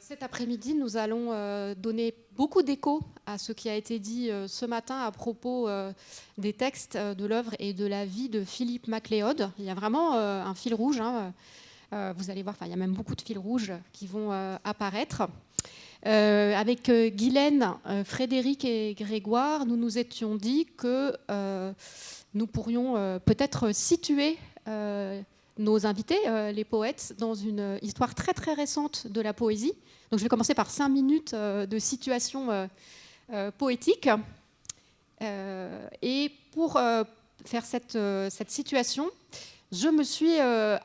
Cet après-midi, nous allons donner beaucoup d'écho à ce qui a été dit ce matin à propos des textes de l'œuvre et de la vie de Philippe MacLeod. Il y a vraiment un fil rouge. Vous allez voir, il y a même beaucoup de fils rouges qui vont apparaître. Avec Guylaine, Frédéric et Grégoire, nous nous étions dit que nous pourrions peut-être situer nos invités, les poètes, dans une histoire très très récente de la poésie. Donc je vais commencer par 5 minutes de situation poétique. Et pour faire cette situation, je me suis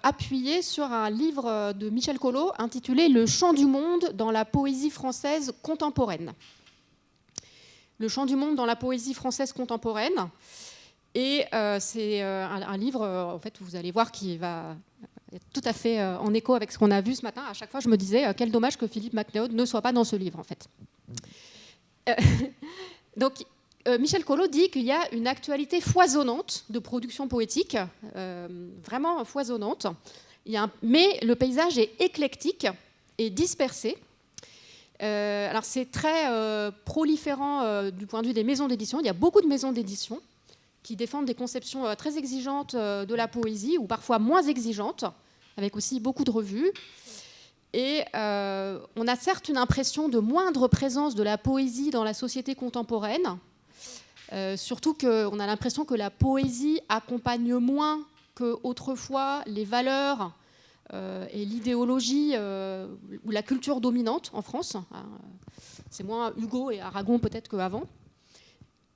appuyée sur un livre de Michel Collot intitulé « Le chant du monde dans la poésie française contemporaine ». Le chant du monde dans la poésie française contemporaine. Et c'est un livre, en fait, vous allez voir, qui va être tout à fait en écho avec ce qu'on a vu ce matin. À chaque fois, je me disais, quel dommage que Philippe MacLeod ne soit pas dans ce livre, en fait. Donc, Michel Collot dit qu'il y a une actualité foisonnante de production poétique, vraiment foisonnante. Mais le paysage est éclectique et dispersé. Alors, c'est très proliférant du point de vue des maisons d'édition. Il y a beaucoup de maisons d'édition qui défendent des conceptions très exigeantes de la poésie, ou parfois moins exigeantes, avec aussi beaucoup de revues. Et on a certes une impression de moindre présence de la poésie dans la société contemporaine, surtout qu'on a l'impression que la poésie accompagne moins qu'autrefois les valeurs et l'idéologie ou la culture dominante en France. C'est moins Hugo et Aragon peut-être qu'avant.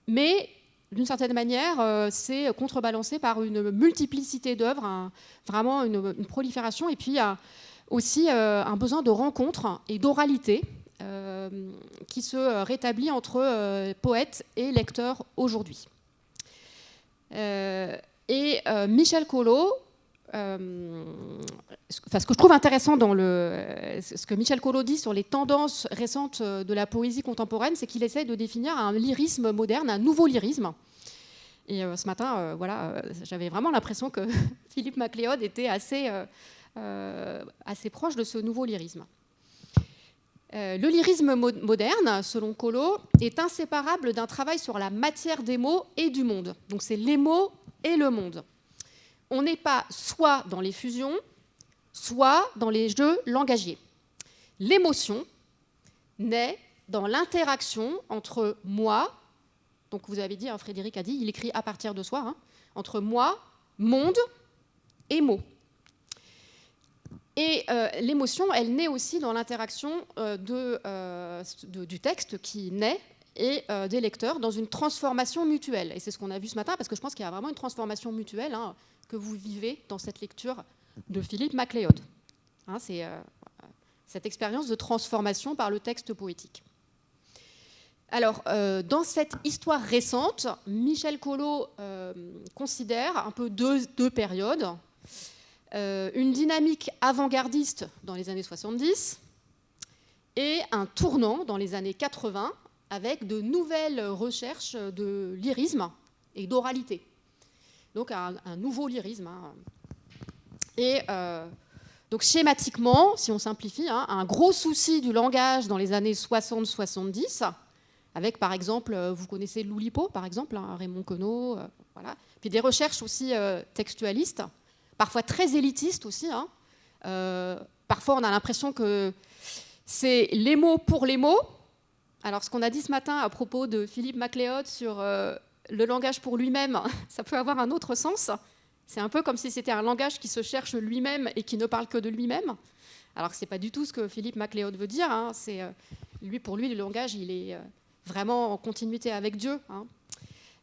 Mais d'une certaine manière, c'est contrebalancé par une multiplicité d'œuvres, vraiment une prolifération, et puis aussi un besoin de rencontre et d'oralité qui se rétablit entre poètes et lecteurs aujourd'hui. Michel Collot, ce que je trouve intéressant dans ce que Michel Collot dit sur les tendances récentes de la poésie contemporaine, c'est qu'il essaie de définir un lyrisme moderne, un nouveau lyrisme. Et ce matin, j'avais vraiment l'impression que Philippe MacLeod était assez proche de ce nouveau lyrisme. Le lyrisme moderne, selon Collot, est inséparable d'un travail sur la matière des mots et du monde. Donc c'est les mots et le monde. On n'est pas soit dans les fusions, soit dans les jeux langagiers. L'émotion naît dans l'interaction entre moi, donc vous avez dit, Frédéric a dit, il écrit à partir de soi, entre moi, monde et mots. Et l'émotion, elle naît aussi dans l'interaction du texte qui naît et des lecteurs dans une transformation mutuelle. Et c'est ce qu'on a vu ce matin, parce que je pense qu'il y a vraiment une transformation mutuelle que vous vivez dans cette lecture de Philippe MacLeod. C'est cette expérience de transformation par le texte poétique. Alors, dans cette histoire récente, Michel Collot considère un peu deux périodes. Une dynamique avant-gardiste dans les années 70 et un tournant dans les années 80 avec de nouvelles recherches de lyrisme et d'oralité. Donc un nouveau lyrisme. Et donc schématiquement, si on simplifie, un gros souci du langage dans les années 60-70, avec par exemple, vous connaissez l'Oulipo, par exemple, Raymond Queneau, voilà. Puis des recherches aussi textualistes, parfois très élitistes aussi. Parfois, on a l'impression que c'est les mots pour les mots. Alors, ce qu'on a dit ce matin à propos de Philippe MacLeod sur le langage pour lui-même, ça peut avoir un autre sens. C'est un peu comme si c'était un langage qui se cherche lui-même et qui ne parle que de lui-même. Alors que ce n'est pas du tout ce que Philippe MacLeod veut dire. Pour lui, le langage, il est vraiment en continuité avec Dieu.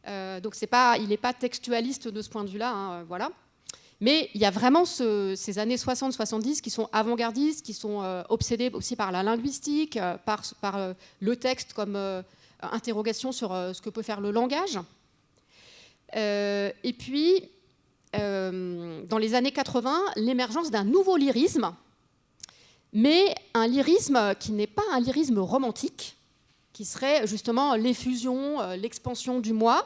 Donc, il n'est pas textualiste de ce point de vue-là. Voilà. Mais il y a vraiment ces années 60-70 qui sont avant-gardistes, qui sont obsédés aussi par la linguistique, par le texte comme interrogation sur ce que peut faire le langage. Et puis, dans les années 80, l'émergence d'un nouveau lyrisme, mais un lyrisme qui n'est pas un lyrisme romantique, qui serait justement l'effusion, l'expansion du moi,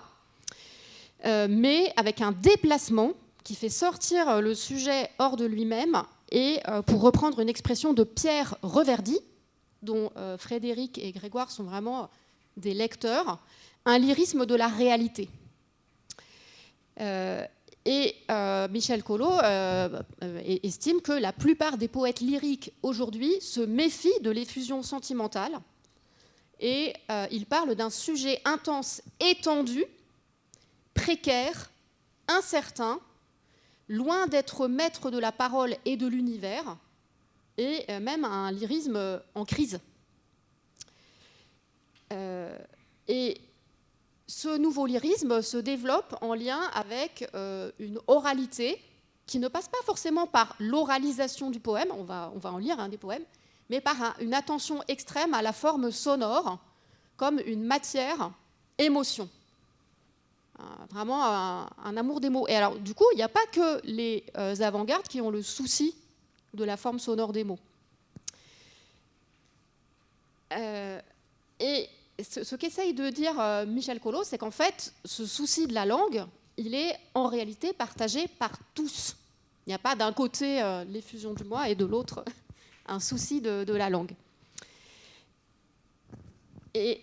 mais avec un déplacement qui fait sortir le sujet hors de lui-même. Et pour reprendre une expression de Pierre Reverdy, dont Frédéric et Grégoire sont vraiment des lecteurs, un lyrisme de la réalité. Michel Collot estime que la plupart des poètes lyriques aujourd'hui se méfient de l'effusion sentimentale et il parle d'un sujet intense, étendu, précaire, incertain, loin d'être maître de la parole et de l'univers, et même un lyrisme en crise. Et ce nouveau lyrisme se développe en lien avec une oralité qui ne passe pas forcément par l'oralisation du poème, on va en lire des poèmes, mais par une attention extrême à la forme sonore comme une matière émotion. Vraiment un amour des mots. Et alors, du coup, il n'y a pas que les avant-gardes qui ont le souci de la forme sonore des mots. Et ce qu'essaye de dire Michel Collot, c'est qu'en fait, ce souci de la langue, il est en réalité partagé par tous. Il n'y a pas d'un côté l'effusion du moi et de l'autre un souci de la langue. Et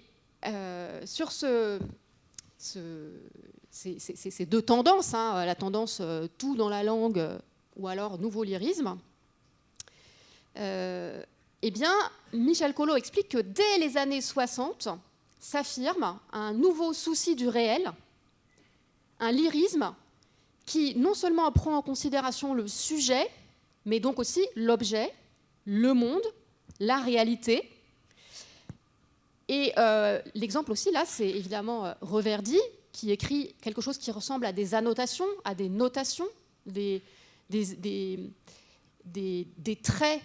sur ces deux tendances, la tendance tout dans la langue ou alors nouveau lyrisme, eh bien, Michel Collot explique que dès les années 60 s'affirme un nouveau souci du réel, un lyrisme qui non seulement prend en considération le sujet, mais donc aussi l'objet, le monde, la réalité. Et l'exemple aussi, là, c'est évidemment Reverdy, qui écrit quelque chose qui ressemble à des annotations, à des notations, des traits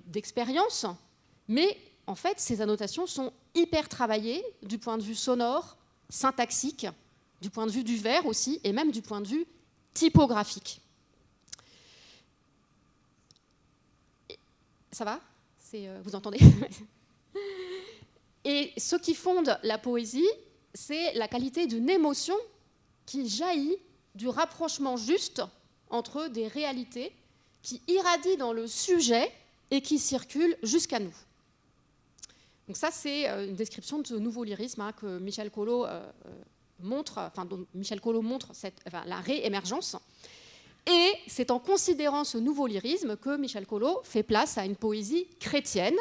d'expérience, mais en fait, ces annotations sont hyper travaillées du point de vue sonore, syntaxique, du point de vue du vers aussi, et même du point de vue typographique. Ça va ? Vous entendez ? Et ce qui fonde la poésie, c'est la qualité d'une émotion qui jaillit du rapprochement juste entre des réalités qui irradient dans le sujet et qui circulent jusqu'à nous. Donc ça, c'est une description de ce nouveau lyrisme que Michel Collot montre, dont Michel Collot montre la réémergence. Et c'est en considérant ce nouveau lyrisme que Michel Collot fait place à une poésie chrétienne.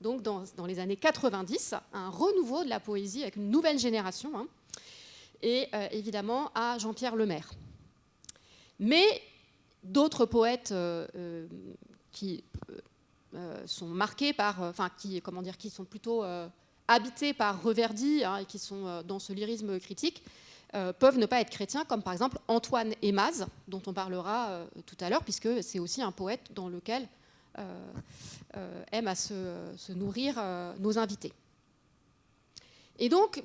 Donc dans les années 90, un renouveau de la poésie avec une nouvelle génération, et évidemment à Jean-Pierre Lemaire. Mais d'autres poètes qui sont marqués par, qui sont plutôt habités par Reverdy et qui sont dans ce lyrisme critique, peuvent ne pas être chrétiens, comme par exemple Antoine Aimaz, dont on parlera tout à l'heure, puisque c'est aussi un poète dans lequel aiment à se nourrir nos invités. Et donc,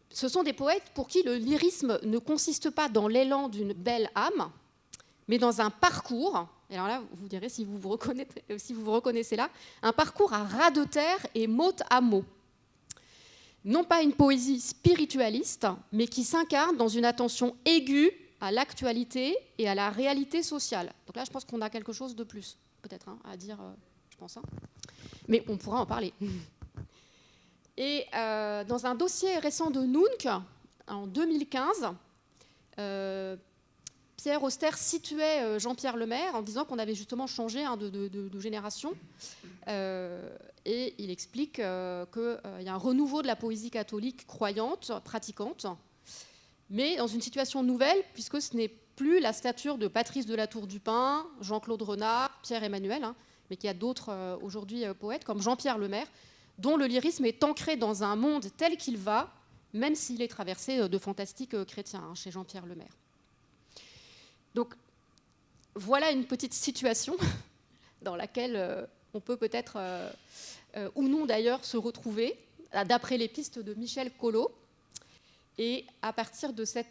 ce sont des poètes pour qui le lyrisme ne consiste pas dans l'élan d'une belle âme, mais dans un parcours, et alors là, vous direz si vous vous reconnaissez là, un parcours à ras de terre et mot à mot. Non pas une poésie spiritualiste, mais qui s'incarne dans une attention aiguë à l'actualité et à la réalité sociale. Donc là, je pense qu'on a quelque chose de plus, peut-être, à dire, je pense. Mais on pourra en parler. Et dans un dossier récent de Nunc, en 2015, Pierre Auster situait Jean-Pierre Lemaire en disant qu'on avait justement changé de génération. Et il explique qu'il y a un renouveau de la poésie catholique croyante, pratiquante, mais dans une situation nouvelle, puisque ce n'est plus la stature de Patrice de la Tour du Pin, Jean-Claude Renard, Pierre Emmanuel, mais qu'il y a d'autres aujourd'hui poètes, comme Jean-Pierre Lemaire, dont le lyrisme est ancré dans un monde tel qu'il va, même s'il est traversé de fantastiques chrétiens, chez Jean-Pierre Lemaire. Donc, voilà une petite situation dans laquelle on peut peut-être, ou non d'ailleurs, se retrouver, d'après les pistes de Michel Collot. Et à partir de ces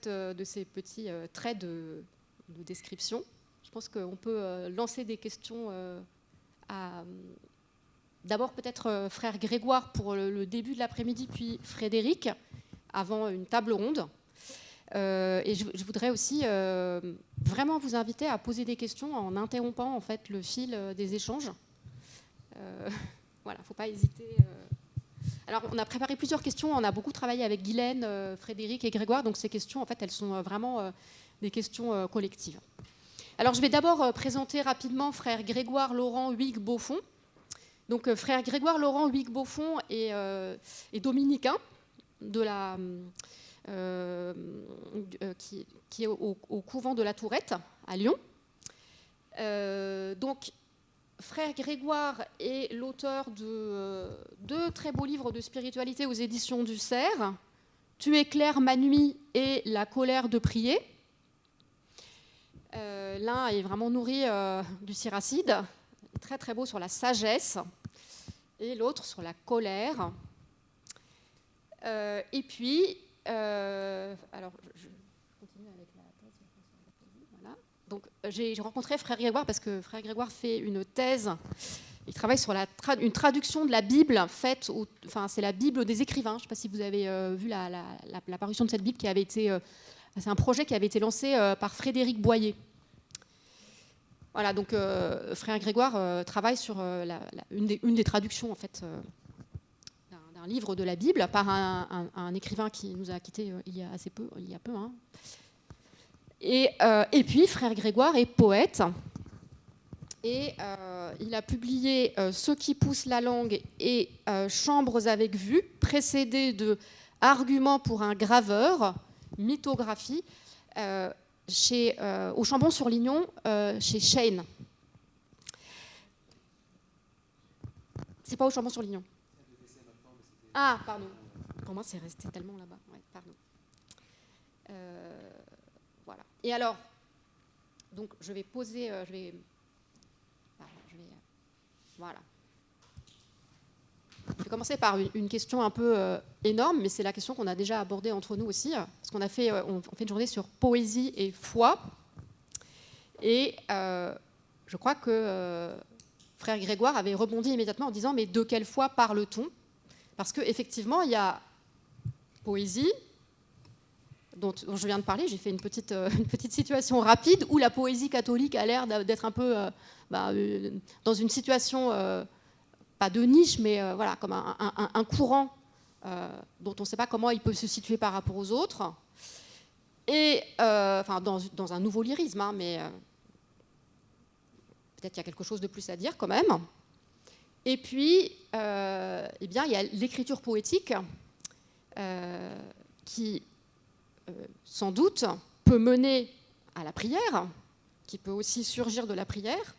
petits traits de description, je pense qu'on peut lancer des questions à... D'abord peut-être frère Grégoire pour le début de l'après-midi, puis Frédéric, avant une table ronde. Et je voudrais aussi vraiment vous inviter à poser des questions en interrompant en fait le fil des échanges. Voilà, il ne faut pas hésiter. Alors, on a préparé plusieurs questions. On a beaucoup travaillé avec Guylaine, Frédéric et Grégoire. Donc, ces questions, en fait, elles sont vraiment des questions collectives. Alors, je vais d'abord présenter rapidement frère Grégoire Laurent Huyghe Beaufond. Donc, frère Grégoire Laurent Huyghe Beaufond est dominicain de la, qui est au couvent de la Tourette à Lyon. Donc, frère Grégoire est l'auteur de deux très beaux livres de spiritualité aux éditions du Cerf, Tu éclaires ma nuit et La colère de prier. L'un est vraiment nourri du Siracide, très très beau sur la sagesse, et l'autre sur la colère. Et puis, alors je continue avec la thèse. Voilà. Donc, j'ai rencontré frère Grégoire parce que frère Grégoire fait une thèse. Il travaille sur une traduction de la Bible faite, c'est la Bible des écrivains. Je ne sais pas si vous avez vu la parution de cette Bible qui avait été. C'est un projet qui avait été lancé par Frédéric Boyer. Voilà, donc frère Grégoire travaille sur une des traductions en fait d'un livre de la Bible par un écrivain qui nous a quittés il y a peu. Hein. Et puis frère Grégoire est poète. Et il a publié Ce qui pousse la langue et Chambres avec vue, précédé de Arguments pour un graveur, mythographie, au Chambon-sur-Lignon, chez Shane. C'est pas au Chambon-sur-Lignon. Ah, pardon. Pour moi, c'est resté tellement là-bas. Ouais, pardon. Voilà. Et alors, donc, je vais poser... Voilà. Je vais commencer par une question un peu énorme, mais c'est la question qu'on a déjà abordée entre nous aussi, parce qu'on a fait, on fait une journée sur poésie et foi. Et je crois que frère Grégoire avait rebondi immédiatement en disant « Mais de quelle foi parle-t-on » Parce qu'effectivement, il y a poésie, dont je viens de parler. J'ai fait une petite situation rapide où la poésie catholique a l'air d'être un peu dans une situation, pas de niche, mais voilà, comme un courant dont on ne sait pas comment il peut se situer par rapport aux autres. Et dans un nouveau lyrisme, hein, mais peut-être qu'il y a quelque chose de plus à dire quand même. Et puis, eh bien, il y a l'écriture poétique qui... sans doute, peut mener à la prière, qui peut aussi surgir de la prière,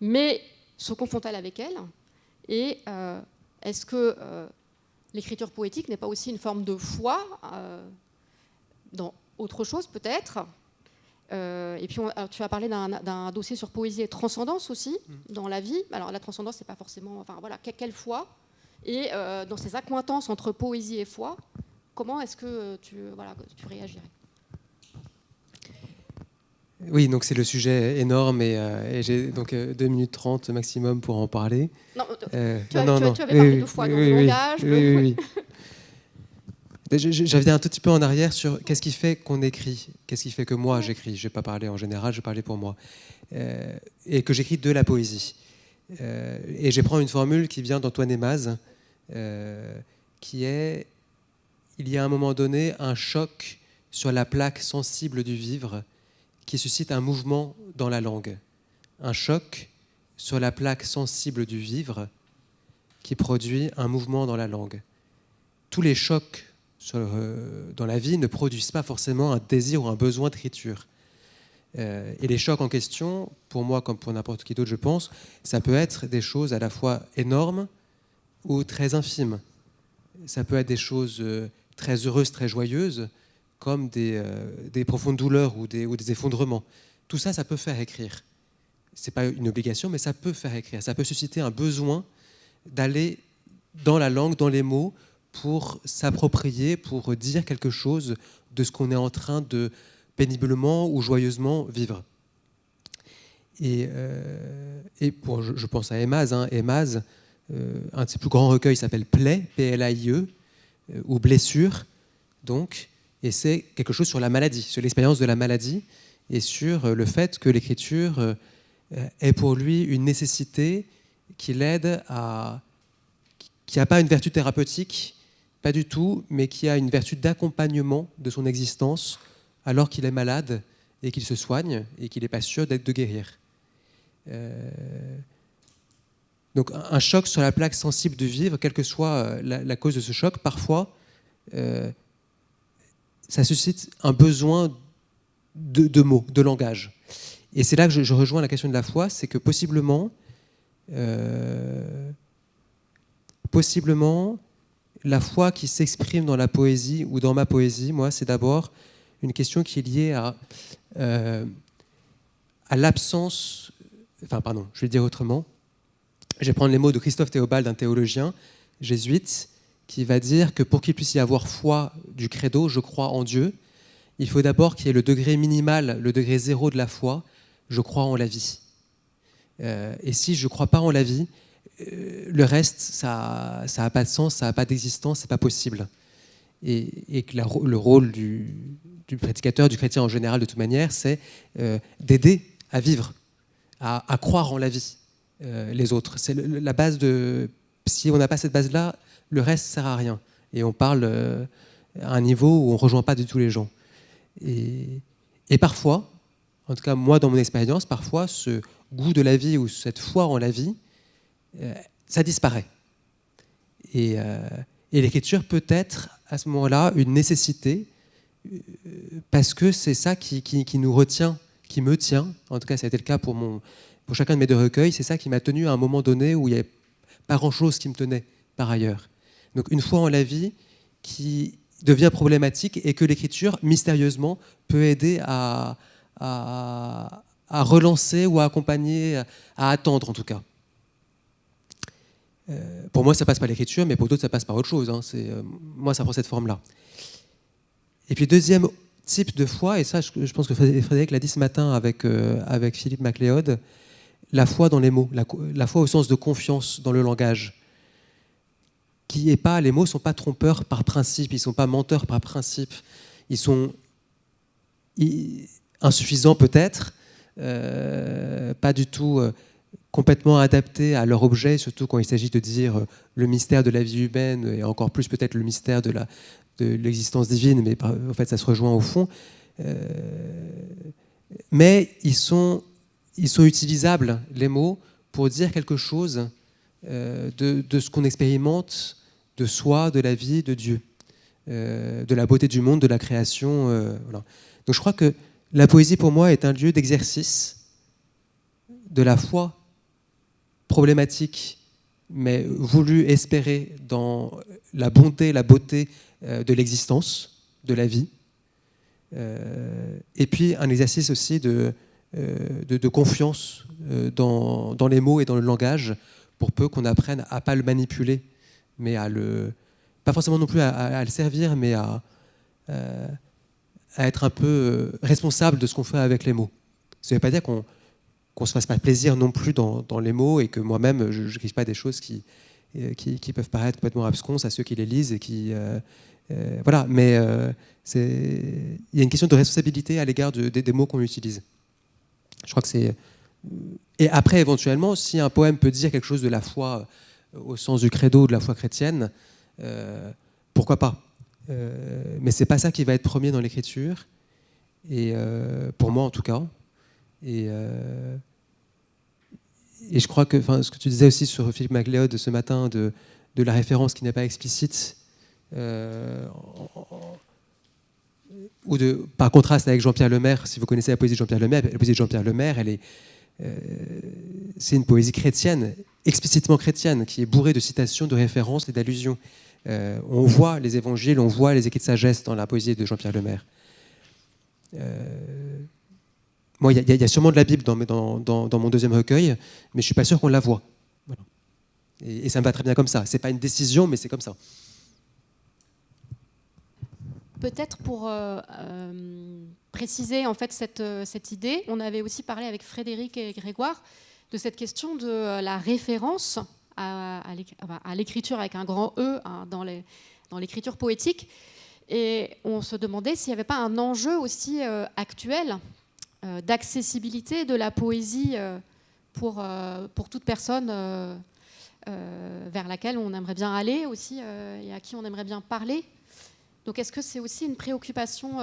mais se confronte-t-elle avec elle ? Et est-ce que l'écriture poétique n'est pas aussi une forme de foi dans autre chose, peut-être ? Et puis, tu as parlé d'un dossier sur poésie et transcendance aussi, dans la vie. Alors, la transcendance, c'est pas forcément... Enfin, voilà, quelle foi ? Et dans ces accointances entre poésie et foi, comment est-ce que tu réagirais ? Oui, donc c'est le sujet énorme et j'ai donc 2 minutes 30 maximum pour en parler. Non, tu avais parlé de foi dans le langage. Oui. Je reviens un tout petit peu en arrière sur qu'est-ce qui fait qu'on écrit, qu'est-ce qui fait que moi j'écris. Je ne vais pas parler en général, je vais parler pour moi. Et que j'écris de la poésie. Et je prends une formule qui vient d'Antoine Aimaz, qui est... Il y a à un moment donné un choc sur la plaque sensible du vivre qui suscite un mouvement dans la langue. Un choc sur la plaque sensible du vivre qui produit un mouvement dans la langue. Tous les chocs dans la vie ne produisent pas forcément un désir ou un besoin d'écriture. Et les chocs en question, pour moi comme pour n'importe qui d'autre, je pense, ça peut être des choses à la fois énormes ou très infimes. Ça peut être des choses très heureuses, très joyeuses, comme des profondes douleurs ou des effondrements. Tout ça, ça peut faire écrire. Ce n'est pas une obligation, mais ça peut faire écrire. Ça peut susciter un besoin d'aller dans la langue, dans les mots, pour s'approprier, pour dire quelque chose de ce qu'on est en train de péniblement ou joyeusement vivre. Et je pense à Aimaz. Aimaz, un de ses plus grands recueils s'appelle Plaie, P-L-A-I-E, ou Blessure, donc, et c'est quelque chose sur la maladie, sur l'expérience de la maladie, et sur le fait que l'écriture est pour lui une nécessité qui l'aide à qui n'a pas une vertu thérapeutique, pas du tout, mais qui a une vertu d'accompagnement de son existence alors qu'il est malade et qu'il se soigne et qu'il n'est pas sûr de guérir. Donc un choc sur la plaque sensible du vivre, quelle que soit la cause de ce choc, parfois, ça suscite un besoin de mots, de langage. Et c'est là que je rejoins la question de la foi, c'est que possiblement, la foi qui s'exprime dans la poésie ou dans ma poésie, moi, c'est d'abord une question qui est liée à l'absence... Enfin, pardon, je vais le dire autrement. Je vais prendre les mots de Christophe Théobald, un théologien jésuite, qui va dire que pour qu'il puisse y avoir foi du credo, je crois en Dieu, il faut d'abord qu'il y ait le degré minimal, le degré zéro de la foi, je crois en la vie. Et si je ne crois pas en la vie, le reste, ça n'a pas de sens, ça n'a pas d'existence, c'est pas possible. Et que le rôle du prédicateur, du chrétien en général, de toute manière, c'est d'aider à vivre, à croire en la vie, les autres. C'est la base de... Si on n'a pas cette base-là, le reste ne sert à rien. Et on parle à un niveau où on ne rejoint pas du tout les gens. Et parfois, en tout cas moi dans mon expérience, parfois ce goût de la vie ou cette foi en la vie, ça disparaît. Et l'écriture peut être à ce moment-là une nécessité parce que c'est ça qui nous retient, qui me tient. En tout cas, ça a été le cas pour chacun de mes deux recueils. C'est ça qui m'a tenu à un moment donné où il n'y avait pas grand-chose qui me tenait par ailleurs. Donc une foi en la vie qui devient problématique et que l'écriture, mystérieusement, peut aider à relancer ou à accompagner, à attendre en tout cas. Pour moi, ça passe par l'écriture, mais pour d'autres, ça passe par autre chose. Moi, ça prend cette forme-là. Et puis, deuxième type de foi, et ça, je pense que Frédéric l'a dit ce matin avec Philippe MacLeod, la foi dans les mots, la foi au sens de confiance dans le langage. Les mots ne sont pas trompeurs par principe, ils ne sont pas menteurs par principe, ils sont insuffisants peut-être, pas du tout complètement adaptés à leur objet, surtout quand il s'agit de dire le mystère de la vie humaine, et encore plus peut-être le mystère de l'existence divine, mais en fait ça se rejoint au fond. Mais ils sont utilisables, les mots, pour dire quelque chose de ce qu'on expérimente, de soi, de la vie, de Dieu, de la beauté du monde, de la création. Voilà. Donc je crois que la poésie pour moi est un lieu d'exercice de la foi problématique, mais voulu, espéré dans la bonté, la beauté de l'existence, de la vie. Et puis un exercice aussi de confiance dans les mots et dans le langage, pour peu qu'on apprenne à ne pas le manipuler, mais pas forcément non plus à le servir, mais à être un peu responsable de ce qu'on fait avec les mots. Ça ne veut pas dire qu'on ne se fasse pas plaisir non plus dans les mots, et que moi-même, je n'écrive pas des choses qui peuvent paraître complètement absconses à ceux qui les lisent, et qui... voilà, mais il y a une question de responsabilité à l'égard des mots qu'on utilise. Je crois que c'est... Et après, éventuellement, si un poème peut dire quelque chose de la foi au sens du credo, de la foi chrétienne, pourquoi pas. Mais c'est pas ça qui va être premier dans l'écriture, et pour moi en tout cas. Et je crois que, ce que tu disais aussi sur Philippe MacLeod ce matin, de la référence qui n'est pas explicite, ou par contraste avec Jean-Pierre Lemaire, si vous connaissez la poésie de Jean-Pierre Lemaire, la poésie de Jean-Pierre Lemaire, c'est une poésie chrétienne, explicitement chrétienne, qui est bourrée de citations, de références et d'allusions. On voit les évangiles, on voit les écrits de sagesse dans la poésie de Jean-Pierre Lemaire. Moi, il y a sûrement de la Bible dans mon deuxième recueil, mais je ne suis pas sûr qu'on la voit. Voilà. Et ça me va très bien comme ça. Ce n'est pas une décision, mais c'est comme ça. Peut-être pour préciser en fait cette idée, on avait aussi parlé avec Frédéric et Grégoire de cette question de la référence à l'écriture avec un grand E dans l'écriture poétique. Et on se demandait s'il n'y avait pas un enjeu aussi actuel d'accessibilité de la poésie pour toute personne vers laquelle on aimerait bien aller aussi et à qui on aimerait bien parler. Donc est-ce que c'est aussi une préoccupation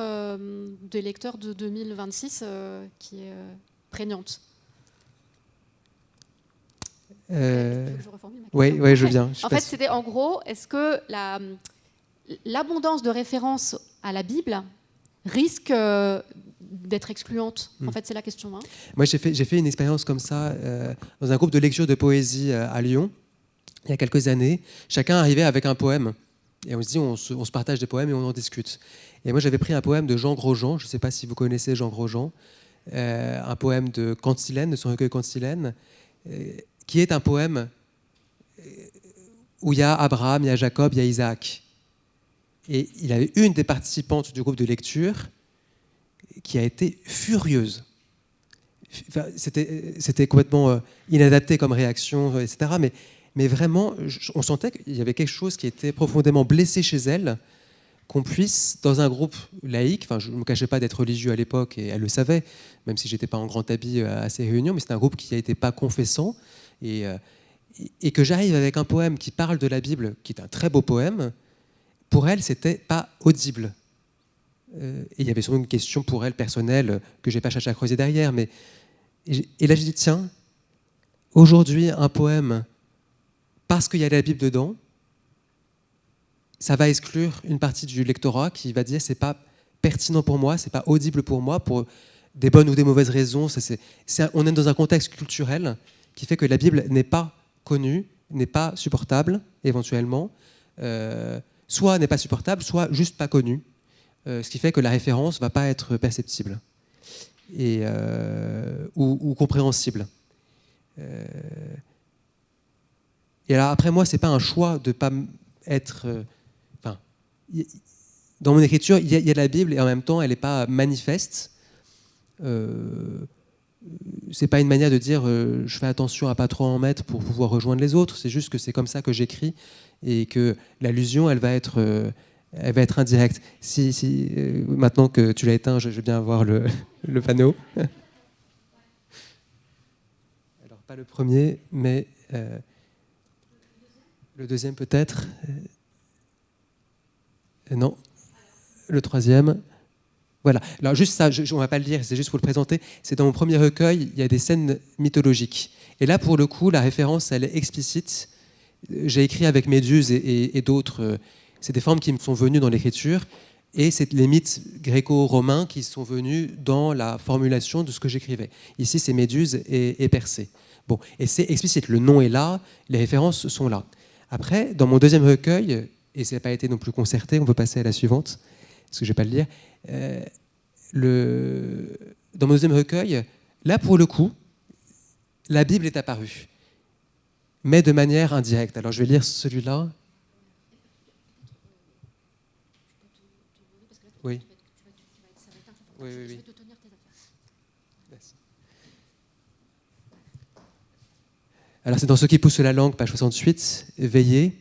des lecteurs de 2026 qui est prégnante? Je reformule ma question. Oui, je veux bien. En fait, c'était en gros, est-ce que l'abondance de références à la Bible risque d'être excluante? En fait, c'est la question. Hein. Moi, j'ai fait une expérience comme ça dans un groupe de lecture de poésie à Lyon, il y a quelques années. Chacun arrivait avec un poème. Et on se dit, on se partage des poèmes et on en discute. Et moi, j'avais pris un poème de Jean Grosjean. Je ne sais pas si vous connaissez Jean Grosjean. Un poème de Cantilène, de son recueil Cantilène, qui est un poème où il y a Abraham, il y a Jacob, il y a Isaac. Et il avait une des participantes du groupe de lecture qui a été furieuse. Enfin, c'était complètement inadapté comme réaction, etc. Mais vraiment, on sentait qu'il y avait quelque chose qui était profondément blessé chez elle, qu'on puisse, dans un groupe laïque, enfin, je ne me cachais pas d'être religieux à l'époque, et elle le savait, même si je n'étais pas en grand habit à ces réunions, mais c'était un groupe qui n'était pas confessant, et que j'arrive avec un poème qui parle de la Bible, qui est un très beau poème, pour elle, c'était pas audible. Et il y avait sûrement une question pour elle personnelle que je n'ai pas cherché à creuser derrière, mais et là je dis tiens, aujourd'hui un poème parce qu'il y a la Bible dedans, ça va exclure une partie du lectorat qui va dire c'est pas pertinent pour moi, c'est pas audible pour moi pour des bonnes ou des mauvaises raisons. On est dans un contexte culturel qui fait que la Bible n'est pas connue, n'est pas supportable éventuellement, soit n'est pas supportable, soit juste pas connue. Ce qui fait que la référence ne va pas être perceptible ou compréhensible. Et alors après moi, ce n'est pas un choix de ne pas être... dans mon écriture, il y a la Bible et en même temps, elle n'est pas manifeste. Ce n'est pas une manière de dire je fais attention à ne pas trop en mettre pour pouvoir rejoindre les autres. C'est juste que c'est comme ça que j'écris et que l'allusion, elle va être indirecte. Maintenant que tu l'as éteint, je veux bien avoir le panneau. Alors, pas le premier, mais le deuxième peut-être. Non, le troisième. Voilà. Alors juste ça, on ne va pas le lire, c'est juste pour le présenter. C'est dans mon premier recueil, il y a des scènes mythologiques. Et là, pour le coup, la référence, elle est explicite. J'ai écrit avec Méduse et d'autres... c'est des formes qui me sont venues dans l'écriture et c'est les mythes gréco-romains qui sont venus dans la formulation de ce que j'écrivais. Ici, c'est Méduse et Persée. Bon, et c'est explicite, le nom est là, les références sont là. Après, dans mon deuxième recueil, et ça n'a pas été non plus concerté, on peut passer à la suivante, parce que je ne vais pas le lire. Dans mon deuxième recueil, là, pour le coup, la Bible est apparue, mais de manière indirecte. Alors, je vais lire celui-là. Oui. Oui. Merci. Alors c'est dans Ce qui pousse la langue, page 68, Veillez.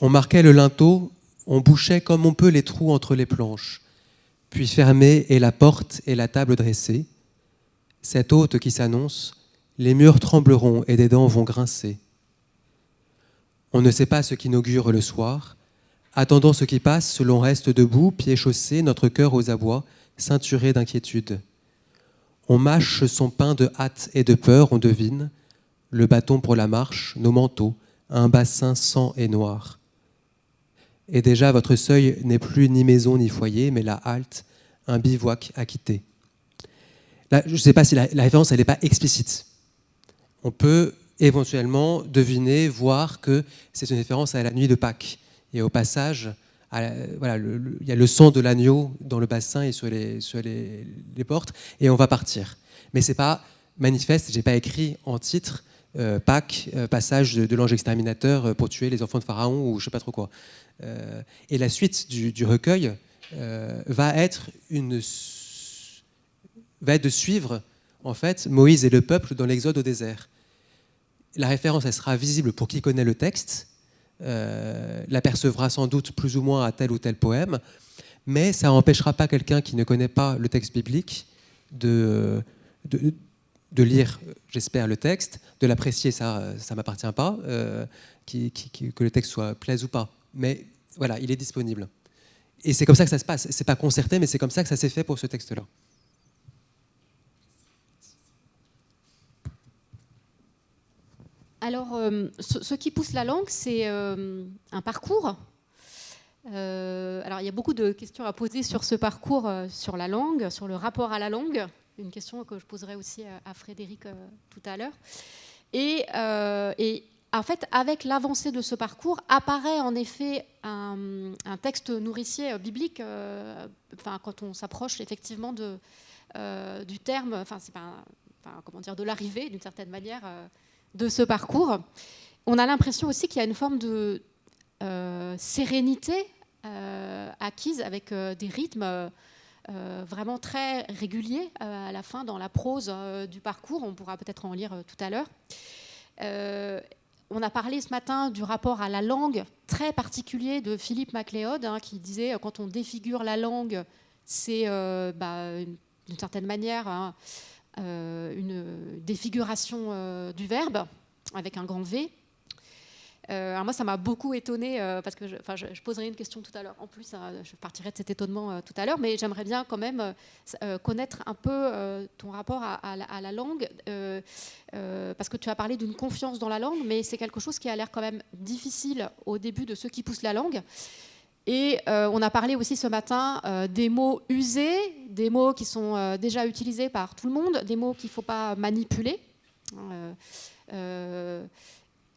On marquait le linteau, on bouchait comme on peut les trous entre les planches, puis fermée est la porte et la table dressée. Cette hôte qui s'annonce, les murs trembleront et des dents vont grincer. On ne sait pas ce qu'inaugure le soir. Attendant ce qui passe, l'on reste debout, pieds chaussés, notre cœur aux abois, ceinturé d'inquiétude. On mâche son pain de hâte et de peur, on devine, le bâton pour la marche, nos manteaux, un bassin sang et noir. Et déjà, votre seuil n'est plus ni maison ni foyer, mais la halte, un bivouac à quitter. Là, je ne sais pas si la référence, elle n'est pas explicite. On peut éventuellement deviner, voir que c'est une référence à la nuit de Pâques. Et au passage, il y a le sang de l'agneau dans le bassin et sur les portes, et on va partir. Mais ce n'est pas manifeste, je n'ai pas écrit en titre Pâques, passage de l'ange exterminateur pour tuer les enfants de Pharaon ou je ne sais pas trop quoi. Et la suite du recueil va être de suivre en fait Moïse et le peuple dans l'exode au désert. La référence, elle sera visible pour qui connaît le texte, l'apercevra sans doute plus ou moins à tel ou tel poème, mais ça n'empêchera pas quelqu'un qui ne connaît pas le texte biblique de de lire, j'espère, le texte, de l'apprécier, ça ne m'appartient pas, que le texte soit plaise ou pas. Mais voilà, il est disponible. Et c'est comme ça que ça se passe. C'est pas concerté, mais c'est comme ça que ça s'est fait pour ce texte-là. Alors, ce qui pousse la langue, c'est un parcours. Alors, il y a beaucoup de questions à poser sur ce parcours, sur la langue, sur le rapport à la langue. Une question que je poserai aussi à Frédéric tout à l'heure. Et en fait, avec l'avancée de ce parcours, apparaît en effet un texte nourricier biblique. Quand on s'approche effectivement du terme, comment dire, de l'arrivée, d'une certaine manière, de ce parcours, on a l'impression aussi qu'il y a une forme de sérénité acquise avec des rythmes vraiment très réguliers à la fin dans la prose du parcours. On pourra peut-être en lire tout à l'heure. On a parlé ce matin du rapport à la langue très particulier de Philippe MacLeod, qui disait quand on défigure la langue, c'est d'une certaine manière une défiguration du verbe avec un grand V. Alors moi, ça m'a beaucoup étonnée parce que je poserai une question tout à l'heure. En plus, je partirai de cet étonnement tout à l'heure, mais j'aimerais bien quand même connaître un peu ton rapport à la langue, parce que tu as parlé d'une confiance dans la langue, mais c'est quelque chose qui a l'air quand même difficile au début de ceux qui poussent la langue. Et on a parlé aussi ce matin des mots usés, des mots qui sont déjà utilisés par tout le monde, des mots qu'il ne faut pas manipuler.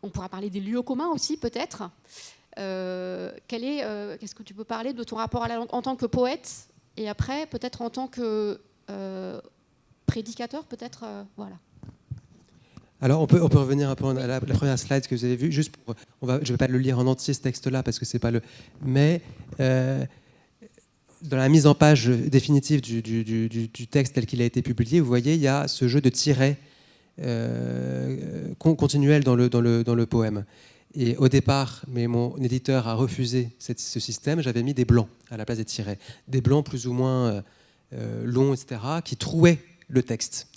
On pourra parler des lieux communs aussi, peut-être. Qu'est-ce que tu peux parler de ton rapport à la langue en tant que poète et après, peut-être en tant que prédicateur, peut-être, voilà. Alors, on peut revenir un peu à la première slide que vous avez vue. Juste je ne vais pas le lire en entier, ce texte-là, parce que c'est pas le... Mais dans la mise en page définitive du texte tel qu'il a été publié, vous voyez, il y a ce jeu de tirets continuel dans le poème. Et au départ, mais mon éditeur a refusé ce système, j'avais mis des blancs à la place des tirets. Des blancs plus ou moins longs, etc., qui trouaient le texte.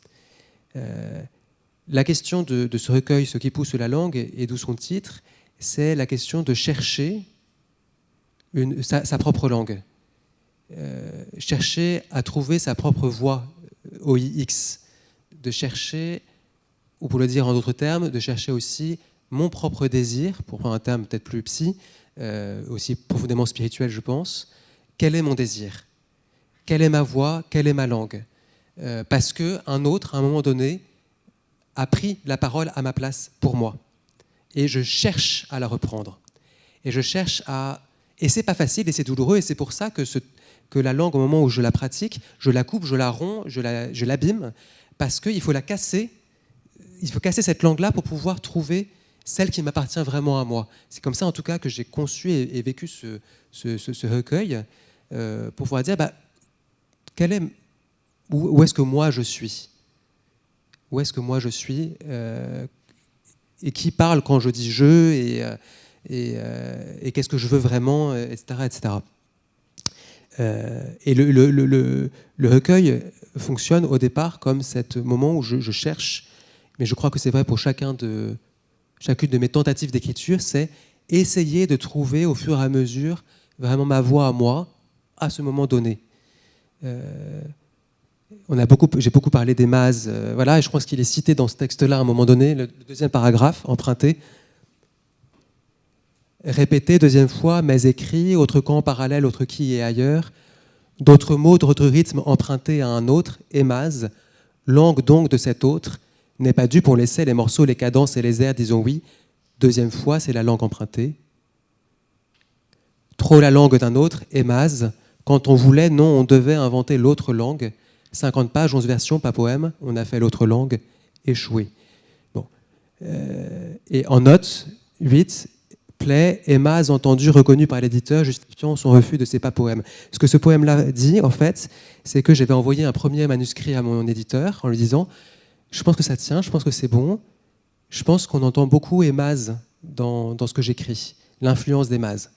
La question de ce recueil, Ce qui pousse la langue, et d'où son titre, c'est la question de chercher sa propre langue. Chercher à trouver sa propre voix, OIX. De chercher, ou pour le dire en d'autres termes, de chercher aussi mon propre désir, pour prendre un terme peut-être plus psy, aussi profondément spirituel, je pense. Quel est mon désir ? Quelle est ma voix ? Quelle est ma langue ? Parce qu'un autre, à un moment donné, a pris la parole à ma place pour moi. Et je cherche à la reprendre. Et je cherche à... Et c'est pas facile et c'est douloureux, et c'est pour ça que la langue, au moment où je la pratique, je la coupe, je la romps, je l'abîme, parce qu'il faut la casser. Il faut casser cette langue-là pour pouvoir trouver celle qui m'appartient vraiment à moi. C'est comme ça, en tout cas, que j'ai conçu et vécu ce recueil, pour pouvoir dire, où est-ce que moi je suis ? Où est-ce que moi je suis et qui parle quand je dis je et qu'est-ce que je veux vraiment, etc. etc. Et le recueil fonctionne au départ comme ce moment où je cherche, mais je crois que c'est vrai pour chacune de mes tentatives d'écriture, c'est essayer de trouver au fur et à mesure vraiment ma voix à moi, à ce moment donné. J'ai beaucoup parlé des mazes, voilà, et je pense qu'il est cité dans ce texte-là à un moment donné, le deuxième paragraphe, emprunté. Répété deuxième fois, mes écrits, autre camp parallèle, autre qui et ailleurs, d'autres mots, d'autres rythmes empruntés à un autre, émase, langue donc de cet autre, n'est pas due pour laisser les morceaux, les cadences et les airs, disons oui. Deuxième fois, c'est la langue empruntée. Trop la langue d'un autre, émase, quand on voulait, non, on devait inventer l'autre langue. 50 pages, 11 versions, pas poème, on a fait l'autre langue, échoué. Bon. Et en note 8, plaît, émase, entendu, reconnu par l'éditeur, justifiant son refus de ces pas poèmes. Ce que ce poème-là dit, en fait, c'est que j'avais envoyé un premier manuscrit à mon éditeur en lui disant « Je pense que ça tient, je pense que c'est bon, je pense qu'on entend beaucoup émase dans ce que j'écris, l'influence d'émase. »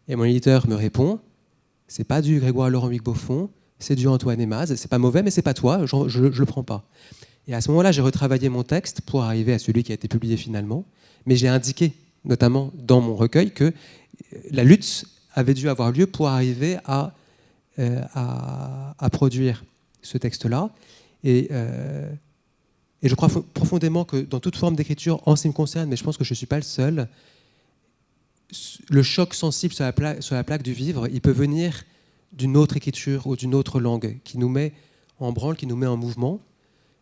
Et mon éditeur me répond « C'est pas du Grégoire Laurent Huyghe-Beaufond, c'est du Antoine Émase, c'est pas mauvais, mais c'est pas toi, je le prends pas. » Et à ce moment-là, j'ai retravaillé mon texte pour arriver à celui qui a été publié finalement. Mais j'ai indiqué, notamment dans mon recueil, que la lutte avait dû avoir lieu pour arriver à produire ce texte-là. Et je crois profondément que dans toute forme d'écriture, en ce qui me concerne, mais je pense que je ne suis pas le seul, le choc sensible sur la plaque du vivre, il peut venir d'une autre écriture ou d'une autre langue qui nous met en branle, qui nous met en mouvement.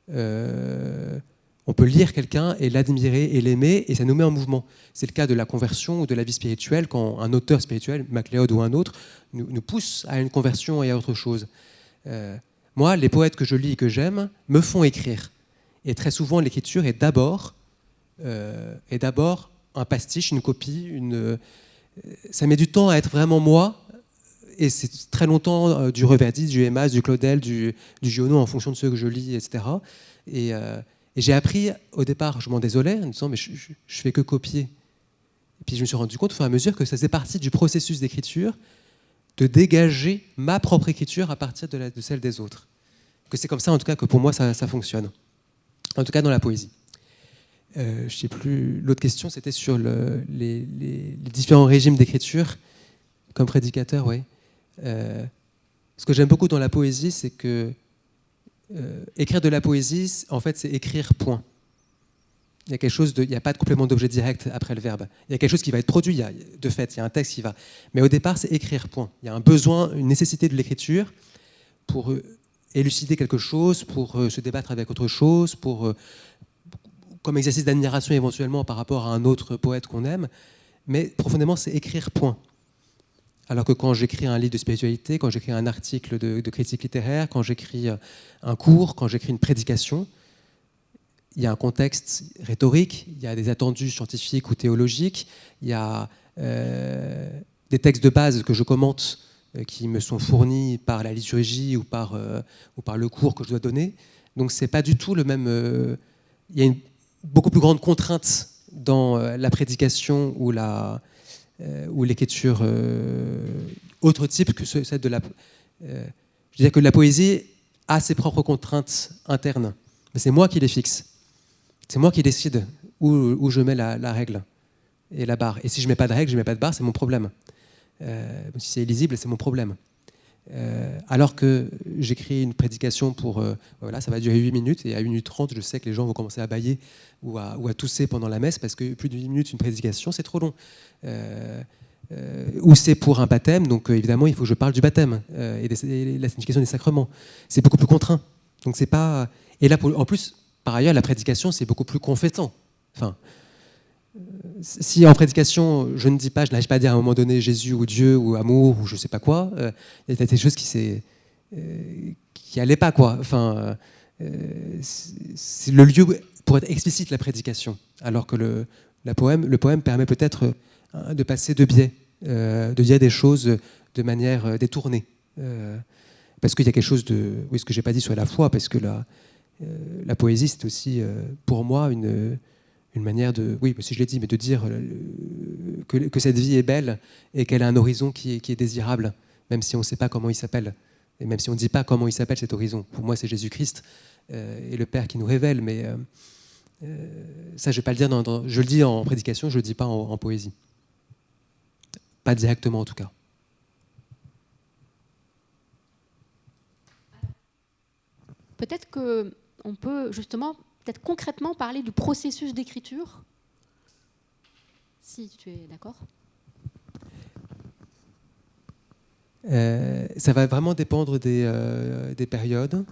On peut lire quelqu'un et l'admirer et l'aimer, et ça nous met en mouvement. C'est le cas de la conversion ou de la vie spirituelle, quand un auteur spirituel, MacLeod ou un autre, nous pousse à une conversion et à autre chose. Moi, les poètes que je lis et que j'aime me font écrire. Et très souvent, l'écriture est d'abord un pastiche, une copie. Ça met du temps à être vraiment moi, et c'est très longtemps du Reverdis, du Emas, du Claudel, du Giono, en fonction de ceux que je lis, etc. Et j'ai appris, au départ, je m'en désolais, en me disant, mais je fais que copier. Et puis je me suis rendu compte, au fur et à mesure, que ça faisait partie du processus d'écriture, de dégager ma propre écriture à partir de celle des autres. Que c'est comme ça, en tout cas, que pour moi, ça fonctionne. En tout cas, dans la poésie. Je ne sais plus, l'autre question, c'était sur les différents régimes d'écriture, comme prédicateur, oui. Ce que j'aime beaucoup dans la poésie, c'est que écrire de la poésie, en fait, c'est écrire, point. Il n'y a pas de complément d'objet direct après le verbe. Il y a quelque chose qui va être produit, de fait, il y a un texte qui va. Mais au départ, c'est écrire, point. Il y a un besoin, une nécessité de l'écriture pour élucider quelque chose, pour se débattre avec autre chose, comme exercice d'admiration éventuellement par rapport à un autre poète qu'on aime. Mais profondément, c'est écrire, point. Alors que quand j'écris un livre de spiritualité, quand j'écris un article de critique littéraire, quand j'écris un cours, quand j'écris une prédication, il y a un contexte rhétorique, il y a des attendus scientifiques ou théologiques, il y a des textes de base que je commente qui me sont fournis par la liturgie ou par le cours que je dois donner. Donc c'est pas du tout le même... il y a une beaucoup plus grande contrainte dans la prédication ou l'écriture autre type que celle de la... je dirais que la poésie a ses propres contraintes internes, mais c'est moi qui les fixe. C'est moi qui décide où je mets la règle et la barre. Et si je ne mets pas de règle, je ne mets pas de barre, c'est mon problème. Si c'est illisible, c'est mon problème. Alors que j'écris une prédication voilà, ça va durer 8 minutes, et à 1 minute 30, je sais que les gens vont commencer à bâiller ou à tousser pendant la messe, parce que plus de 8 minutes, une prédication, c'est trop long. Ou c'est pour un baptême, donc évidemment, il faut que je parle du baptême et la signification des sacrements. C'est beaucoup plus contraint. Donc c'est pas... Et là, en plus, par ailleurs, la prédication, c'est beaucoup plus confétant. Enfin, si en prédication, je n'arrive pas à dire à un moment donné Jésus ou Dieu ou amour ou je ne sais pas quoi, il y a des choses qui n'allaient pas, quoi. Enfin, c'est le lieu pour être explicite, la prédication, alors que le poème permet peut-être de passer de biais, de dire des choses de manière détournée. Parce qu'il y a quelque chose de... Oui, ce que je n'ai pas dit sur la foi, parce que la poésie, c'est aussi, pour moi, une manière de... Oui, si je l'ai dit, mais de dire que cette vie est belle et qu'elle a un horizon qui est désirable, même si on ne sait pas comment il s'appelle, et même si on ne dit pas comment il s'appelle, cet horizon. Pour moi, c'est Jésus-Christ et le Père qui nous révèle, mais ça, je ne vais pas le dire je le dis en prédication, je ne le dis pas en poésie. Pas directement, en tout cas. Peut-être qu'on peut justement, peut-être concrètement parler du processus d'écriture, si tu es d'accord. Ça va vraiment dépendre des périodes.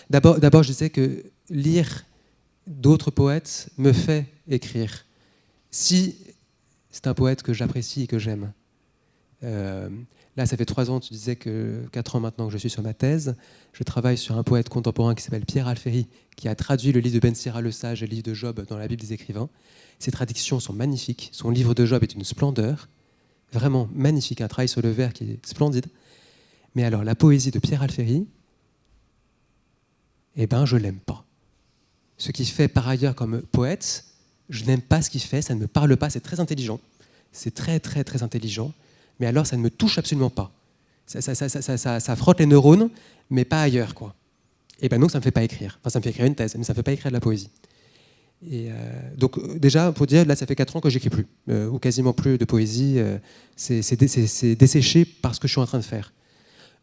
D'abord, je disais que lire d'autres poètes me fait écrire. Si c'est un poète que j'apprécie et que j'aime. Là, ça fait 3 ans, tu disais que 4 ans maintenant que je suis sur ma thèse. Je travaille sur un poète contemporain qui s'appelle Pierre Alféry, qui a traduit le livre de Ben Sira le Sage et le livre de Job dans la Bible des écrivains. Ses traductions sont magnifiques. Son livre de Job est une splendeur, vraiment magnifique, un travail sur le vers qui est splendide. Mais alors, la poésie de Pierre Alféry, eh ben, je l'aime pas. Ce qu'il fait par ailleurs comme poète, je n'aime pas ce qu'il fait, ça ne me parle pas, c'est très intelligent. C'est très, très, très intelligent. Mais alors, ça ne me touche absolument pas. Ça frotte les neurones, mais pas ailleurs, quoi. Et ben donc ça ne me fait pas écrire. Enfin, ça me fait écrire une thèse, mais ça ne me fait pas écrire de la poésie. Et donc déjà, pour dire, là, ça fait 4 ans que j'écris plus, ou quasiment plus de poésie. C'est desséché par ce que je suis en train de faire.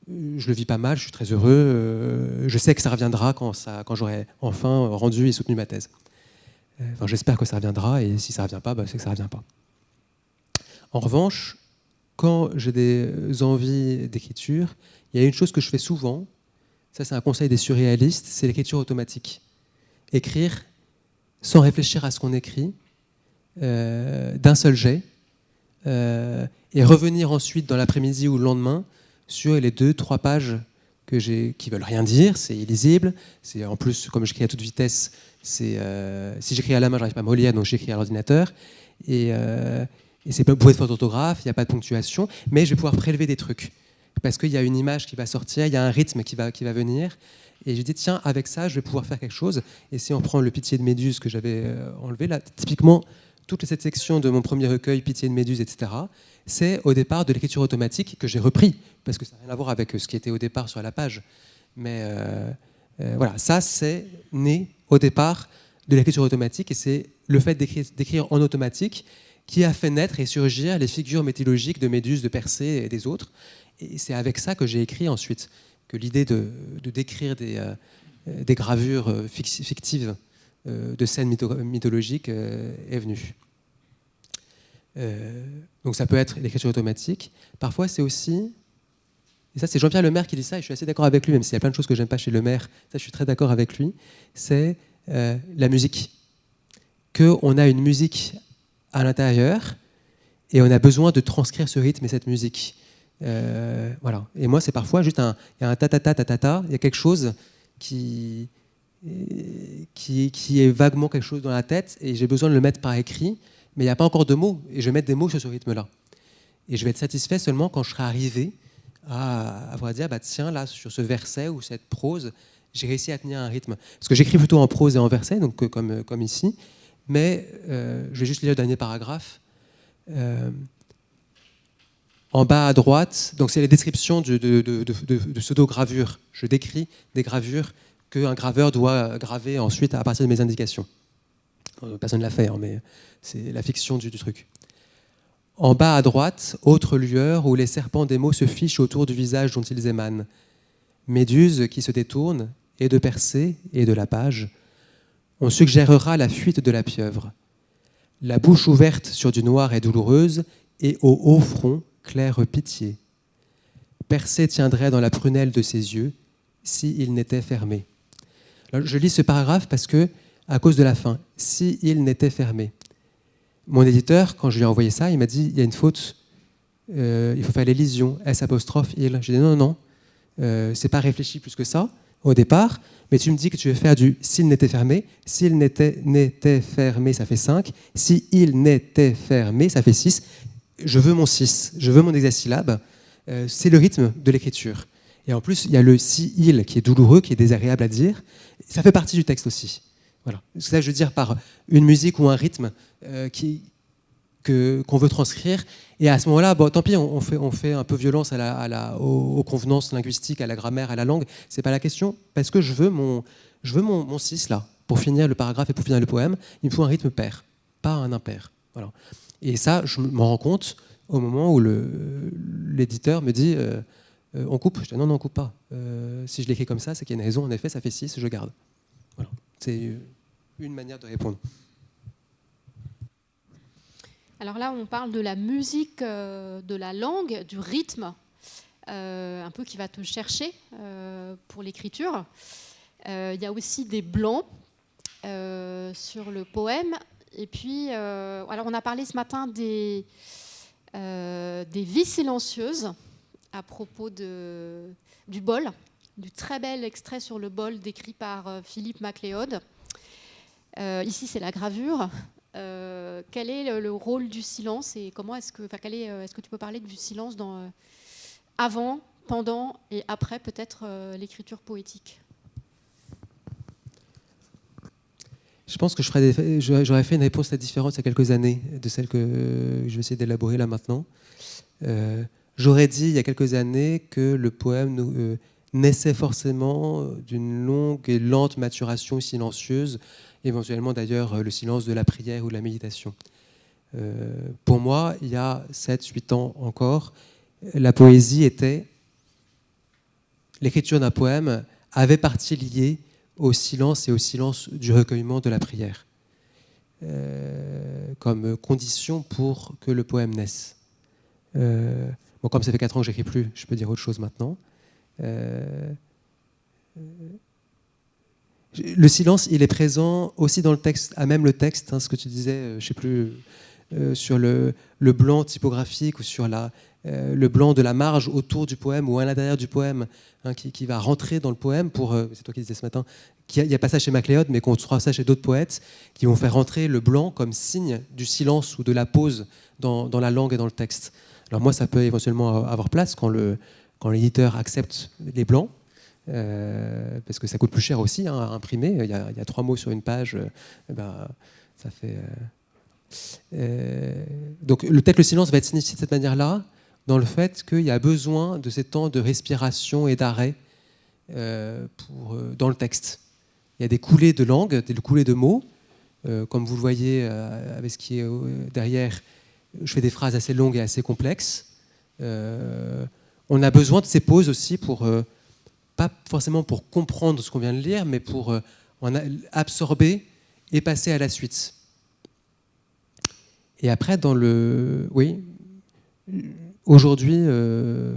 Je le vis pas mal, je suis très heureux. Je sais que ça reviendra quand j'aurai enfin rendu et soutenu ma thèse. Enfin, j'espère que ça reviendra, et si ça ne revient pas, c'est que ça ne revient pas. En revanche, quand j'ai des envies d'écriture, il y a une chose que je fais souvent, ça c'est un conseil des surréalistes, c'est l'écriture automatique. Écrire sans réfléchir à ce qu'on écrit, d'un seul jet, et revenir ensuite dans l'après-midi ou le lendemain sur les 2-3 pages qui veulent rien dire, c'est illisible, c'est en plus, comme j'écris à toute vitesse, si j'écris à la main, je n'arrive pas à me relire, donc j'écris à l'ordinateur, et c'est pas bourré de fautes d'orthographe, il n'y a pas de ponctuation, mais je vais pouvoir prélever des trucs, parce qu'il y a une image qui va sortir, il y a un rythme qui va venir, et j'ai dit, tiens, avec ça, je vais pouvoir faire quelque chose. Et si on prend le Pitié de Méduse que j'avais enlevé, là, typiquement, toute cette section de mon premier recueil, Pitié de Méduse, etc., c'est au départ de l'écriture automatique que j'ai repris, parce que ça n'a rien à voir avec ce qui était au départ sur la page. Mais voilà, ça, c'est né au départ de l'écriture automatique, et c'est le fait d'écrire en automatique qui a fait naître et surgir les figures mythologiques de Méduse, de Persée et des autres. Et c'est avec ça que j'ai écrit ensuite, que l'idée de décrire des gravures fictives de scènes mythologiques est venue. Donc ça peut être l'écriture automatique. Parfois c'est aussi, et ça c'est Jean-Pierre Lemaire qui dit ça, et je suis assez d'accord avec lui, même s'il y a plein de choses que j'aime pas chez Lemaire, ça je suis très d'accord avec lui, c'est la musique. Qu'on a une musique à l'intérieur, et on a besoin de transcrire ce rythme et cette musique. Voilà. Et moi, c'est parfois juste il y a un ta-ta-ta, il y a quelque chose qui est vaguement quelque chose dans la tête, et j'ai besoin de le mettre par écrit, mais il n'y a pas encore de mots, et je vais mettre des mots sur ce rythme-là. Et je vais être satisfait seulement quand je serai arrivé à avoir dire, tiens, là, sur ce verset ou cette prose, j'ai réussi à tenir un rythme. Parce que j'écris plutôt en prose et en verset, donc comme ici, mais je vais juste lire le dernier paragraphe. En bas à droite, donc c'est les descriptions de pseudo-gravures. Je décris des gravures qu'un graveur doit graver ensuite à partir de mes indications. Personne ne l'a fait, mais c'est la fiction du truc. En bas à droite, autre lueur où les serpents des mots se fichent autour du visage dont ils émanent. Méduse qui se détourne, et de Persée, et de la page. On suggérera la fuite de la pieuvre. La bouche ouverte sur du noir est douloureuse, et au haut front, claire pitié. Persée tiendrait dans la prunelle de ses yeux, s'il n'était fermé. Alors, je lis ce paragraphe parce que, à cause de la fin, s'il n'était fermé. Mon éditeur, quand je lui ai envoyé ça, il m'a dit, il y a une faute, il faut faire l'élision, S', il. J'ai dit non, c'est pas réfléchi plus que ça, au départ, mais tu me dis que tu veux faire du s'il n'était fermé, s'il n'était fermé, ça fait 5, s'il n'était fermé, ça fait 6, je veux mon 6, je veux mon hexasyllabe, c'est le rythme de l'écriture. Et en plus, il y a le si-il qui est douloureux, qui est désagréable à dire, ça fait partie du texte aussi. Voilà. C'est ça que je veux dire par une musique ou un rythme qu'on veut transcrire. Et à ce moment-là, tant pis, on fait un peu violence aux convenances linguistiques, à la grammaire, à la langue. C'est pas la question, parce que je veux mon 6 là. Pour finir le paragraphe et pour finir le poème, il me faut un rythme pair, pas un impair. Voilà. Et ça, je m'en rends compte au moment où l'éditeur me dit on coupe. Je dis non, on coupe pas. Si je l'écris comme ça, c'est qu'il y a une raison. En effet, ça fait 6, je garde. Voilà. C'est une manière de répondre. Alors là, on parle de la musique, de la langue, du rythme, un peu qui va te chercher pour l'écriture. Il y a aussi des blancs sur le poème. Et puis, alors on a parlé ce matin des vies silencieuses à propos du bol, du très bel extrait sur le bol décrit par Philippe MacLeod. Ici, c'est la gravure. Quel est le rôle du silence et comment est-ce que tu peux parler du silence avant, pendant et après peut-être l'écriture poétique? Je pense que j'aurais fait une réponse très différente il y a quelques années de celle que je vais essayer d'élaborer là maintenant. J'aurais dit il y a quelques années que le poème naissait forcément d'une longue et lente maturation silencieuse, éventuellement d'ailleurs le silence de la prière ou de la méditation. Pour moi, il y a 7-8 ans encore, la poésie était, l'écriture d'un poème avait partie liée au silence et au silence du recueillement de la prière, comme condition pour que le poème naisse. Bon, comme ça fait 4 ans que j'écris plus, je peux dire autre chose maintenant. Le silence, il est présent aussi dans le texte, à même le texte, hein, ce que tu disais, je ne sais plus, sur le blanc typographique ou sur le blanc de la marge autour du poème ou à l'intérieur du poème, hein, qui va rentrer dans le poème pour, c'est toi qui disais ce matin, il n'y a pas ça chez MacLeod, mais qu'on trouve ça chez d'autres poètes, qui vont faire rentrer le blanc comme signe du silence ou de la pause dans la langue et dans le texte. Alors moi, ça peut éventuellement avoir place quand l'éditeur accepte les blancs, parce que ça coûte plus cher aussi hein, à imprimer. Il y a 3 mots sur une page, ça fait... donc peut-être le silence va être signifié de cette manière-là, dans le fait qu'il y a besoin de ces temps de respiration et d'arrêt dans le texte. Il y a des coulées de langue, des coulées de mots, comme vous le voyez avec ce qui est derrière. Je fais des phrases assez longues et assez complexes. On a besoin de ces pauses aussi pour, pas forcément pour comprendre ce qu'on vient de lire, mais pour absorber et passer à la suite. Et après, aujourd'hui,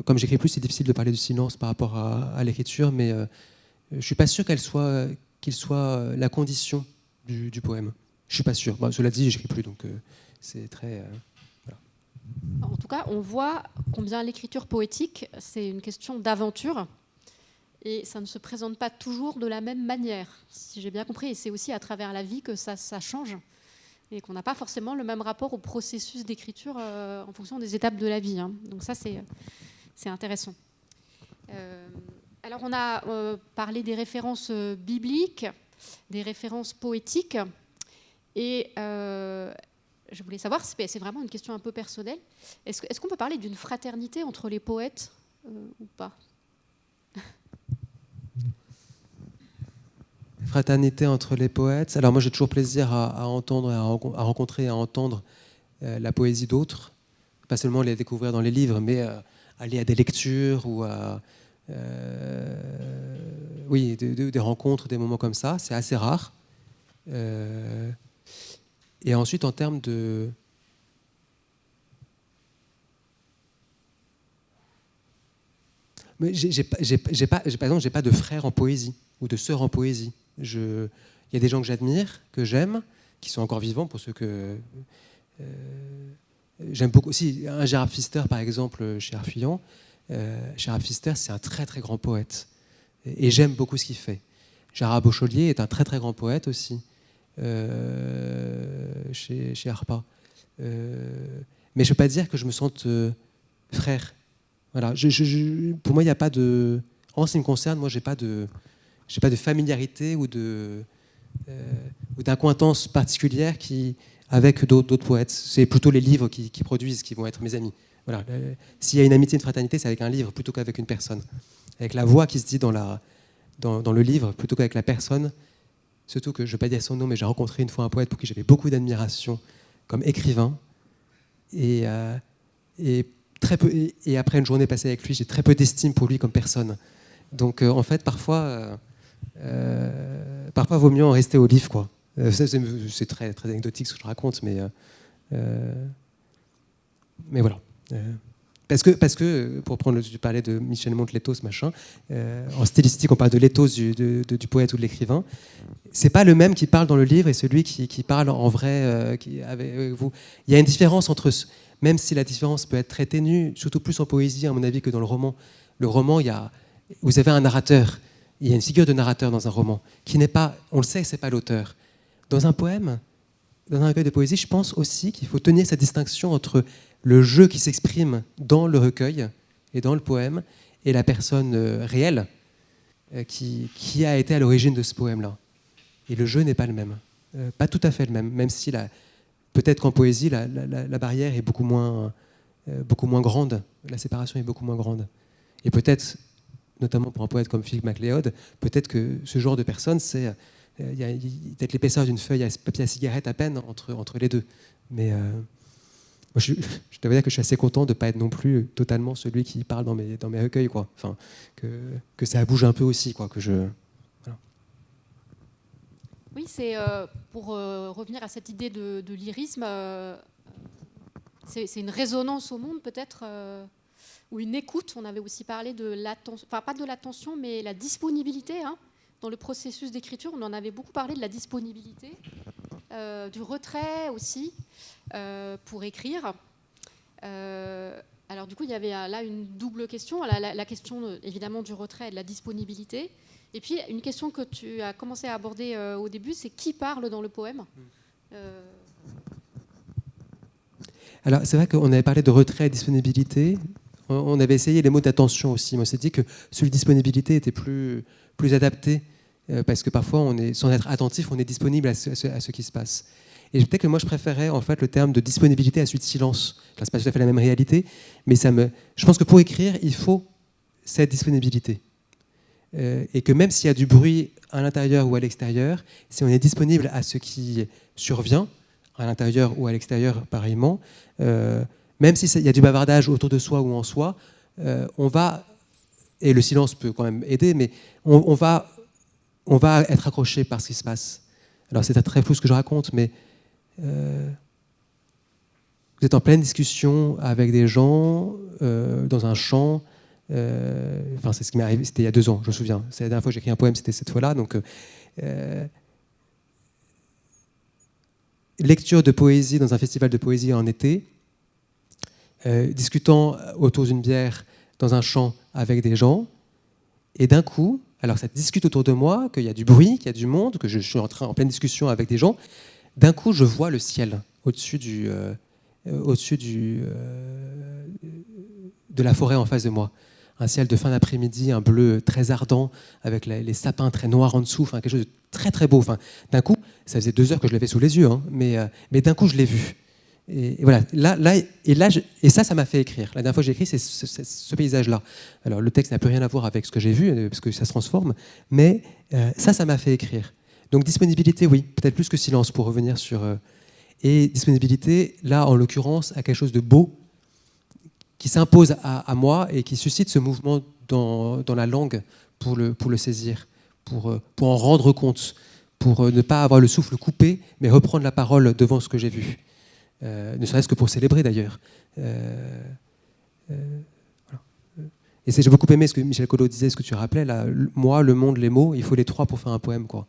comme j'écris plus, c'est difficile de parler du silence par rapport à l'écriture, mais je ne suis pas sûr qu'il soit la condition du poème. Je ne suis pas sûr. Bon, cela dit, j'écris plus, donc c'est très... voilà. En tout cas, on voit combien l'écriture poétique, c'est une question d'aventure, et ça ne se présente pas toujours de la même manière, si j'ai bien compris. Et c'est aussi à travers la vie que ça change, et qu'on n'a pas forcément le même rapport au processus d'écriture en fonction des étapes de la vie. Hein. Donc ça, c'est intéressant. Alors on a parlé des références bibliques, des références poétiques, et je voulais savoir, c'est vraiment une question un peu personnelle, est-ce qu'on peut parler d'une fraternité entre les poètes ou pas ? Fraternité entre les poètes. Alors moi j'ai toujours plaisir à entendre, à rencontrer, à entendre la poésie d'autres, pas seulement les découvrir dans les livres, mais aller à des lectures ou à des rencontres, des moments comme ça. C'est assez rare. Et ensuite en termes de... Mais par exemple, j'ai pas de frère en poésie ou de sœur en poésie. Il y a des gens que j'admire, que j'aime, qui sont encore vivants, pour ceux que j'aime beaucoup. Si, un Gérard Pfister, par exemple, chez Arfillon. Gérard Pfister, c'est un très très grand poète. Et j'aime beaucoup ce qu'il fait. Gérard Beaucholier est un très très grand poète aussi, chez Harpa. Mais je ne peux pas dire que je me sente frère. Voilà. Pour moi, il n'y a pas de... En ce qui me concerne, moi, j'ai pas de familiarité ou d'acquaintance particulière avec d'autres poètes. C'est plutôt les livres qui produisent, qui vont être mes amis. Voilà. S'il y a une amitié, une fraternité, c'est avec un livre plutôt qu'avec une personne. Avec la voix qui se dit dans le livre plutôt qu'avec la personne. Surtout que, je ne vais pas dire son nom, mais j'ai rencontré une fois un poète pour qui j'avais beaucoup d'admiration comme écrivain. Et après une journée passée avec lui, j'ai très peu d'estime pour lui comme personne. Donc en fait, parfois, vaut mieux en rester au livre, quoi. C'est très, très anecdotique ce que je raconte, mais voilà. Parce que, pour prendre tu parlais de Michel Monte, l'éthos, machin, en stylistique, on parle de l'éthos du poète ou de l'écrivain. C'est pas le même qui parle dans le livre et celui qui parle en vrai avec vous. Il y a une différence entre... Même si la différence peut être très ténue, surtout plus en poésie, à mon avis, que dans le roman. Le roman, vous avez un narrateur. Il y a une figure de narrateur dans un roman qui n'est pas... On le sait, c'est pas l'auteur. Dans un poème, dans un recueil de poésie, je pense aussi qu'il faut tenir cette distinction entre le jeu qui s'exprime dans le recueil et dans le poème et la personne réelle qui a été à l'origine de ce poème-là. Et le jeu n'est pas le même. Pas tout à fait le même, même si peut-être qu'en poésie, la barrière est beaucoup moins grande, la séparation est beaucoup moins grande. Et peut-être notamment pour un poète comme Philippe MacLeod, peut-être que ce genre de personne, c'est il y a peut-être l'épaisseur d'une feuille à papier à cigarette à peine entre les deux. Mais moi, je dois dire que je suis assez content de ne pas être non plus totalement celui qui parle dans mes recueils, quoi. Enfin, que ça bouge un peu aussi, quoi. Voilà. Oui, c'est pour revenir à cette idée de lyrisme, c'est une résonance au monde peut-être, ou une écoute. On avait aussi parlé de l'attention, enfin pas de l'attention, mais la disponibilité. Hein. Dans le processus d'écriture, on en avait beaucoup parlé de la disponibilité, du retrait aussi, pour écrire. Alors du coup, il y avait là une double question, la question évidemment du retrait et de la disponibilité. Et puis une question que tu as commencé à aborder au début, c'est qui parle dans le poème. Alors c'est vrai qu'on avait parlé de retrait et disponibilité. On avait essayé les mots d'attention aussi. Moi, on s'est dit que celui de disponibilité était plus adapté parce que parfois, sans être attentif, on est disponible à ce qui se passe. Et peut-être que moi, je préférais en fait le terme de disponibilité à celui de silence. Là, c'est pas tout à fait la même réalité, mais je pense que pour écrire, il faut cette disponibilité. Et que même s'il y a du bruit à l'intérieur ou à l'extérieur, si on est disponible à ce qui survient, à l'intérieur ou à l'extérieur pareillement, même s'il y a du bavardage autour de soi ou en soi, on va, et le silence peut quand même aider, mais on va être accroché par ce qui se passe. Alors c'est très flou ce que je raconte, mais vous êtes en pleine discussion avec des gens dans un champ. Enfin, c'est ce qui m'est arrivé, c'était il y a 2 ans, je me souviens. C'est la dernière fois que j'ai écrit un poème, c'était cette fois-là. Donc, lecture de poésie dans un festival de poésie en été, discutant autour d'une bière dans un champ avec des gens, et d'un coup, alors ça discute autour de moi, qu'il y a du bruit, qu'il y a du monde, que je suis en pleine discussion avec des gens. D'un coup, je vois le ciel au-dessus de la forêt en face de moi. Un ciel de fin d'après-midi, un bleu très ardent, avec les sapins très noirs en dessous, enfin, quelque chose de très très beau. Enfin, d'un coup, ça faisait 2 heures que je l'avais sous les yeux, hein, mais d'un coup, je l'ai vu. Et voilà, et ça m'a fait écrire. La dernière fois que j'ai écrit, c'est ce paysage-là. Alors, le texte n'a plus rien à voir avec ce que j'ai vu, parce que ça se transforme, mais ça m'a fait écrire. Donc, disponibilité, oui, peut-être plus que silence, pour revenir sur... et disponibilité, là, en l'occurrence, à quelque chose de beau, qui s'impose à moi et qui suscite ce mouvement dans la langue pour le saisir, pour en rendre compte, pour ne pas avoir le souffle coupé, mais reprendre la parole devant ce que j'ai vu. Ne serait-ce que pour célébrer d'ailleurs. Voilà. Et j'ai beaucoup aimé ce que Michel Collot disait, ce que tu rappelais, là, moi, le monde, les mots, il faut les 3 pour faire un poème, quoi.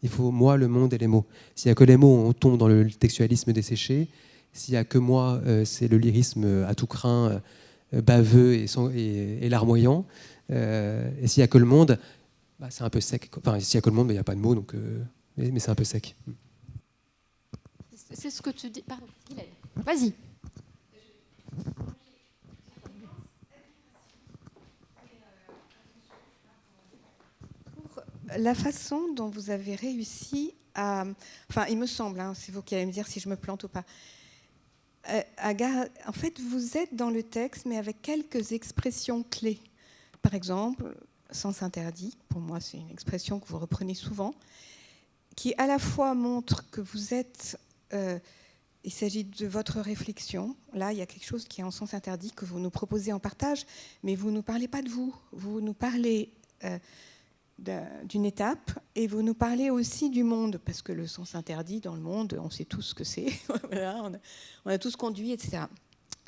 Il faut moi, le monde et les mots. S'il n'y a que les mots, on tombe dans le textualisme desséché. S'il n'y a que moi, c'est le lyrisme à tout crin, baveux et larmoyant. Et s'il n'y a que le monde, bah, c'est un peu sec. Enfin, s'il n'y a que le monde, il n'y a pas de mots, donc, mais c'est un peu sec. C'est ce que tu dis. Pardon, Guylaine. Vas-y. La façon dont vous avez réussi à... Enfin, il me semble, hein, c'est vous qui allez me dire si je me plante ou pas. En fait, vous êtes dans le texte, mais avec quelques expressions clés. Par exemple, sens interdit, pour moi, c'est une expression que vous reprenez souvent, qui à la fois montre que vous êtes... il s'agit de votre réflexion. Là, il y a quelque chose qui est en sens interdit, que vous nous proposez en partage, mais vous ne nous parlez pas de vous. Vous nous parlez... d'une étape, et vous nous parlez aussi du monde, parce que le sens interdit dans le monde, on sait tous ce que c'est, voilà, on a tous conduit, etc.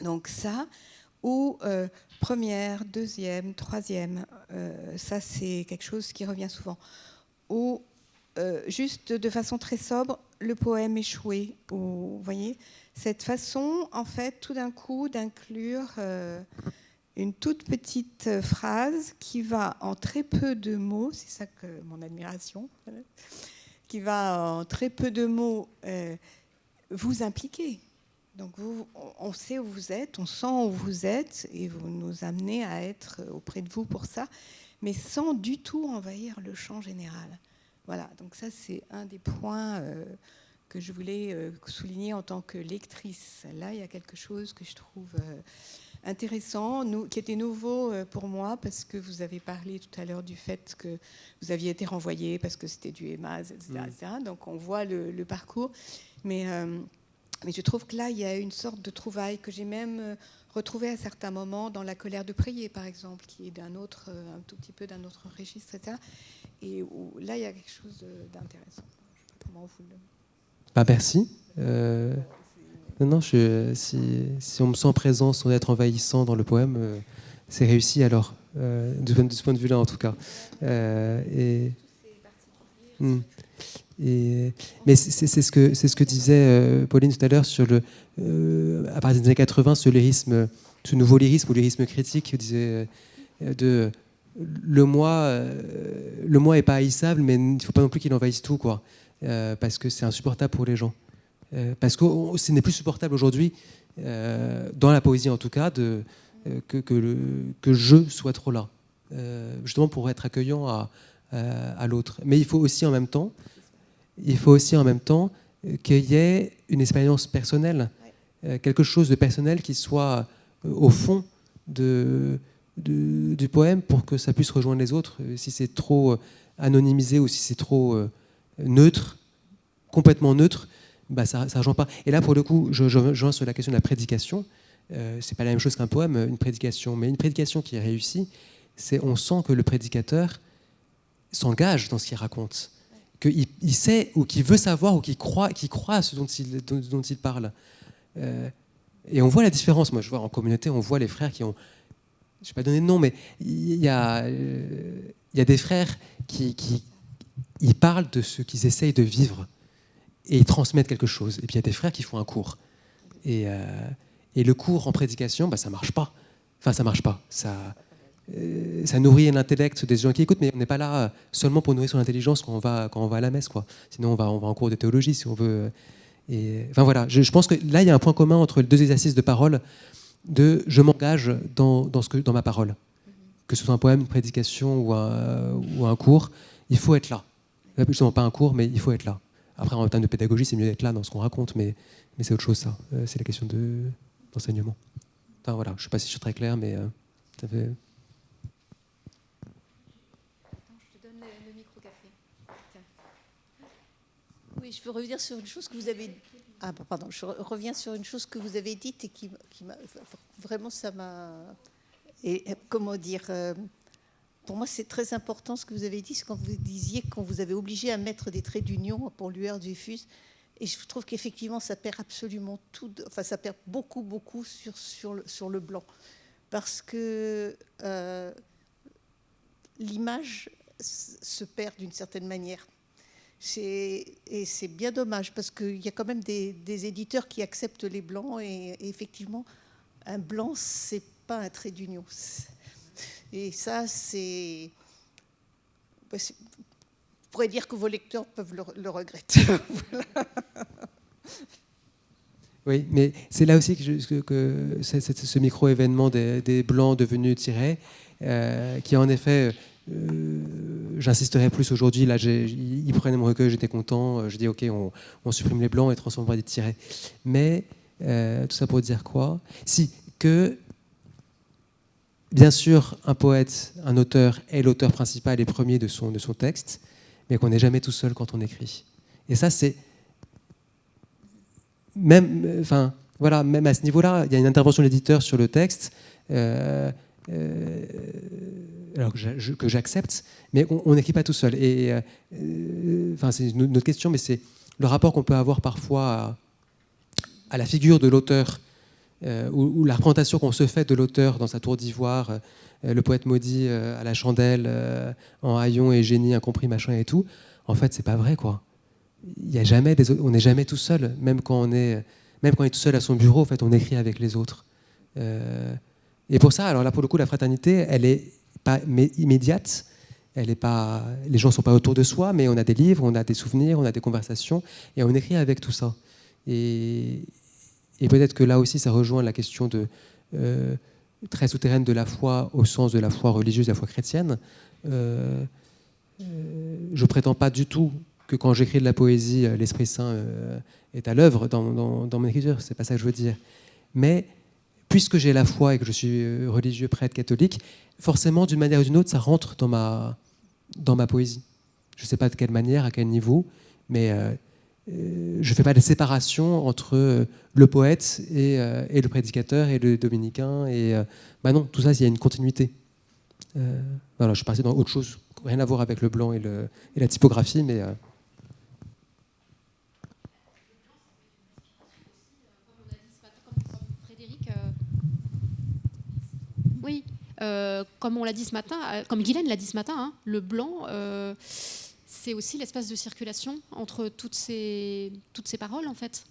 Donc ça, ou première, deuxième, troisième, ça c'est quelque chose qui revient souvent. Ou juste de façon très sobre, le poème échoué, ou, vous voyez, cette façon, en fait, tout d'un coup, d'inclure... une toute petite phrase qui va en très peu de mots, c'est ça que mon admiration, qui va en très peu de mots vous impliquer. Donc on sait où vous êtes, on sent où vous êtes, et vous nous amenez à être auprès de vous pour ça, mais sans du tout envahir le champ général. Voilà, donc ça c'est un des points que je voulais souligner en tant que lectrice. Là, il y a quelque chose que je trouve intéressant, qui était nouveau pour moi, parce que vous avez parlé tout à l'heure du fait que vous aviez été renvoyé parce que c'était du EMAS, etc. Donc on voit le parcours. Mais je trouve que là, il y a une sorte de trouvaille que j'ai même retrouvée à certains moments dans La colère de prier, par exemple, qui est un tout petit peu d'un autre registre, etc. Et où, là, il y a quelque chose d'intéressant. Comment vous le... Merci. Non, si on me sent présent sans être envahissant dans le poème, c'est réussi alors, de ce point de vue-là en tout cas. Mais c'est ce que disait Pauline tout à l'heure sur à partir des années 80, ce nouveau lyrisme ou lyrisme critique, disait le moi est pas haïssable, mais il ne faut pas non plus qu'il envahisse tout, quoi, parce que c'est insupportable pour les gens. Parce que ce n'est plus supportable aujourd'hui, dans la poésie en tout cas, que je sois trop là, justement pour être accueillant à l'autre. Mais il faut aussi en même temps qu'il y ait une expérience personnelle, quelque chose de personnel qui soit au fond du poème pour que ça puisse rejoindre les autres. Si c'est trop anonymisé ou si c'est trop neutre, complètement neutre, bah ça ne rejoint pas. Et là, pour le coup, je rejoins sur la question de la prédication. C'est pas la même chose qu'un poème, une prédication. Mais une prédication qui est réussie, on sent que le prédicateur s'engage dans ce qu'il raconte, qu'il sait ou qu'il veut savoir ou qu'il croit à ce dont il parle. Et on voit la différence. Moi, je vois en communauté, on voit les frères qui ont... Je ne vais pas donner de nom, mais il y a des frères qui ils parlent de ce qu'ils essayent de vivre et ils transmettent quelque chose. Et puis il y a des frères qui font un cours. Et le cours en prédication, bah, ça ne marche pas. Enfin, ça ne marche pas. Ça nourrit l'intellect des gens qui écoutent, mais on n'est pas là seulement pour nourrir son intelligence quand on va à la messe, quoi. Sinon, on va en cours de théologie, si on veut. Enfin voilà, je pense que là, il y a un point commun entre les deux exercices de parole, je m'engage dans ma parole. Que ce soit un poème, une prédication ou un cours, il faut être là. Justement, pas un cours, mais il faut être là. Après, en termes de pédagogie, c'est mieux d'être là dans ce qu'on raconte, mais c'est autre chose, ça. C'est la question d'enseignement. Enfin, voilà, je ne sais pas si je suis très clair, mais ça fait... Je te donne le micro-café. Oui, je veux revenir sur une chose que vous avez... Ah, pardon, je reviens sur une chose que vous avez dite et qui m'a... Vraiment, ça m'a... Et comment dire... Pour moi, c'est très important ce que vous avez dit, c'est quand vous disiez qu'on vous avait obligé à mettre des traits d'union pour Lueur du Fus. Et je trouve qu'effectivement, ça perd absolument tout. Enfin, ça perd beaucoup sur le blanc. Parce que l'image se perd d'une certaine manière. Et c'est bien dommage, parce qu'il y a quand même des éditeurs qui acceptent les blancs. Et effectivement, un blanc, c'est pas un trait d'union. Et ça, c'est... On pourrait dire que vos lecteurs peuvent le regretter. Voilà. Oui, mais c'est là aussi que ce micro-événement des Blancs devenus tirés, qui en effet, j'insisterai plus aujourd'hui, là, ils prenaient mon recueil, j'étais content, je dis ok, on supprime les Blancs et transforme par des tirés. Mais tout ça pour dire quoi ? Si, que... Bien sûr, un poète, un auteur est l'auteur principal et premier de son texte, mais qu'on n'est jamais tout seul quand on écrit. Et ça, c'est... Même à ce niveau-là, il y a une intervention de l'éditeur sur le texte, alors que j'accepte, mais on n'écrit pas tout seul. Et c'est une autre question, mais c'est le rapport qu'on peut avoir parfois à la figure de l'auteur, ou la représentation qu'on se fait de l'auteur dans sa tour d'ivoire, le poète maudit à la chandelle, en haillons et génie incompris, machin et tout. En fait, c'est pas vrai, quoi. On n'est jamais tout seul, même quand on est tout seul à son bureau. En fait, on écrit avec les autres. Et pour ça, alors là, pour le coup, la fraternité, elle est pas immédiate. Elle est pas. Les gens sont pas autour de soi, mais on a des livres, on a des souvenirs, on a des conversations, et on écrit avec tout ça. Et peut-être que là aussi, ça rejoint la question très souterraine de la foi, au sens de la foi religieuse, de la foi chrétienne. Je ne prétends pas du tout que quand j'écris de la poésie, l'Esprit Saint est à l'œuvre dans mon écriture. C'est pas ça que je veux dire. Mais puisque j'ai la foi et que je suis religieux, prêtre, catholique, forcément, d'une manière ou d'une autre, ça rentre dans ma poésie. Je ne sais pas de quelle manière, à quel niveau, mais je ne fais pas de séparation entre le poète et le prédicateur et le dominicain. Non, tout ça, il y a une continuité. Voilà, je suis parti dans autre chose, rien à voir avec le blanc et la typographie, mais... Oui, comme on l'a dit ce matin, comme Guylaine l'a dit ce matin, hein, le blanc, c'est aussi l'espace de circulation entre toutes ces paroles, en fait,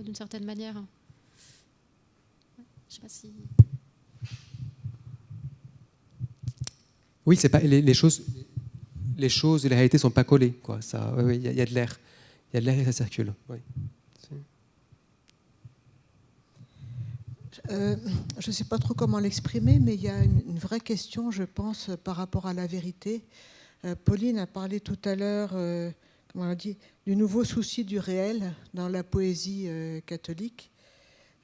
d'une certaine manière. Je sais pas si... Oui, c'est pas les choses et la réalité sont pas collées, quoi. Ça, il y a de l'air, il y a de l'air et ça circule. Oui. Je ne sais pas trop comment l'exprimer, mais il y a une vraie question, je pense, par rapport à la vérité. Pauline a parlé tout à l'heure, comment on a dit, du nouveau souci du réel dans la poésie catholique.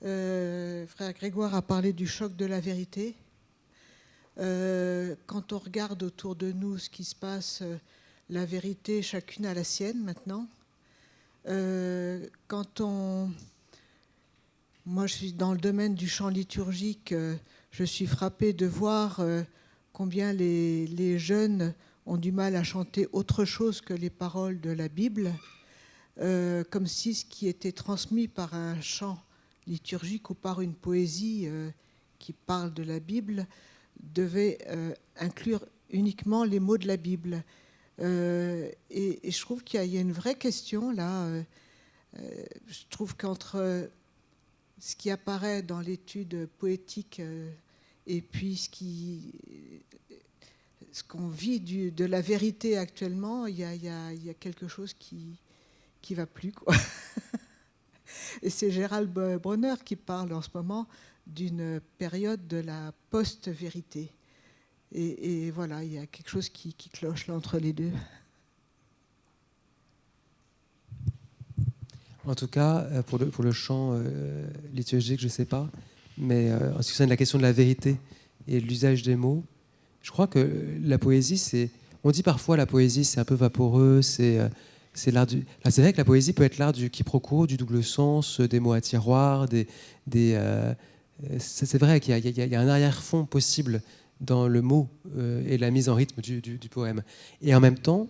Frère Grégoire a parlé du choc de la vérité. Quand on regarde autour de nous ce qui se passe, la vérité, chacune a la sienne maintenant. Moi, je suis dans le domaine du chant liturgique. Je suis frappée de voir combien les jeunes ont du mal à chanter autre chose que les paroles de la Bible, comme si ce qui était transmis par un chant liturgique ou par une poésie qui parle de la Bible devait inclure uniquement les mots de la Bible. Et je trouve qu'il y a une vraie question là. Je trouve qu'entre ce qui apparaît dans l'étude poétique et puis ce qu'on vit de la vérité actuellement, il y a quelque chose qui va plus, quoi. Et c'est Gérald Bronner qui parle en ce moment d'une période de la post-vérité. Et voilà, il y a quelque chose qui cloche là entre les deux. En tout cas, pour le chant liturgique, je ne sais pas, mais en ce qui concerne la question de la vérité et l'usage des mots, je crois que la poésie, on dit parfois la poésie, c'est un peu vaporeux, c'est l'art du... Enfin, c'est vrai que la poésie peut être l'art du quiproquo, du double sens, des mots à tiroir, c'est vrai qu'il y a un arrière-fond possible dans le mot et la mise en rythme du poème. Et en même temps,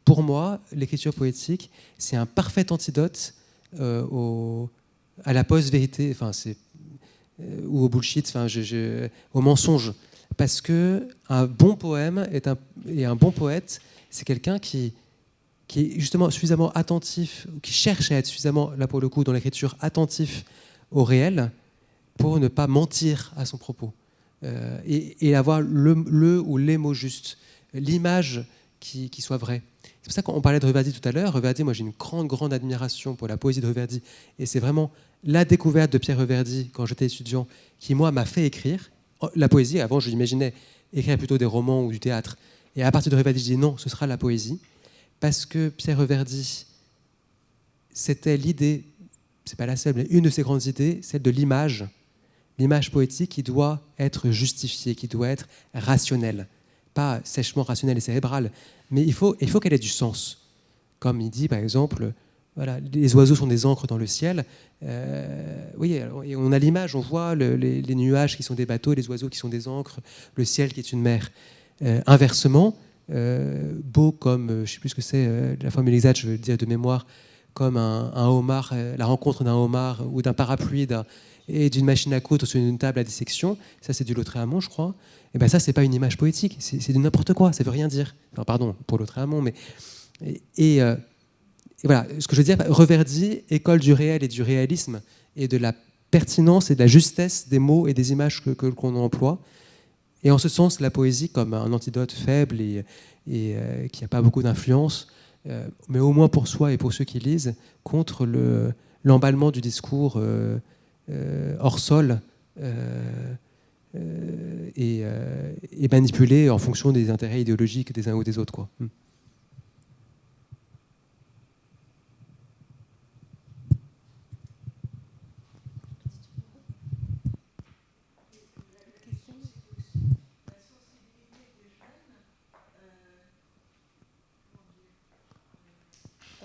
pour moi, l'écriture poétique, c'est un parfait antidote à la post-vérité, enfin, ou au bullshit, enfin, au mensonge. Parce qu'un bon poème et un bon poète, c'est quelqu'un qui est justement suffisamment attentif, qui cherche à être suffisamment, là pour le coup, dans l'écriture, attentif au réel pour ne pas mentir à son propos. Et avoir le ou les mots justes, l'image qui soit vraie. C'est pour ça qu'on parlait de Reverdy tout à l'heure. Reverdy, moi j'ai une grande admiration pour la poésie de Reverdy. Et c'est vraiment la découverte de Pierre Reverdy quand j'étais étudiant qui, moi, m'a fait écrire. La poésie, avant, je l'imaginais écrire plutôt des romans ou du théâtre. Et à partir de Reverdy, je dis non, ce sera la poésie. Parce que Pierre Reverdy, c'était l'idée, c'est pas la seule, mais une de ses grandes idées, celle de l'image poétique qui doit être justifiée, qui doit être rationnelle. Pas sèchement rationnelle et cérébrale, mais il faut qu'elle ait du sens. Comme il dit, par exemple, voilà, les oiseaux sont des encres dans le ciel. Oui, et on a l'image, on voit les nuages qui sont des bateaux, les oiseaux qui sont des encres, le ciel qui est une mer. Inversement, beau comme, je ne sais plus ce que c'est, la formule exacte, je veux dire de mémoire, comme un homard, la rencontre d'un homard ou d'un parapluie et d'une machine à coudre sur une table à dissection, ça c'est du Lautréamont, je crois. Et ben ça, c'est pas une image poétique, c'est du n'importe quoi, ça veut rien dire. Enfin, pardon pour Lautréamont, mais et voilà, ce que je veux dire, Reverdy, école du réel et du réalisme et de la pertinence et de la justesse des mots et des images qu'on emploie. Et en ce sens, la poésie comme un antidote faible et qui n'a pas beaucoup d'influence, mais au moins pour soi et pour ceux qui lisent, contre l'emballement du discours hors sol et manipulé en fonction des intérêts idéologiques des uns ou des autres, quoi.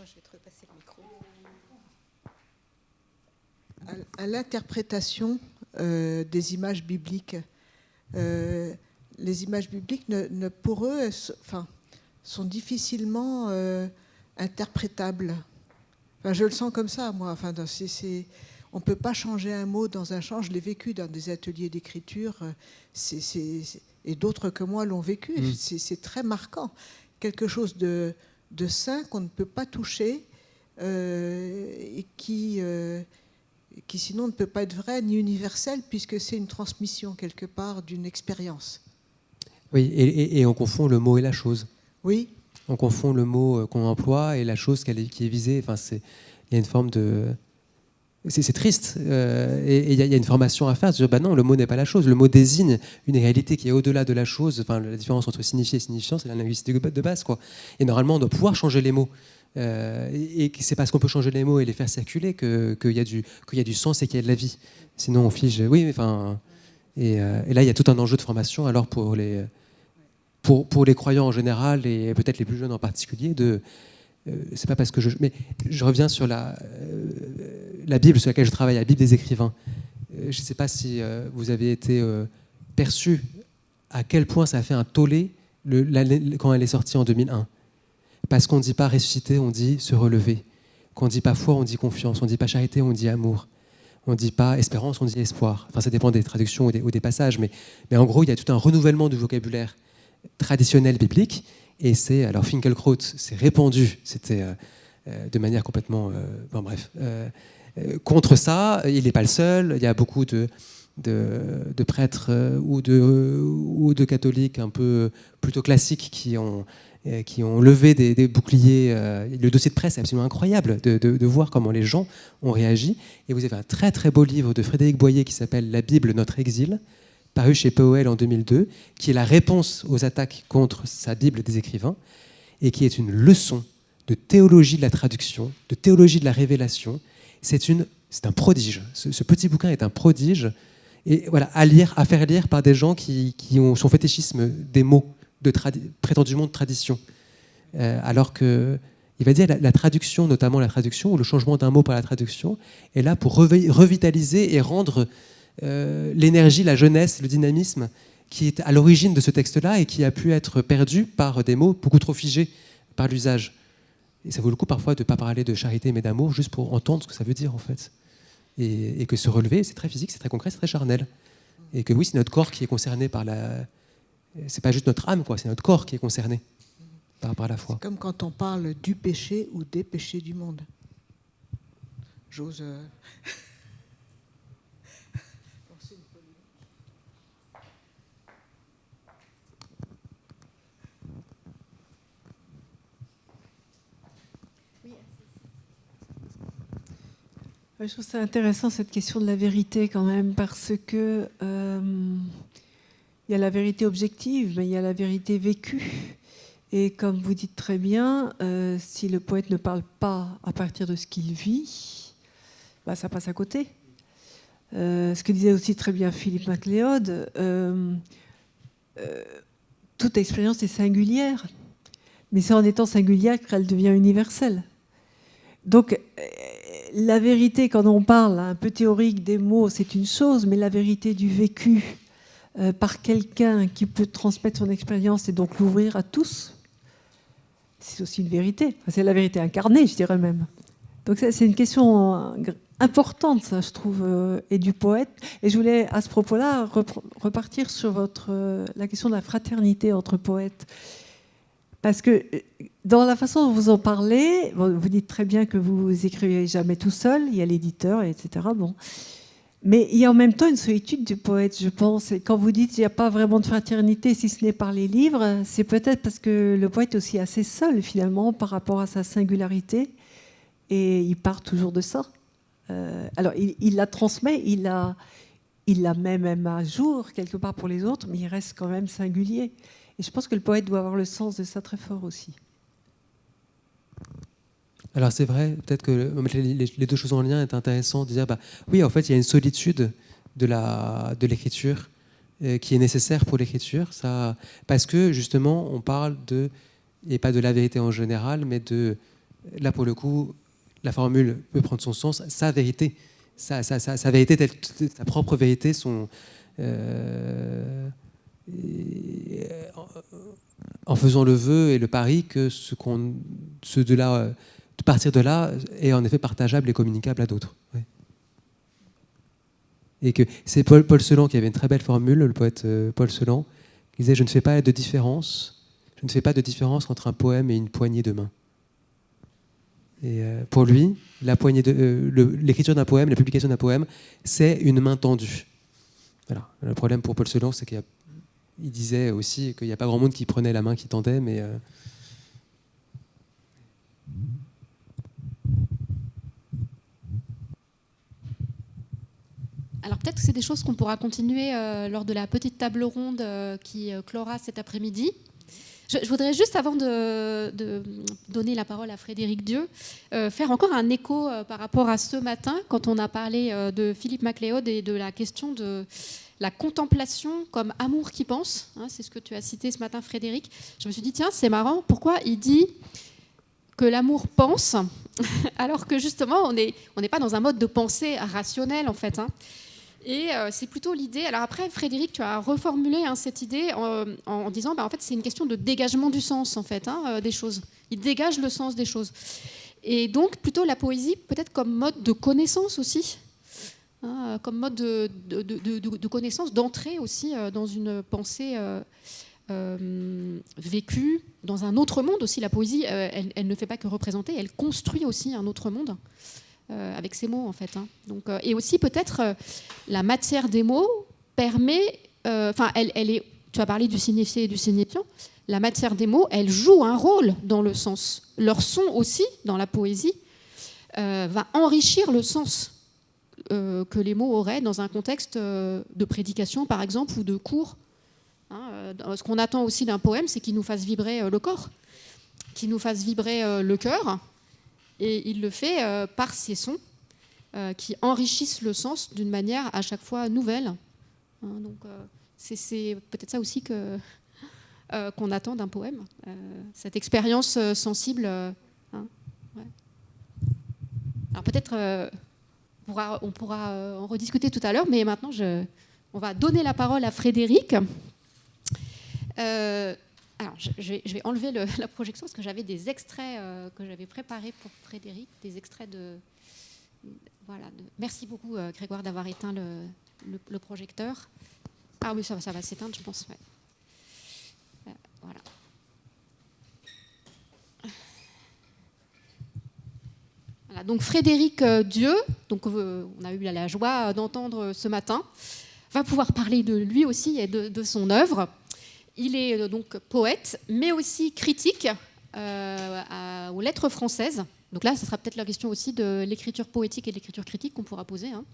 je vais te repasser le micro. À l'interprétation des images bibliques, les images bibliques, pour eux, sont difficilement interprétables. Enfin, je le sens comme ça, moi. Enfin, on ne peut pas changer un mot dans un chant. Je l'ai vécu dans des ateliers d'écriture, et d'autres que moi l'ont vécu. C'est très marquant. Quelque chose de sain qu'on ne peut pas toucher et qui sinon ne peut pas être vrai ni universel, puisque c'est une transmission quelque part d'une expérience. Oui, et on confond le mot et la chose. Oui. On confond le mot qu'on emploie et la chose qui est visée. Enfin, il y a une forme de... C'est triste. Et il y a une formation à faire. De dire, non, le mot n'est pas la chose. Le mot désigne une réalité qui est au-delà de la chose. Enfin, la différence entre signifié et signifiant, c'est la linguistique de base, quoi. Et normalement, on doit pouvoir changer les mots. Et c'est parce qu'on peut changer les mots et les faire circuler qu'il y a du sens et qu'il y a de la vie. Sinon, on fige. Oui, enfin... Et là, il y a tout un enjeu de formation. Alors, pour les croyants en général et peut-être les plus jeunes en particulier, c'est pas parce que mais je reviens sur la Bible sur laquelle je travaille, la Bible des écrivains. Je ne sais pas si vous avez été perçu à quel point ça a fait un tollé quand elle est sortie en 2001. Parce qu'on ne dit pas ressusciter, on dit se relever. Qu'on ne dit pas foi, on dit confiance. On ne dit pas charité, on dit amour. On ne dit pas espérance, on dit espoir. Enfin, ça dépend des traductions ou des passages, mais en gros, il y a tout un renouvellement du vocabulaire traditionnel biblique. Et alors Finkielkraut s'est répandu, c'était de manière complètement... contre ça, il n'est pas le seul. Il y a beaucoup de prêtres ou de catholiques un peu plutôt classiques qui ont levé des boucliers. Le dossier de presse est absolument incroyable de voir comment les gens ont réagi. Et vous avez un très très beau livre de Frédéric Boyer qui s'appelle « La Bible, notre exil », paru chez POL en 2002, qui est la réponse aux attaques contre sa Bible des écrivains, et qui est une leçon de théologie de la traduction, de théologie de la révélation. C'est un prodige. Ce petit bouquin est un prodige, et voilà, à faire lire par des gens qui ont son fétichisme des mots prétendument de tradition. Alors que, il va dire, la traduction, notamment la traduction, ou le changement d'un mot par la traduction, est là pour revitaliser et rendre l'énergie, la jeunesse, le dynamisme qui est à l'origine de ce texte-là et qui a pu être perdu par des mots beaucoup trop figés par l'usage. Et ça vaut le coup parfois de ne pas parler de charité mais d'amour juste pour entendre ce que ça veut dire en fait. Et que se relever, c'est très physique, c'est très concret, c'est très charnel. Et que oui, c'est notre corps qui est concerné par la... C'est pas juste notre âme, quoi, c'est notre corps qui est concerné par rapport à la foi. C'est comme quand on parle du péché ou des péchés du monde. J'ose... Je trouve ça intéressant cette question de la vérité quand même, parce que il y a la vérité objective, mais il y a la vérité vécue. Et comme vous dites très bien, si le poète ne parle pas à partir de ce qu'il vit, bah, ça passe à côté. Ce que disait aussi très bien Philippe MacLeod, toute expérience est singulière, mais c'est en étant singulière qu'elle devient universelle. Donc, la vérité, quand on parle un peu théorique des mots, c'est une chose, mais la vérité du vécu par quelqu'un qui peut transmettre son expérience et donc l'ouvrir à tous, c'est aussi une vérité. Enfin, c'est la vérité incarnée, je dirais même. Donc c'est une question importante, ça, je trouve, et du poète. Et je voulais, à ce propos-là, repartir sur la question de la fraternité entre poètes. Parce que dans la façon dont vous en parlez, vous dites très bien que vous écrivez jamais tout seul, il y a l'éditeur, etc. Bon. Mais il y a en même temps une solitude du poète, je pense. Et quand vous dites qu'il n'y a pas vraiment de fraternité, si ce n'est par les livres, c'est peut-être parce que le poète est aussi assez seul, finalement, par rapport à sa singularité. Et il part toujours de ça. Alors, il la transmet, il la même à jour, quelque part pour les autres, mais il reste quand même singulier. Et je pense que le poète doit avoir le sens de ça très fort aussi. Alors c'est vrai, peut-être que mettre les deux choses en lien est intéressant de dire, oui, en fait, il y a une solitude de l'écriture qui est nécessaire pour l'écriture, parce que justement, on parle et pas de la vérité en général, mais Là, pour le coup, la formule peut prendre son sens, sa vérité, sa vérité, sa propre vérité, en faisant le vœu et le pari que de partir de là est en effet partageable et communicable à d'autres. Ouais. Et que c'est Paul Celan qui avait une très belle formule, le poète Paul Celan, qui disait « Je ne fais pas de différence entre un poème et une poignée de main ». Et pour lui, l'écriture d'un poème, la publication d'un poème, c'est une main tendue. Voilà. Le problème pour Paul Celan, c'est qu'il disait aussi qu'il n'y a pas grand monde qui prenait la main qui tendait, mais... Alors peut-être que c'est des choses qu'on pourra continuer lors de la petite table ronde qui clora cet après-midi. Je voudrais juste, avant de donner la parole à Frédéric Dieu, faire encore un écho par rapport à ce matin, quand on a parlé de Philippe MacLeod et de la question de la contemplation comme amour qui pense. Hein, c'est ce que tu as cité ce matin, Frédéric. Je me suis dit, tiens, c'est marrant, pourquoi il dit que l'amour pense, alors que justement, on n'est pas dans un mode de pensée rationnel, en fait. Hein. Et c'est plutôt l'idée... Alors après, Frédéric, tu as reformulé cette idée en disant, en fait, c'est une question de dégagement du sens, en fait, des choses. Il dégage le sens des choses. Et donc, plutôt la poésie, peut-être comme mode de connaissance aussi, comme mode de connaissance, d'entrée aussi dans une pensée vécue, dans un autre monde aussi. La poésie, elle ne fait pas que représenter, elle construit aussi un autre monde. Avec ces mots en fait. Hein. Donc, et aussi peut-être la matière des mots permet, elle est, tu as parlé du signifié et du signifiant, la matière des mots, elle joue un rôle dans le sens. Leur son aussi, dans la poésie, va enrichir le sens que les mots auraient dans un contexte de prédication par exemple ou de cours. Hein, ce qu'on attend aussi d'un poème, c'est qu'il nous fasse vibrer le corps, qu'il nous fasse vibrer le cœur. Et il le fait par ces sons qui enrichissent le sens d'une manière à chaque fois nouvelle. Hein, donc c'est peut-être ça aussi qu'on attend d'un poème, cette expérience sensible. Hein, ouais. Alors peut-être on pourra en rediscuter tout à l'heure, mais maintenant on va donner la parole à Frédéric. Alors, je vais enlever la projection parce que j'avais des extraits que j'avais préparés pour Frédéric, des extraits de... Voilà. Merci beaucoup, Grégoire, d'avoir éteint le projecteur. Ah oui, ça va s'éteindre, je pense. Ouais. Voilà. Voilà. Donc, Frédéric Dieu, donc, on a eu la joie d'entendre ce matin, va pouvoir parler de lui aussi et de son œuvre. Il est donc poète, mais aussi critique aux lettres françaises. Donc là, ce sera peut-être la question aussi de l'écriture poétique et de l'écriture critique qu'on pourra poser. Hein.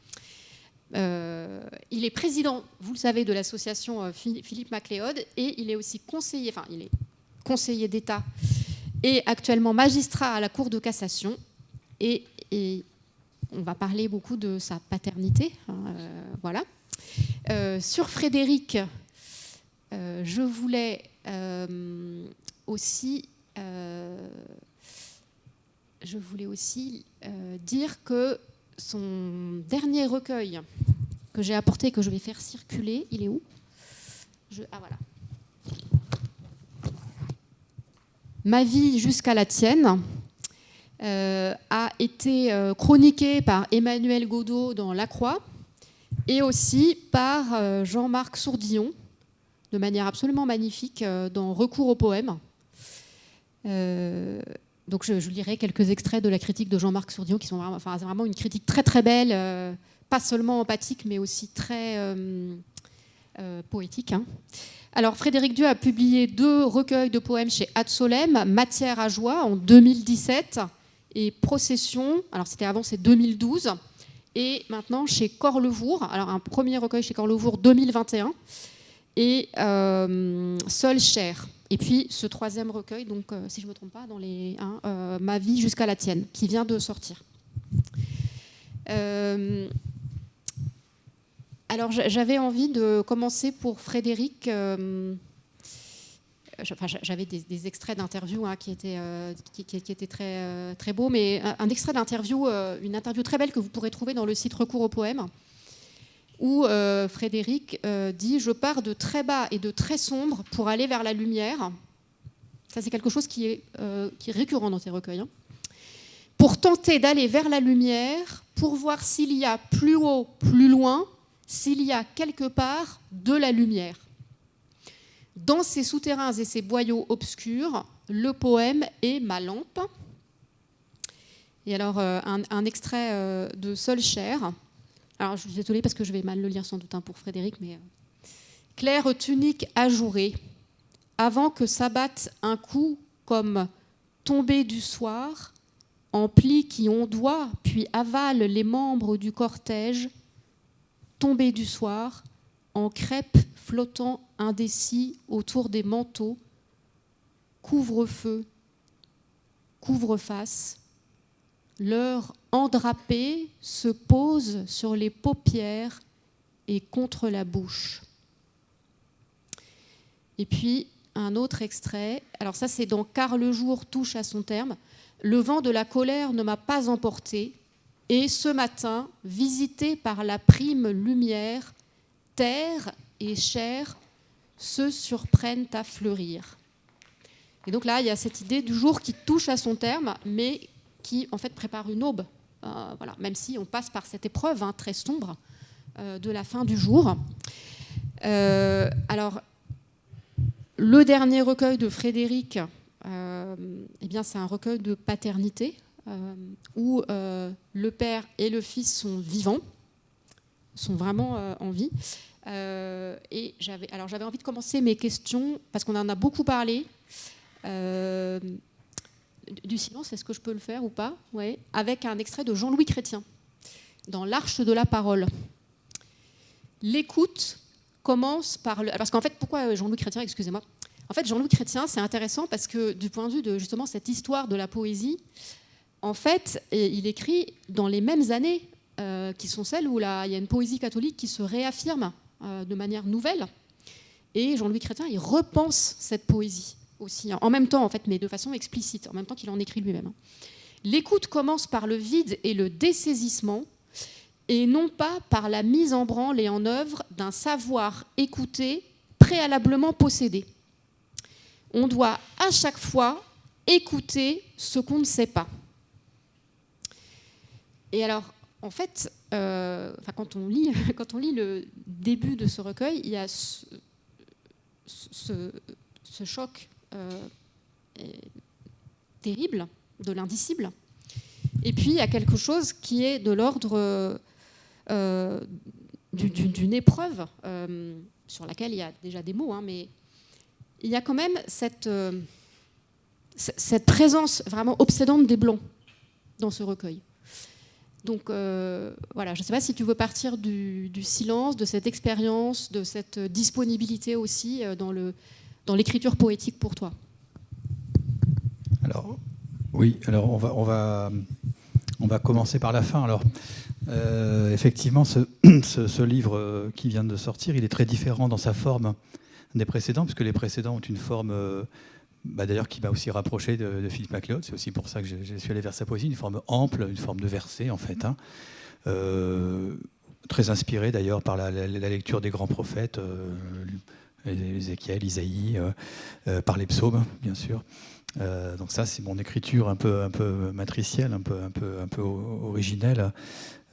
Il est président, vous le savez, de l'association Philippe MacLeod, et il est aussi conseiller d'État et actuellement magistrat à la Cour de cassation. Et on va parler beaucoup de sa paternité. Hein, voilà. Sur Frédéric... je voulais aussi dire que son dernier recueil que j'ai apporté, que je vais faire circuler, il est où ? Ah voilà. Ma vie jusqu'à la tienne a été chroniqué par Emmanuel Godot dans La Croix et aussi par Jean-Marc Sourdillon, de manière absolument magnifique dans Recours au poème. Donc je lirai quelques extraits de la critique de Jean-Marc Sourdillon qui sont vraiment, c'est vraiment une critique très très belle, pas seulement empathique mais aussi très poétique. Hein. Alors Frédéric Dieu a publié 2 recueils de poèmes chez Ad-Solem, Matière à joie en 2017 et Procession, alors c'était avant, c'est 2012, et maintenant chez Corlevour, alors un premier recueil chez Corlevour 2021, et Seule chair. Et puis ce 3e recueil, donc si je ne me trompe pas, dans les Ma vie jusqu'à la tienne, qui vient de sortir. Alors j'avais envie de commencer pour Frédéric j'avais des extraits d'interviews qui étaient très beaux, mais un extrait d'interview, une interview très belle que vous pourrez trouver dans le site Recours au poème, où Frédéric dit « Je pars de très bas et de très sombre pour aller vers la lumière ». Ça, c'est quelque chose qui est récurrent dans ces recueils. Pour tenter d'aller vers la lumière, pour voir s'il y a plus haut, plus loin, s'il y a quelque part de la lumière. Dans ces souterrains et ces boyaux obscurs, le poème est ma lampe. Et alors, un extrait de Solcher. Alors, je suis désolée parce que je vais mal le lire sans doute pour Frédéric, mais claire tunique ajourée, avant que s'abatte un coup comme tombé du soir, en plis qui ondoient, puis avalent les membres du cortège, tombé du soir, en crêpes flottant indécis autour des manteaux, couvre-feu, couvre-face, l'heure endrapée se pose sur les paupières et contre la bouche. Et puis, un autre extrait, alors ça c'est dans « Car le jour touche à son terme ». Le vent de la colère ne m'a pas emporté, et ce matin, visité par la prime lumière, terre et chair se surprennent à fleurir. Et donc là, il y a cette idée du jour qui touche à son terme, mais qui en fait prépare une aube, voilà, même si on passe par cette épreuve très sombre de la fin du jour. Alors, le dernier recueil de Frédéric, eh bien, c'est un recueil de paternité où le père et le fils sont vivants, sont vraiment en vie. Et j'avais envie de commencer mes questions, parce qu'on en a beaucoup parlé, du silence, est-ce que je peux le faire ou pas? Ouais. Avec un extrait de Jean-Louis Chrétien, dans L'Arche de la parole. L'écoute commence par... Parce qu'en fait, pourquoi Jean-Louis Chrétien, excusez-moi? En fait, Jean-Louis Chrétien, c'est intéressant parce que du point de vue de justement cette histoire de la poésie, en fait, il écrit dans les mêmes années qui sont celles où il y a une poésie catholique qui se réaffirme de manière nouvelle. Et Jean-Louis Chrétien, il repense cette poésie aussi, en même temps, en fait, mais de façon explicite, en même temps qu'il en écrit lui-même. L'écoute commence par le vide et le dessaisissement, et non pas par la mise en branle et en œuvre d'un savoir écouté préalablement possédé. On doit à chaque fois écouter ce qu'on ne sait pas. Et alors, en fait, quand on lit le début de ce recueil, il y a ce choc terrible de l'indicible. Et puis, il y a quelque chose qui est de l'ordre d'une épreuve sur laquelle il y a déjà des mots, mais il y a quand même cette présence vraiment obsédante des Blancs dans ce recueil. Donc voilà, je ne sais pas si tu veux partir du silence, de cette expérience, de cette disponibilité aussi dans l'écriture poétique pour toi. Alors, oui, alors on va commencer par la fin. Alors, effectivement, ce livre qui vient de sortir, il est très différent dans sa forme des précédents, puisque les précédents ont une forme, d'ailleurs, qui m'a aussi rapproché de Philippe Macléod. C'est aussi pour ça que je suis allé vers sa poésie, une forme ample, une forme de verset, en fait. Très inspiré, d'ailleurs, par la lecture des grands prophètes, Ézéchiel, Isaïe, par les psaumes, bien sûr. Donc ça, c'est mon écriture un peu matricielle, un peu originelle,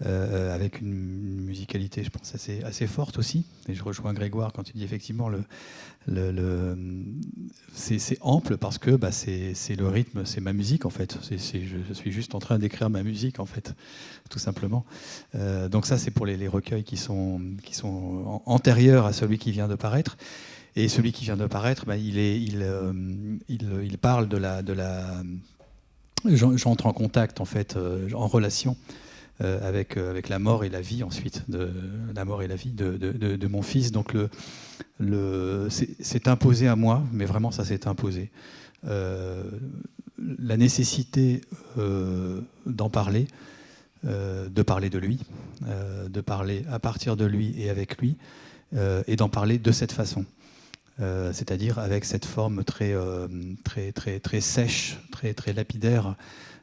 avec une musicalité, je pense, assez forte aussi. Et je rejoins Grégoire quand il dit effectivement c'est ample parce que c'est le rythme, c'est ma musique en fait. Je suis juste en train d'écrire ma musique en fait, tout simplement. Donc ça, c'est pour les recueils qui sont antérieurs à celui qui vient de paraître. Et celui qui vient de paraître, il parle de la. J'entre en contact en fait, en relation avec la mort et la vie ensuite, la mort et la vie de mon fils. Donc c'est imposé à moi, mais vraiment ça s'est imposé. La nécessité d'en parler, de parler de lui, de parler à partir de lui et avec lui, et d'en parler de cette façon. c'est-à-dire avec cette forme très sèche, très lapidaire,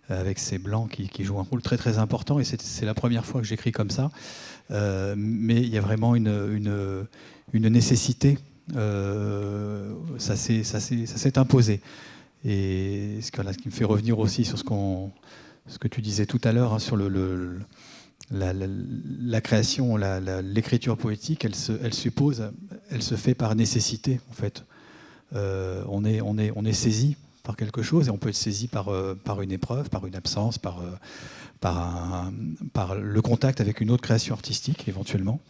avec ces blancs qui jouent un rôle très très important. Et c'est la première fois que j'écris comme ça. Mais il y a vraiment une nécessité. Ça s'est imposé. Et ce qui me fait revenir aussi sur ce que tu disais tout à l'heure, hein, sur la création, l'écriture poétique, elle se fait par nécessité, en fait. On est saisi par quelque chose, et on peut être saisi par une épreuve, par une absence, par le contact avec une autre création artistique, éventuellement,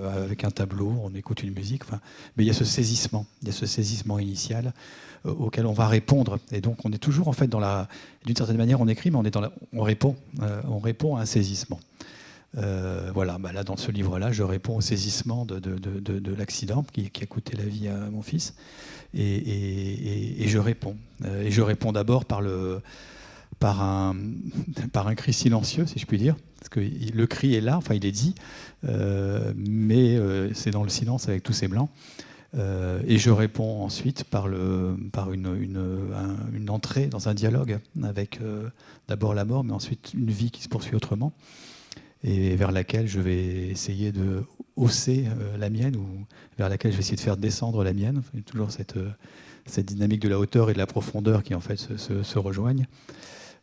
avec un tableau, on écoute une musique. Mais il y a ce saisissement initial auquel on va répondre. Et donc on est toujours, en fait, d'une certaine manière, on écrit, mais on répond à un saisissement. Voilà, là dans ce livre-là, je réponds au saisissement de l'accident qui a coûté la vie à mon fils, et je réponds. Et je réponds d'abord par un cri silencieux, si je puis dire, parce que le cri est là, enfin il est dit, mais c'est dans le silence avec tous ces blancs. Et je réponds ensuite par une entrée dans un dialogue avec d'abord la mort, mais ensuite une vie qui se poursuit autrement, et vers laquelle je vais essayer de hausser la mienne, ou vers laquelle je vais essayer de faire descendre la mienne. Il y a toujours cette dynamique de la hauteur et de la profondeur qui en fait se rejoignent.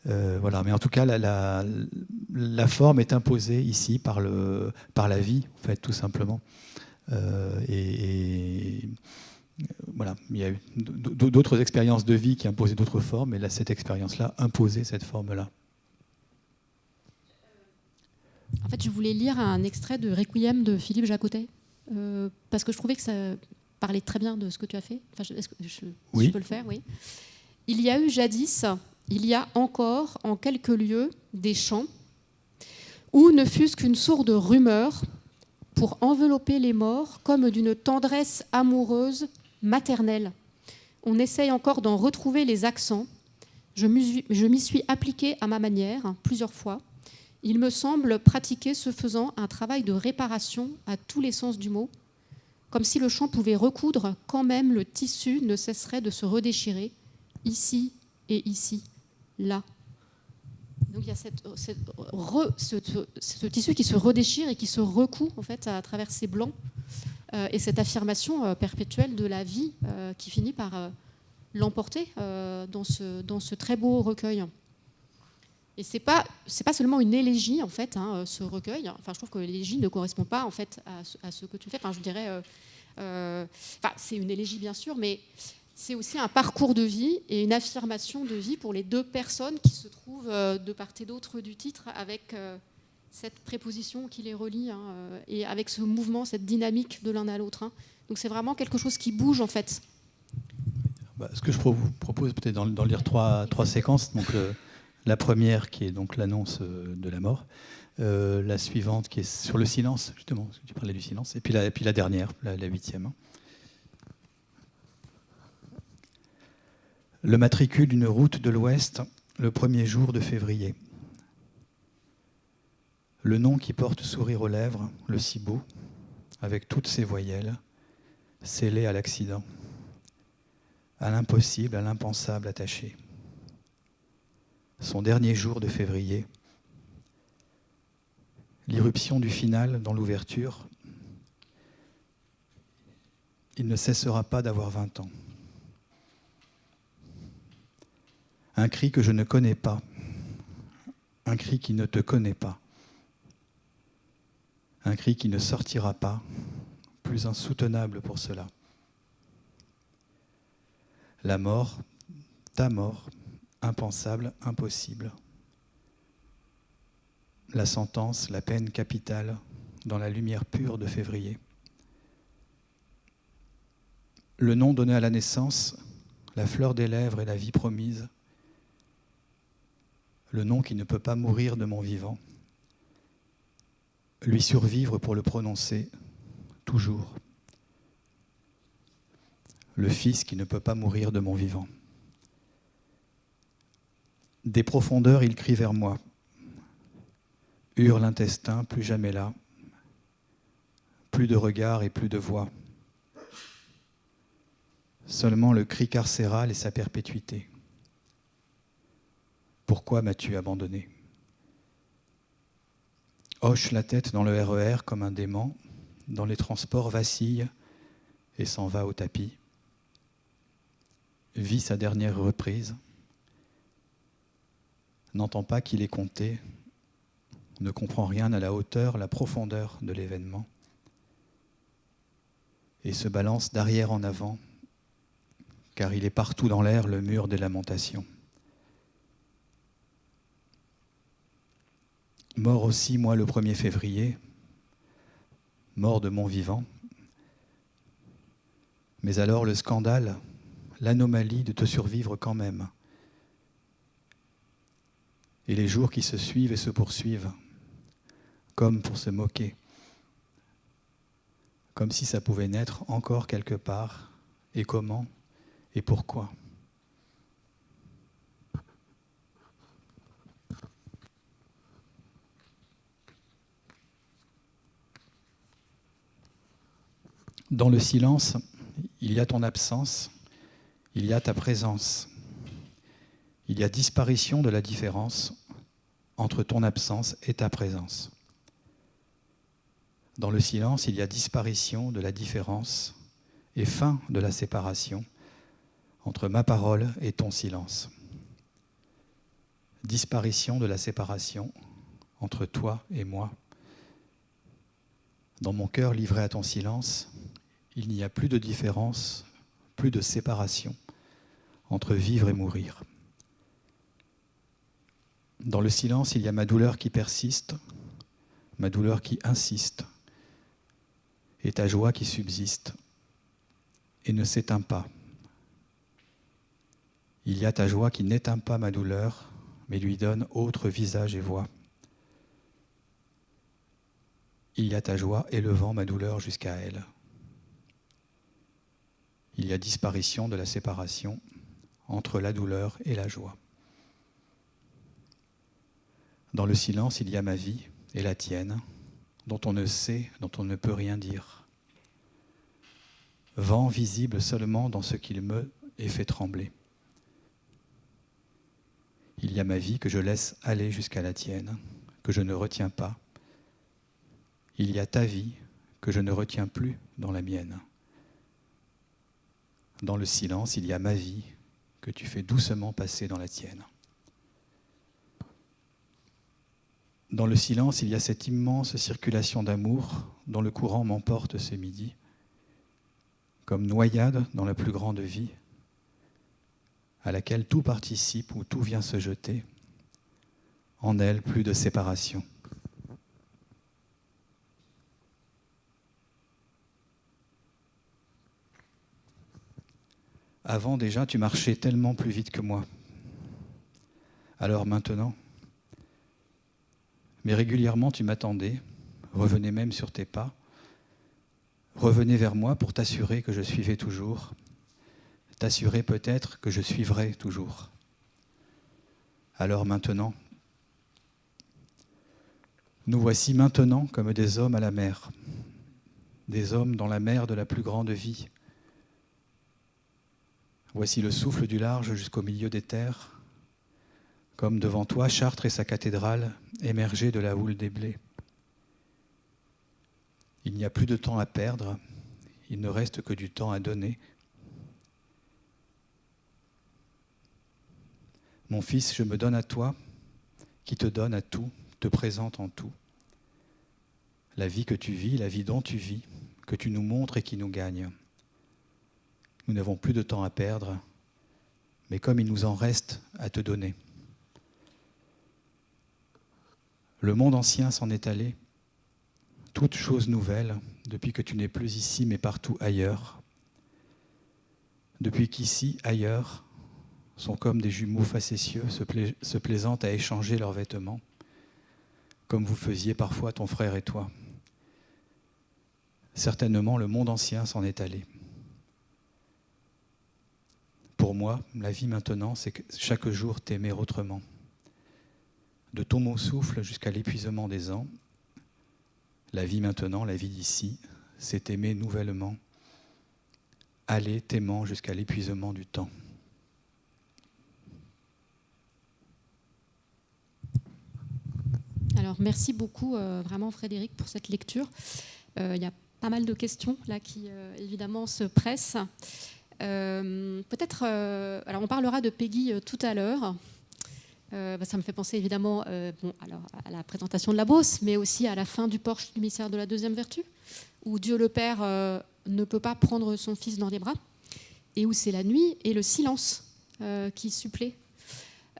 Voilà. Mais en tout cas, la forme est imposée ici par la vie, en fait, tout simplement. Voilà, il y a eu d'autres expériences de vie qui imposaient d'autres formes, mais là, cette expérience-là imposait cette forme-là. En fait, je voulais lire un extrait de Requiem de Philippe Jacotet, parce que je trouvais que ça parlait très bien de ce que tu as fait. Enfin, est-ce que oui. Je peux le faire, oui. Il y a eu jadis, il y a encore en quelques lieux des champs où ne fût-ce qu'une sourde rumeur pour envelopper les morts comme d'une tendresse amoureuse maternelle. On essaye encore d'en retrouver les accents. Je m'y suis appliquée à ma manière plusieurs fois. Il me semble pratiquer, ce faisant, un travail de réparation à tous les sens du mot, comme si le chant pouvait recoudre quand même le tissu ne cesserait de se redéchirer, ici et ici, là. Donc il y a ce tissu qui se redéchire et qui se recoud en fait, à travers ces blancs, et cette affirmation perpétuelle de la vie qui finit par l'emporter dans ce très beau recueil. Et c'est pas seulement une élégie en fait, hein, ce recueil. Enfin, je trouve que l'élégie ne correspond pas en fait à ce que tu fais. Enfin, je dirais, c'est une élégie bien sûr, mais c'est aussi un parcours de vie et une affirmation de vie pour les deux personnes qui se trouvent de part et d'autre du titre, avec cette préposition qui les relie, hein, et avec ce mouvement, cette dynamique de l'un à l'autre. Hein. Donc c'est vraiment quelque chose qui bouge en fait. Ce que je vous propose peut-être d'en lire trois séquences. Donc la première qui est donc l'annonce de la mort, la suivante qui est sur le silence, justement, parce que tu parlais du silence, et puis la dernière, la 8e. Hein. Le matricule d'une route de l'Ouest, le 1er jour de février. Le nom qui porte sourire aux lèvres, le si beau, avec toutes ses voyelles, scellé à l'accident, à l'impossible, à l'impensable attaché. Son dernier jour de février, l'irruption du final dans l'ouverture, il ne cessera pas d'avoir 20 ans. Un cri que je ne connais pas, un cri qui ne te connaît pas, un cri qui ne sortira pas, plus insoutenable pour cela. La mort, ta mort, impensable, impossible. La sentence, la peine capitale, dans la lumière pure de février. Le nom donné à la naissance, la fleur des lèvres et la vie promise. Le nom qui ne peut pas mourir de mon vivant. Lui survivre pour le prononcer, toujours. Le fils qui ne peut pas mourir de mon vivant. Des profondeurs, il crie vers moi. Hurle l'intestin, plus jamais là. Plus de regard et plus de voix. seulement le cri carcéral et sa perpétuité. Pourquoi m'as-tu abandonné ? Hoche la tête dans le RER comme un dément, dans les transports vacille et s'en va au tapis. Vit sa dernière reprise, n'entend pas qu'il est compté, ne comprend rien à la hauteur, la profondeur de l'événement, et se balance d'arrière en avant, car il est partout dans l'air le mur des lamentations. Mort aussi, moi, le 1er février, mort de mon vivant, mais alors le scandale, l'anomalie de te survivre quand même, et les jours qui se suivent et se poursuivent, comme pour se moquer, comme si ça pouvait naître encore quelque part, et comment, et pourquoi. Dans le silence, il y a ton absence, il y a ta présence. Il y a disparition de la différence entre ton absence et ta présence. Dans le silence, il y a disparition de la différence et fin de la séparation entre ma parole et ton silence. Disparition de la séparation entre toi et moi. Dans mon cœur livré à ton silence, il n'y a plus de différence, plus de séparation entre vivre et mourir. Dans le silence, il y a ma douleur qui persiste, ma douleur qui insiste, et ta joie qui subsiste et ne s'éteint pas. Il y a ta joie qui n'éteint pas ma douleur, mais lui donne autre visage et voix. Il y a ta joie élevant ma douleur jusqu'à elle. Il y a disparition de la séparation entre la douleur et la joie. Dans le silence, il y a ma vie et la tienne, dont on ne sait, dont on ne peut rien dire. Vent visible seulement dans ce qu'il meut et fait trembler. Il y a ma vie que je laisse aller jusqu'à la tienne, que je ne retiens pas. Il y a ta vie que je ne retiens plus dans la mienne. Dans le silence, il y a ma vie que tu fais doucement passer dans la tienne. Dans le silence, il y a cette immense circulation d'amour dont le courant m'emporte ce midi, comme noyade dans la plus grande vie, à laquelle tout participe ou tout vient se jeter, en elle plus de séparation. Avant déjà, tu marchais tellement plus vite que moi. Alors maintenant, mais régulièrement tu m'attendais, revenais même sur tes pas, revenais vers moi pour t'assurer que je suivais toujours, t'assurer peut-être que je suivrai toujours. Alors maintenant, nous voici maintenant comme des hommes à la mer, des hommes dans la mer de la plus grande vie. Voici le souffle du large jusqu'au milieu des terres, comme devant toi Chartres et sa cathédrale émergées de la houle des blés. Il n'y a plus de temps à perdre, il ne reste que du temps à donner. Mon fils, je me donne à toi, qui te donne à tout, te présente en tout. La vie que tu vis, la vie dont tu vis, que tu nous montres et qui nous gagne. Nous n'avons plus de temps à perdre, mais comme il nous en reste à te donner. Le monde ancien s'en est allé, toute chose nouvelle, depuis que tu n'es plus ici, mais partout ailleurs. Depuis qu'ici, ailleurs, sont comme des jumeaux facétieux, se plaisant à échanger leurs vêtements, comme vous faisiez parfois ton frère et toi. Certainement, le monde ancien s'en est allé. Pour moi, la vie maintenant, c'est que chaque jour t'aimer autrement. De ton mot souffle jusqu'à l'épuisement des ans, la vie maintenant, la vie d'ici, c'est aimer nouvellement, aller t'aimant jusqu'à l'épuisement du temps. Alors, merci beaucoup, vraiment, Frédéric, pour cette lecture. Il y a pas mal de questions, là, qui, évidemment, se pressent. Peut-être... alors, on parlera de Peggy tout à l'heure. Ça me fait penser, évidemment, alors, à la présentation de la Beauce, mais aussi à la fin du Porche du mystère de la deuxième vertu, où Dieu le Père ne peut pas prendre son Fils dans les bras, et où c'est la nuit et le silence qui suppléent.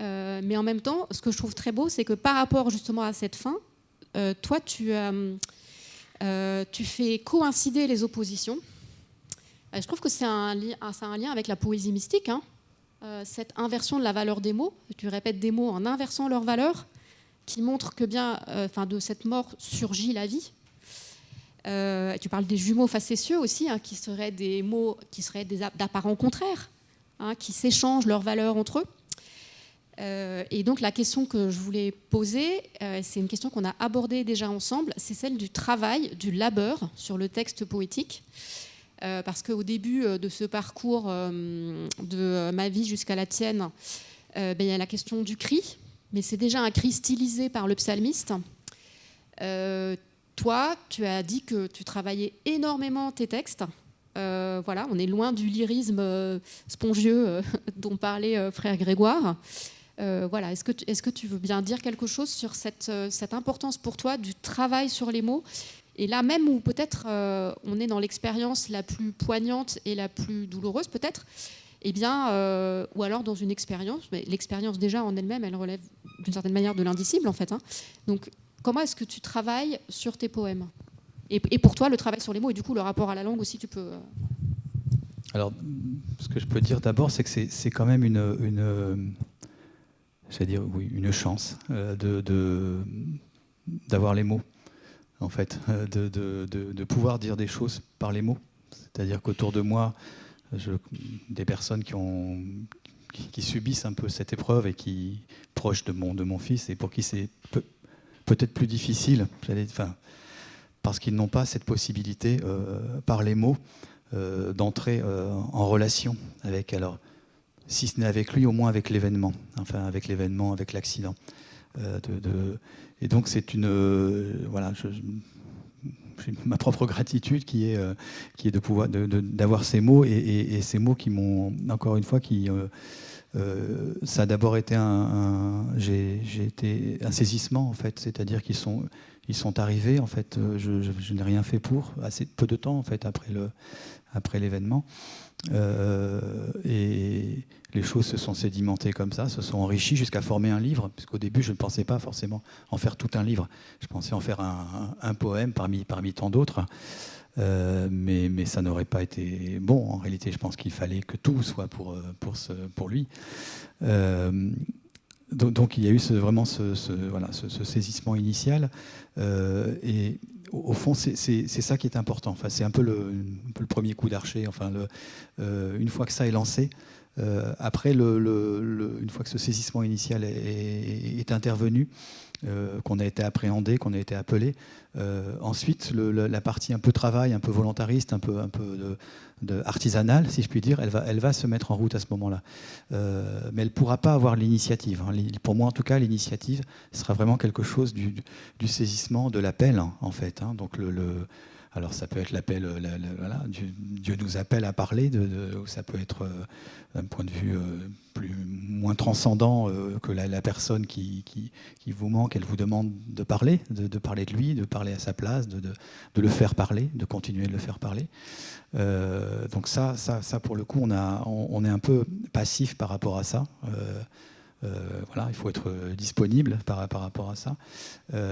Mais en même temps, ce que je trouve très beau, c'est que par rapport justement à cette fin, toi, tu fais coïncider les oppositions. Je trouve que c'est un lien avec la poésie mystique, hein, cette inversion de la valeur des mots. Tu répètes des mots en inversant leur valeur, qui montre que bien, de cette mort surgit la vie. Tu parles des jumeaux facétieux aussi, hein, qui seraient des mots qui seraient d'apparents contraires, hein, qui s'échangent leurs valeurs entre eux. Et donc la question que je voulais poser, c'est une question qu'on a abordée déjà ensemble, c'est celle du travail, du labeur sur le texte poétique. Parce qu'au début de ce parcours de ma vie jusqu'à la tienne, il y a la question du cri, mais c'est déjà un cri stylisé par le psalmiste. Toi, tu as dit que tu travaillais énormément tes textes. Voilà, on est loin du lyrisme spongieux dont parlait frère Grégoire. Voilà, est-ce que tu veux bien dire quelque chose sur cette importance pour toi du travail sur les mots? Et là même où peut-être on est dans l'expérience la plus poignante et la plus douloureuse peut-être, eh bien, ou alors dans une expérience, mais l'expérience déjà en elle-même, elle relève d'une certaine manière de l'indicible en fait. Hein. Donc comment est-ce que tu travailles sur tes poèmes? Et pour toi, le travail sur les mots et du coup le rapport à la langue aussi, tu peux... Alors, ce que je peux dire d'abord, c'est que c'est quand même c'est-à-dire, oui, une chance d'avoir les mots, en fait, de pouvoir dire des choses par les mots. C'est-à-dire qu'autour de moi, des personnes qui subissent un peu cette épreuve et qui proches de mon fils et pour qui c'est peut-être plus difficile, parce qu'ils n'ont pas cette possibilité par les mots d'entrer en relation avec, alors, si ce n'est avec lui, au moins avec l'événement, enfin avec l'événement, avec l'accident. Et donc c'est voilà, j'ai ma propre gratitude qui est de pouvoir d'avoir ces mots et ces mots qui m'ont encore une fois ça a d'abord été j'ai été un saisissement en fait, c'est-à-dire qu'ils sont arrivés en fait. Je n'ai rien fait pour assez peu de temps en fait après l'événement. Et les choses se sont sédimentées comme ça, se sont enrichies jusqu'à former un livre, puisqu'au début je ne pensais pas forcément en faire tout un livre, je pensais en faire un poème parmi tant d'autres, mais ça n'aurait pas été bon. En réalité, je pense qu'il fallait que tout soit pour lui. Donc il y a eu vraiment ce saisissement initial, et au fond c'est ça qui est important. Enfin, c'est un peu le premier coup d'archer. Enfin, une fois que ça est lancé, après une fois que ce saisissement initial est intervenu, qu'on a été appréhendé, qu'on a été appelé, ensuite la partie un peu travail, un peu volontariste, un peu artisanale, si je puis dire, elle va se mettre en route à ce moment-là. Mais elle ne pourra pas avoir l'initiative. Hein. Pour moi, en tout cas, l'initiative sera vraiment quelque chose du saisissement, de l'appel, en fait. Hein. Donc alors ça peut être l'appel, voilà, Dieu nous appelle à parler, ou ça peut être d'un point de vue moins transcendant que la personne qui vous manque, elle vous demande de parler de lui, de parler à sa place, de le faire parler, de continuer de le faire parler. Donc ça pour le coup, on est un peu passif par rapport à ça. Voilà, il faut être disponible par rapport à ça.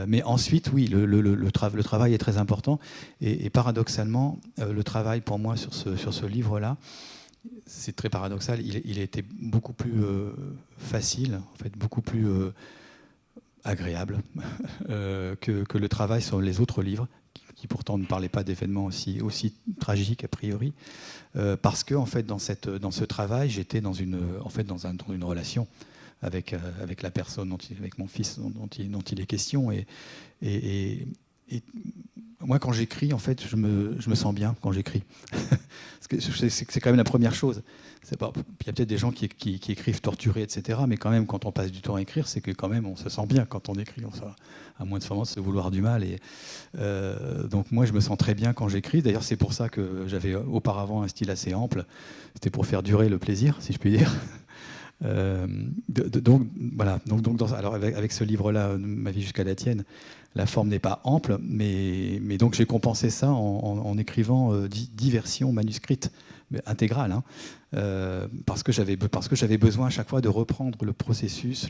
Mais ensuite, oui, le travail est très important. Et paradoxalement, le travail pour moi sur ce livre-là, c'est très paradoxal. Il a été beaucoup plus facile, en fait, beaucoup plus agréable que le travail sur les autres livres, qui pourtant ne parlaient pas d'événements aussi tragiques a priori, parce que en fait, dans ce travail, j'étais dans une relation avec la personne, avec mon fils dont il est question, et moi, quand j'écris, en fait, je me sens bien quand j'écris. C'est quand même la première chose. Il y a peut-être des gens qui écrivent torturés, etc. Mais quand même, quand on passe du temps à écrire, c'est que quand même, on se sent bien quand on écrit. À moins de se vouloir du mal. Donc moi, je me sens très bien quand j'écris. D'ailleurs, c'est pour ça que j'avais auparavant un style assez ample. C'était pour faire durer le plaisir, si je puis dire. Donc voilà. Alors avec ce livre-là, Ma vie jusqu'à la tienne, la forme n'est pas ample, mais donc j'ai compensé ça en écrivant 10 versions manuscrites, mais intégrales, hein, parce que j'avais besoin à chaque fois de reprendre le processus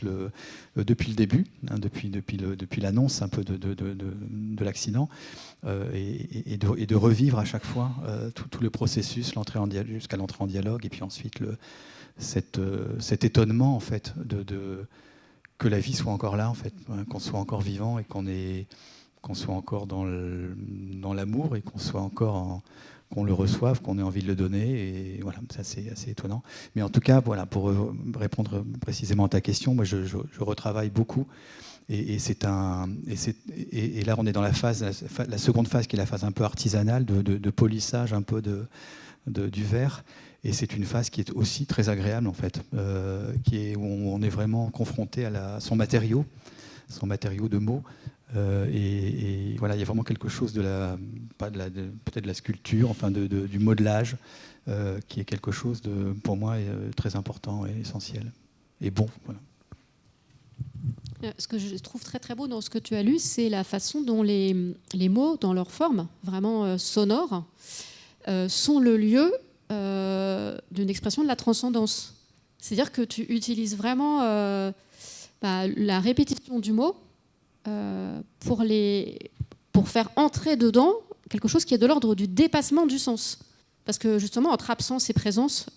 depuis le début, hein, depuis l'annonce un peu de l'accident, et de revivre à chaque fois tout le processus, jusqu'à l'entrée en dialogue, et puis ensuite cet étonnement en fait que la vie soit encore là, en fait, hein, qu'on soit encore vivant et qu'on soit encore dans l'amour et qu'on soit encore qu'on le reçoive, qu'on ait envie de le donner, et voilà, ça c'est assez étonnant. Mais en tout cas, voilà, pour répondre précisément à ta question, moi je retravaille beaucoup, et là on est dans la seconde phase qui est la phase un peu artisanale de polissage un peu du verre. Et c'est une phase qui est aussi très agréable, en fait, où on est vraiment confronté à son matériau de mots. Et voilà, il y a vraiment quelque chose peut-être de la sculpture, enfin du modelage, qui est quelque chose pour moi très important et essentiel. Et bon, voilà. Ce que je trouve très très beau dans ce que tu as lu, c'est la façon dont les mots, dans leur forme vraiment sonore, sont le lieu d'une expression de la transcendance. C'est-à-dire que tu utilises vraiment la répétition du mot pour faire entrer dedans quelque chose qui est de l'ordre du dépassement du sens. Parce que justement, entre absence et présence,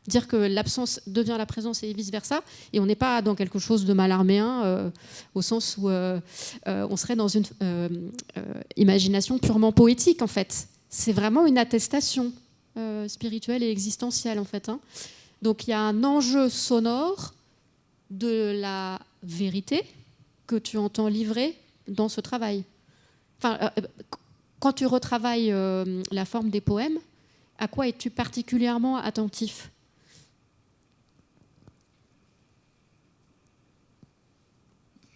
dire que l'absence devient la présence et vice-versa, et on n'est pas dans quelque chose de malarméen, au sens où on serait dans une imagination purement poétique, en fait. C'est vraiment une attestation spirituelle et existentielle, en fait, hein. Donc il y a un enjeu sonore de la vérité que tu entends livrer dans ce travail. Enfin, quand tu retravailles la forme des poèmes, à quoi es-tu particulièrement attentif ?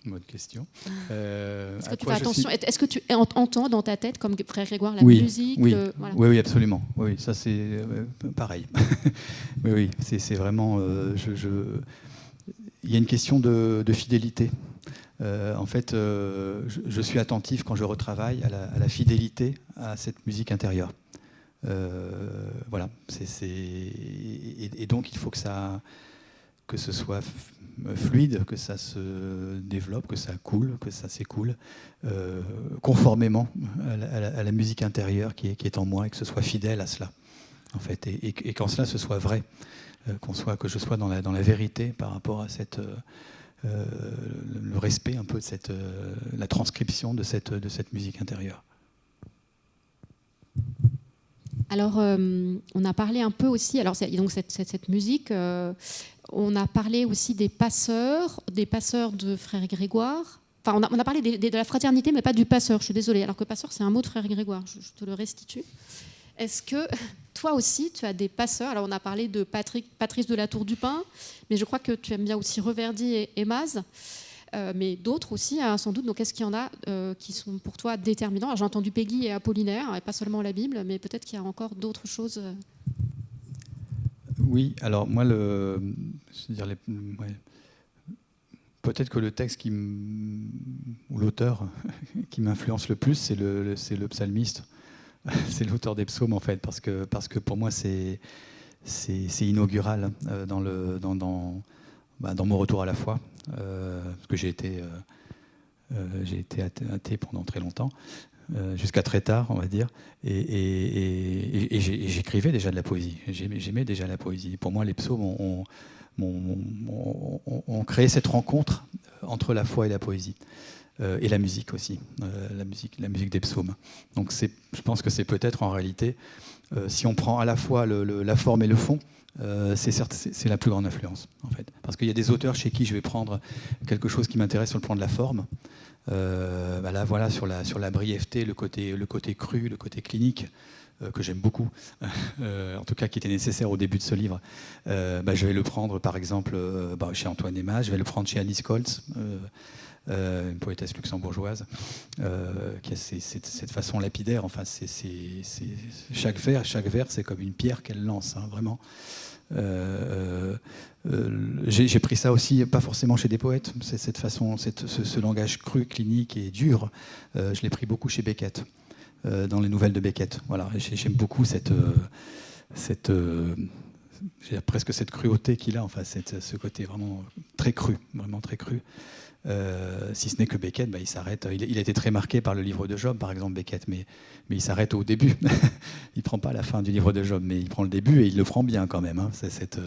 Bonne question. Est-ce que tu fais attention ? Est-ce que tu entends dans ta tête, comme Frère Grégoire, la musique ? Voilà. Oui, absolument. Oui, ça c'est pareil. oui, c'est vraiment... Il y a une question de fidélité. En fait, je suis attentif quand je retravaille à la fidélité à cette musique intérieure. Voilà. Et donc, il faut que ce soit fluide, que ça se développe, que ça coule, que ça s'écoule, conformément à la musique intérieure qui est en moi, et que ce soit fidèle à cela, en fait, et qu'en cela ce soit vrai, que je sois dans la vérité par rapport à le respect un peu de la transcription de cette musique intérieure. Alors, on a parlé un peu aussi, donc cette musique, on a parlé aussi des passeurs de Frère Grégoire. Enfin, on a parlé de la fraternité, mais pas du passeur, je suis désolée. Alors que passeur, c'est un mot de Frère Grégoire, je te le restitue. Est-ce que toi aussi, tu as des passeurs ? Alors, on a parlé de Patrice de la Tour du Pin, mais je crois que tu aimes bien aussi Reverdy et Maz. Mais d'autres aussi, hein, sans doute. Donc, est-ce qu'il y en a qui sont pour toi déterminants ? Alors, j'ai entendu Peggy et Apollinaire, et pas seulement la Bible, mais peut-être qu'il y a encore d'autres choses. Oui, alors moi, peut-être que le texte ou l'auteur qui m'influence le plus, c'est le psalmiste, c'est l'auteur des psaumes en fait, parce que pour moi c'est inaugural dans mon retour à la foi, parce que j'ai été athée pendant très longtemps. Jusqu'à très tard, on va dire, et j'écrivais déjà de la poésie. J'aimais déjà la poésie. Pour moi, les psaumes ont créé cette rencontre entre la foi et la poésie, et la musique aussi, la musique des psaumes. Donc, je pense que c'est peut-être en réalité, si on prend à la fois la forme et le fond, c'est la plus grande influence, en fait. Parce qu'il y a des auteurs chez qui je vais prendre quelque chose qui m'intéresse sur le plan de la forme. Là, voilà, sur la brièveté, le côté cru, le côté clinique, que j'aime beaucoup, en tout cas qui était nécessaire au début de ce livre. Je vais le prendre par exemple chez Antoine Emma, je vais le prendre chez Alice Koltz, une poétesse luxembourgeoise, qui a cette façon lapidaire. Enfin, chaque vers, c'est comme une pierre qu'elle lance, hein, vraiment. J'ai pris ça aussi, pas forcément chez des poètes, cette façon, ce langage cru, clinique et dur. Je l'ai pris beaucoup chez Beckett, dans les nouvelles de Beckett. Voilà, j'aime beaucoup presque cette cruauté qu'il a, enfin, ce côté vraiment très cru, vraiment très cru. Si ce n'est que Beckett, il s'arrête. Il a été très marqué par le livre de Job, par exemple, Beckett, mais il s'arrête au début. Il ne prend pas la fin du livre de Job, mais il prend le début et il le prend bien quand même. Hein. C'est cette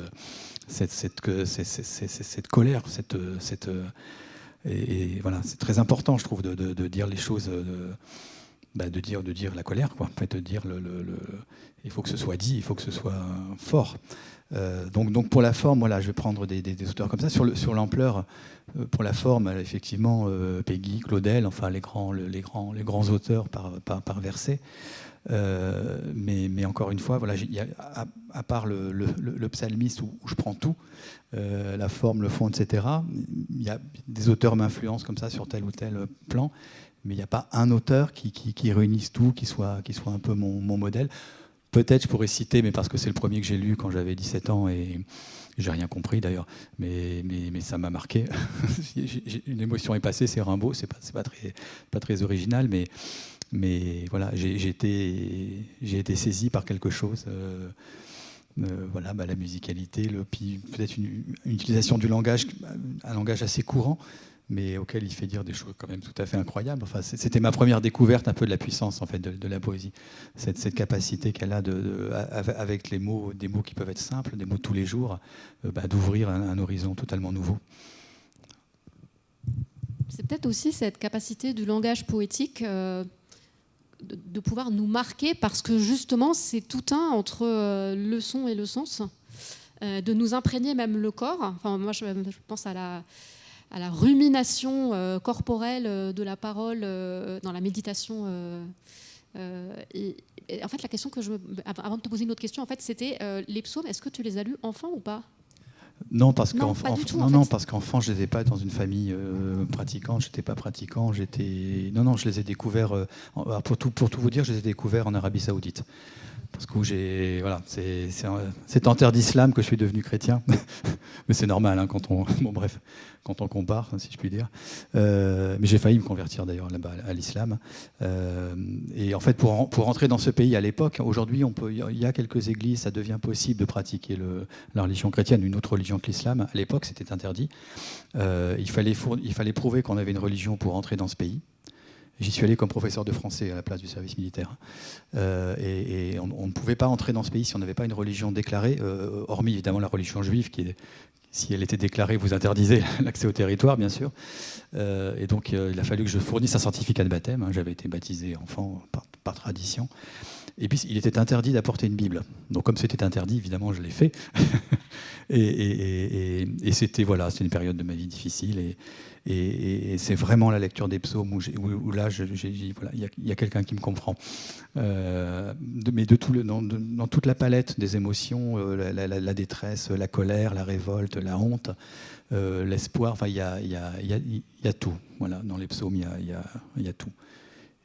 colère, et voilà, c'est très important, je trouve, de dire les choses, de dire la colère, quoi. En fait, de dire il faut que ce soit dit, il faut que ce soit fort. Donc pour la forme, voilà, je vais prendre des auteurs comme ça. Sur l'ampleur, pour la forme, effectivement, Peggy, Claudel, enfin les grands auteurs par verset. Mais encore une fois, voilà, à part le psalmiste où je prends tout, la forme, le fond, etc. Il y a des auteurs m'influencent comme ça sur tel ou tel plan, mais il n'y a pas un auteur qui réunisse tout, qui soit un peu mon modèle. Peut-être je pourrais citer, mais parce que c'est le premier que j'ai lu quand j'avais 17 ans et j'ai rien compris d'ailleurs, mais ça m'a marqué. Une émotion est passée, c'est Rimbaud, c'est pas très original, mais voilà, j'ai été saisi par quelque chose. Voilà, la musicalité, puis peut-être une utilisation du langage, un langage assez courant, mais auquel il fait dire des choses quand même tout à fait incroyables. Enfin, c'était ma première découverte un peu de la puissance en fait de la poésie, cette capacité qu'elle a avec des mots qui peuvent être simples, des mots de tous les jours, d'ouvrir un horizon totalement nouveau. C'est peut-être aussi cette capacité du langage poétique de pouvoir nous marquer, parce que justement c'est tout un entre le son et le sens, de nous imprégner même le corps. Enfin, moi je pense à la rumination corporelle de la parole dans la méditation. Et en fait, la question avant de te poser une autre question, en fait, c'était les psaumes. Est-ce que tu les as lus enfant ou pas ? Non, parce qu'enfant, je les ai pas dans une famille pratiquante. J'étais pas pratiquant. Je les ai découverts. Pour tout vous dire, je les ai découverts en Arabie Saoudite. Parce que c'est en terre d'islam que je suis devenu chrétien. Mais c'est normal, hein, quand on compare, si je puis dire. Mais j'ai failli me convertir d'ailleurs là-bas à l'islam. Et en fait, pour rentrer dans ce pays à l'époque, aujourd'hui, il y a quelques églises, ça devient possible de pratiquer la religion chrétienne, une autre religion que l'islam. À l'époque, c'était interdit. Il fallait prouver qu'on avait une religion pour rentrer dans ce pays. J'y suis allé comme professeur de français à la place du service militaire. Et on ne pouvait pas entrer dans ce pays si on n'avait pas une religion déclarée, hormis évidemment la religion juive, si elle était déclarée, vous interdisez l'accès au territoire, bien sûr. Et donc il a fallu que je fournisse un certificat de baptême. Hein. J'avais été baptisé enfant par tradition. Et puis il était interdit d'apporter une Bible. Donc comme c'était interdit, évidemment, je l'ai fait. et c'était une période de ma vie difficile. Et c'est vraiment la lecture des psaumes où là, il y a quelqu'un qui me comprend. Mais dans toute la palette des émotions, la détresse, la colère, la révolte, la honte, l'espoir, il y a tout. Voilà, dans les psaumes, il y a tout.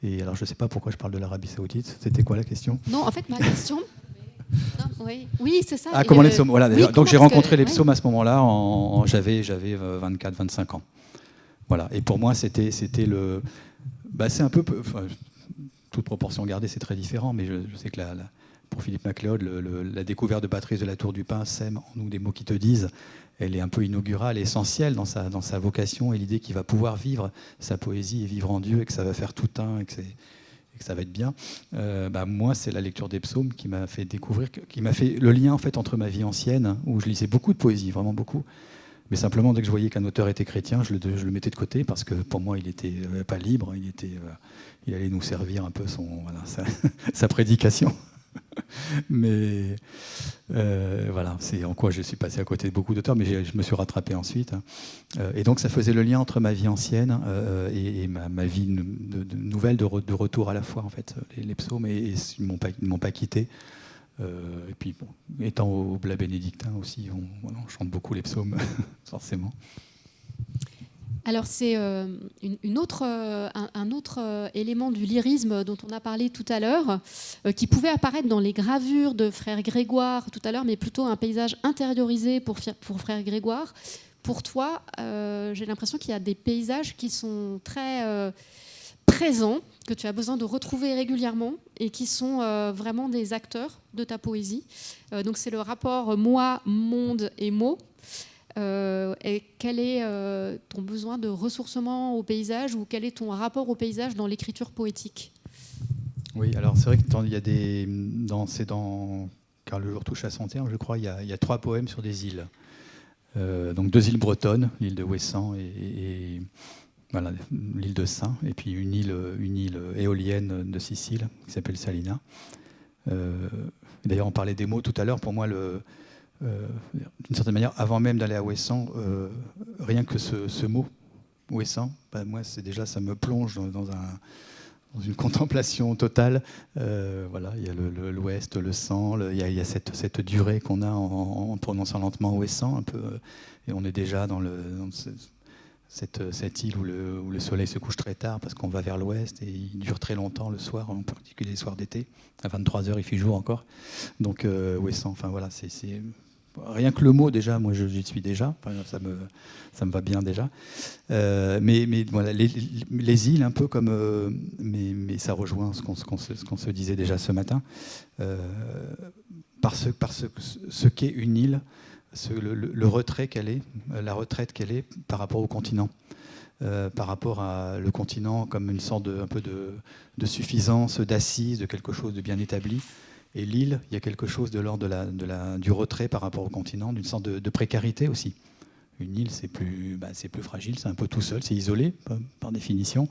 Et alors, je ne sais pas pourquoi je parle de l'Arabie Saoudite. C'était quoi la question ? Non, en fait, ma question... Oui, c'est ça. Ah, comment les psaumes, voilà. Oui, donc j'ai rencontré les psaumes à ce moment-là, j'avais 24-25 ans. Voilà. Et pour moi, c'était c'est un peu... toute proportion gardée, c'est très différent, mais je sais que pour Philippe MacLeod, la découverte de Patrice de la Tour du Pin, sème en nous des mots qui te disent, elle est un peu inaugurale, essentielle dans sa vocation, et l'idée qu'il va pouvoir vivre sa poésie et vivre en Dieu, et que ça va faire tout un, et que ça va être bien. Moi, c'est la lecture des psaumes qui m'a fait découvrir, qui m'a fait le lien en fait entre ma vie ancienne, où je lisais beaucoup de poésie, vraiment beaucoup, mais simplement dès que je voyais qu'un auteur était chrétien, je le mettais de côté, parce que pour moi, il n'était pas libre, il allait nous servir un peu sa prédication. Mais voilà, c'est en quoi je suis passé à côté de beaucoup d'auteurs, mais je me suis rattrapé ensuite. Et donc ça faisait le lien entre ma vie ancienne et ma vie nouvelle de retour à la fois, en fait. Les psaumes, ils ne m'ont pas quitté. Et puis, bon, étant au Blas bénédictin aussi, on chante beaucoup les psaumes, forcément. Alors c'est un autre élément du lyrisme dont on a parlé tout à l'heure, qui pouvait apparaître dans les gravures de Frère Grégoire tout à l'heure, mais plutôt un paysage intériorisé pour Frère Grégoire. Pour toi, j'ai l'impression qu'il y a des paysages qui sont très présents, que tu as besoin de retrouver régulièrement et qui sont vraiment des acteurs de ta poésie. Donc c'est le rapport moi, monde et mots. Et quel est ton besoin de ressourcement au paysage, ou quel est ton rapport au paysage dans l'écriture poétique? Oui, alors c'est vrai qu'il y a c'est dans Car le jour touche à son terme, je crois, il y a 3 poèmes sur des îles. Donc 2 îles bretonnes, l'île de Ouessant et voilà, l'île de Saint, et puis une île éolienne de Sicile qui s'appelle Salina. D'ailleurs, on parlait des mots tout à l'heure. Pour moi, d'une certaine manière, avant même d'aller à Ouessant, rien que ce mot, Ouessant, moi, déjà, ça me plonge dans une contemplation totale. Voilà, il y a l'ouest, le sang, il y a cette durée qu'on a en prononçant lentement Ouessant, un peu, et on est déjà dans cette île où le soleil se couche très tard parce qu'on va vers l'ouest et il dure très longtemps le soir, en particulier les soirs d'été. À 23h, il fait jour encore. Donc, Ouessant, enfin voilà, c'est rien que le mot déjà, moi j'y suis déjà, enfin, ça me va bien déjà. Mais voilà, les îles, un peu comme. Mais ça rejoint ce qu'on se disait déjà ce matin. Par ce qu'est une île, le retrait qu'elle est, la retraite qu'elle est par rapport au continent. Par rapport à le continent comme une sorte un peu de suffisance, d'assise, de quelque chose de bien établi. Et l'île, il y a quelque chose de l'ordre du retrait par rapport au continent, d'une sorte de précarité aussi. Une île, c'est plus fragile, c'est un peu tout seul, c'est isolé par définition.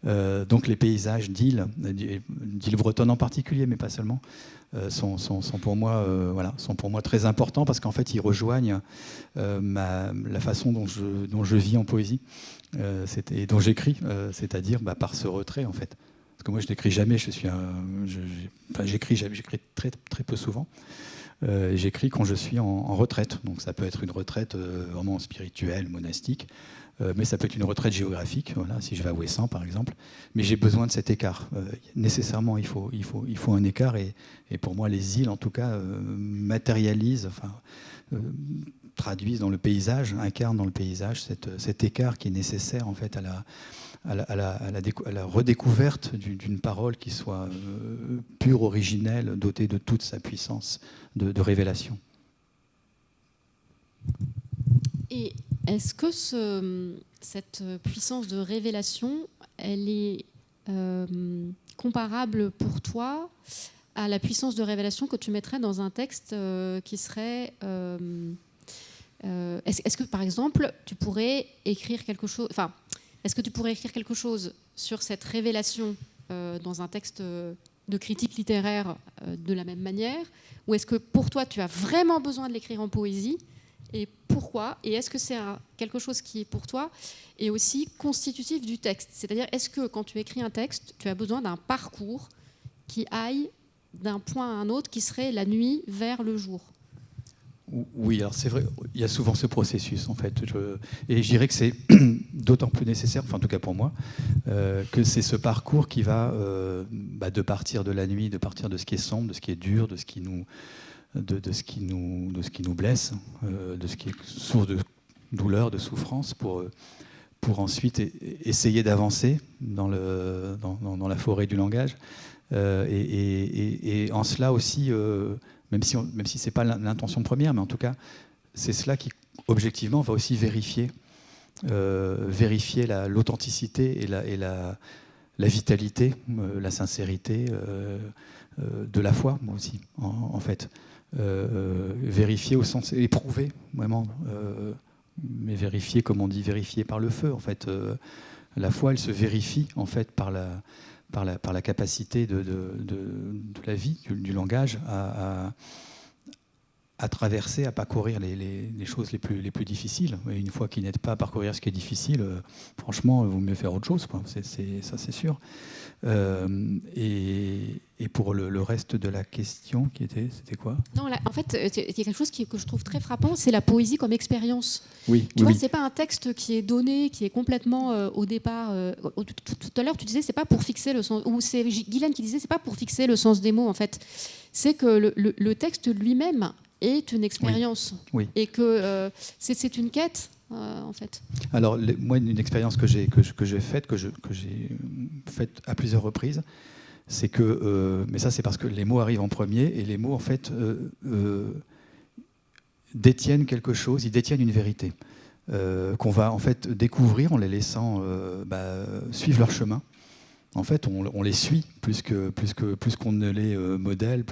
Donc les paysages d'îles bretonnes en particulier, mais pas seulement, sont pour moi très importants parce qu'en fait ils rejoignent la façon dont je vis en poésie et dont j'écris, c'est-à-dire par ce retrait en fait. Parce que moi je n'écris jamais, j'écris très, très peu souvent. J'écris quand je suis en retraite. Donc ça peut être une retraite vraiment spirituelle, monastique, mais ça peut être une retraite géographique, voilà, si je vais à Ouessant par exemple. Mais j'ai besoin de cet écart. Nécessairement, il faut un écart. Et pour moi, les îles, en tout cas, matérialisent, traduisent dans le paysage, incarnent dans le paysage cet écart qui est nécessaire en fait à la redécouverte d'une parole qui soit pure, originelle, dotée de toute sa puissance de révélation. Et est-ce que cette puissance de révélation, elle est comparable pour toi à la puissance de révélation que tu mettrais dans un texte qui serait... est-ce que, par exemple, tu pourrais écrire quelque chose... Enfin, est-ce que tu pourrais écrire quelque chose sur cette révélation dans un texte de critique littéraire de la même manière? Ou est-ce que pour toi, tu as vraiment besoin de l'écrire en poésie? Et pourquoi? Et est-ce que c'est quelque chose qui est pour toi et aussi constitutif du texte? C'est-à-dire, est-ce que quand tu écris un texte, tu as besoin d'un parcours qui aille d'un point à un autre, qui serait la nuit vers le jour? Oui, alors c'est vrai, il y a souvent ce processus en fait. Et je dirais que c'est d'autant plus nécessaire, enfin en tout cas pour moi, que c'est ce parcours qui va de partir de la nuit, de partir de ce qui est sombre, de ce qui est dur, de ce qui nous blesse, de ce qui est source de douleur, de souffrance, pour ensuite essayer d'avancer dans la forêt du langage. Et en cela aussi, même si ce n'est pas l'intention première, mais en tout cas, c'est cela qui, objectivement, va aussi vérifier l'authenticité et la vitalité, la sincérité de la foi, moi aussi, en fait. Vérifier au sens éprouver, vraiment, mais vérifier, comme on dit, vérifier par le feu, en fait. La foi, elle se vérifie, en fait, par par la capacité de la vie, du langage, à traverser, à parcourir les choses les plus difficiles. Et une fois qu'il n'aide pas à parcourir ce qui est difficile, franchement, il vaut mieux faire autre chose, quoi. Ça, c'est sûr. Et pour le reste de la question, c'était quoi? Non, là, en fait, il y a quelque chose que je trouve très frappant, c'est la poésie comme expérience. Oui, Tu oui, vois, c'est pas un texte qui est donné, qui est complètement au départ. Tout à l'heure, tu disais, c'est pas pour fixer le sens, ou c'est Guylaine qui disait, c'est pas pour fixer le sens des mots. En fait, c'est que le texte lui-même est une expérience, oui. et que c'est une quête. En fait. Alors, moi, une expérience que j'ai faite, que j'ai faite à plusieurs reprises, c'est que, mais ça c'est parce que les mots arrivent en premier, et les mots en fait détiennent quelque chose, ils détiennent une vérité qu'on va en fait découvrir en les laissant suivre leur chemin. En fait, on les suit plus qu'on ne les modèle,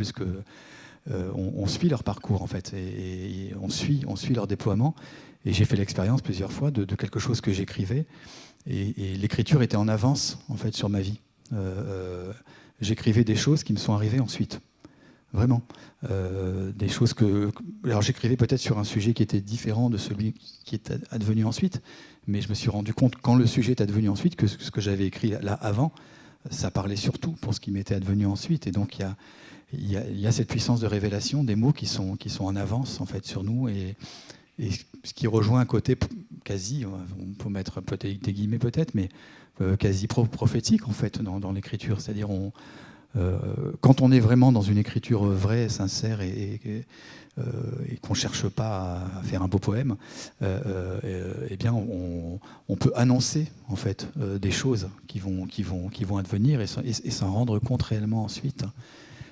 on suit leur parcours en fait, et on suit leur déploiement. Et j'ai fait l'expérience plusieurs fois de quelque chose que j'écrivais, et l'écriture était en avance en fait sur ma vie. J'écrivais des choses qui me sont arrivées ensuite, vraiment. Des choses alors j'écrivais peut-être sur un sujet qui était différent de celui qui est advenu ensuite, mais je me suis rendu compte quand le sujet est advenu ensuite que ce que j'avais écrit là avant, ça parlait surtout pour ce qui m'était advenu ensuite. Et donc il y a cette puissance de révélation des mots qui sont en avance en fait sur nous, et ce qui rejoint un côté quasi, on peut mettre un peu des guillemets peut-être, mais quasi prophétique en fait dans l'écriture. C'est-à-dire quand on est vraiment dans une écriture vraie, sincère, et qu'on ne cherche pas à faire un beau poème, eh bien on peut annoncer en fait des choses qui vont advenir, et s'en rendre compte réellement ensuite.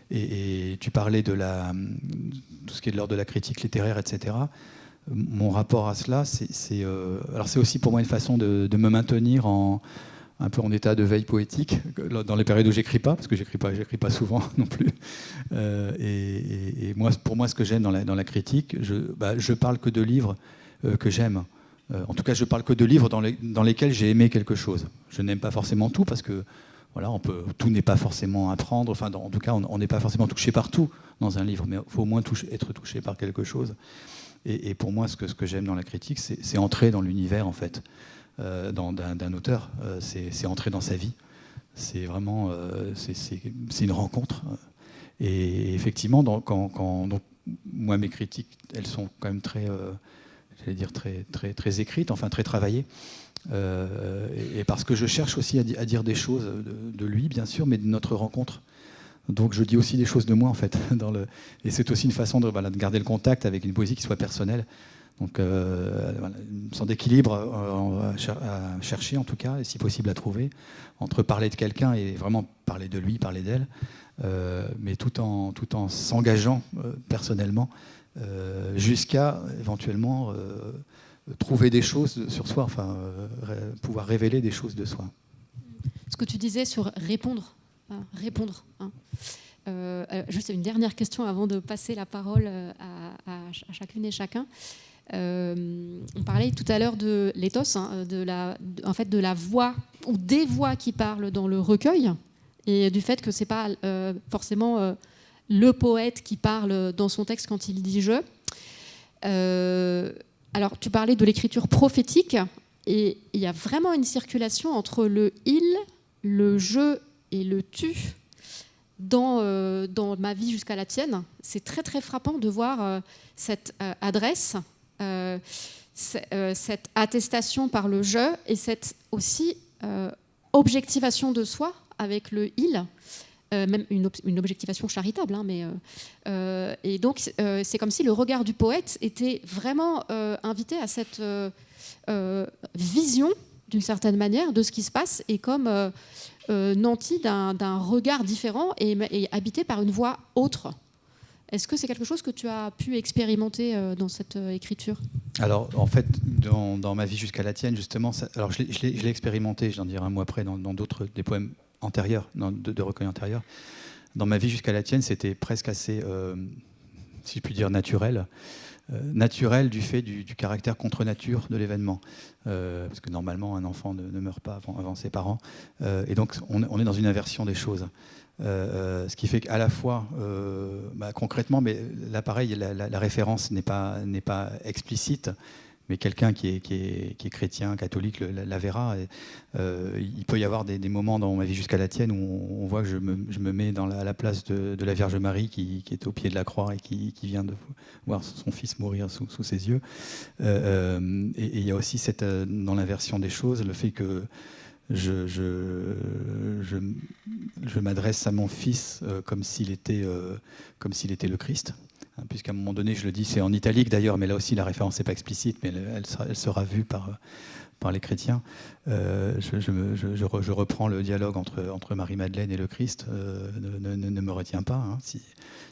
Et tu parlais de tout ce qui est de l'ordre de la critique littéraire, etc. Mon rapport à cela, c'est aussi pour moi une façon de me maintenir un peu en état de veille poétique dans les périodes où j'écris pas, parce que j'écris pas souvent non plus. Et pour moi, ce que j'aime dans la critique, je parle que de livres que j'aime. En tout cas, je parle que de livres dans lesquels j'ai aimé quelque chose. Je n'aime pas forcément tout, parce que voilà, tout n'est pas forcément à prendre. Enfin, en tout cas, on n'est pas forcément touché par tout dans un livre, mais il faut au moins être touché par quelque chose. Et pour moi, ce que j'aime dans la critique, c'est entrer dans l'univers en fait, d'un auteur. C'est entrer dans sa vie. C'est vraiment, c'est une rencontre. Et effectivement, donc, moi, mes critiques, elles sont quand même très, j'allais dire très écrites, enfin très travaillées. Et parce que je cherche aussi à dire des choses de lui, bien sûr, mais de notre rencontre. Donc je dis aussi des choses de moi en fait. Et c'est aussi une façon de garder le contact avec une poésie qui soit personnelle. Donc une sorte d'équilibre à chercher en tout cas, et si possible à trouver, entre parler de quelqu'un et vraiment parler de lui, parler d'elle, mais tout en s'engageant personnellement, jusqu'à éventuellement trouver des choses sur soi, enfin pouvoir révéler des choses de soi. Ce que tu disais sur répondre. Juste une dernière question avant de passer la parole à chacune et chacun. On parlait tout à l'heure de l'éthos, de la voix ou des voix qui parlent dans le recueil, et du fait que c'est pas forcément le poète qui parle dans son texte quand il dit je. Alors tu parlais de l'écriture prophétique, et il y a vraiment une circulation entre le il, le je et le tu dans ma vie jusqu'à la tienne. C'est très très frappant de voir cette adresse, cette attestation par le je, et cette aussi objectivation de soi avec le il, même une objectivation charitable, et donc c'est comme si le regard du poète était vraiment invité à cette vision d'une certaine manière de ce qui se passe, et comme nanti d'un regard différent et habité par une voix autre. Est-ce que c'est quelque chose que tu as pu expérimenter dans cette écriture ? Alors, en fait, dans ma vie jusqu'à la tienne, justement, alors je l'ai expérimenté, j'en dirai un mot après, dans des poèmes antérieurs, de recueils antérieurs. Dans ma vie jusqu'à la tienne, c'était presque assez, si je puis dire, naturel. naturel du fait du caractère contre nature de l'événement. Parce que normalement, un enfant ne meurt pas avant ses parents. Et donc, on est dans une inversion des choses. Ce qui fait qu'à la fois, concrètement, mais là, pareil, la référence n'est pas explicite, mais quelqu'un qui est chrétien, catholique, la verra. Et, il peut y avoir des moments dans ma vie jusqu'à la tienne où on voit que je me mets à la place de la Vierge Marie qui est au pied de la croix et qui vient de voir son fils mourir sous ses yeux. Et il y a aussi dans l'inversion des choses, le fait que je m'adresse à mon fils comme s'il était le Christ. Puisqu'à un moment donné, je le dis, c'est en italique d'ailleurs, mais là aussi la référence n'est pas explicite, mais elle sera vue par les chrétiens. Je reprends le dialogue entre Marie-Madeleine et le Christ. Ne me retiens pas, hein,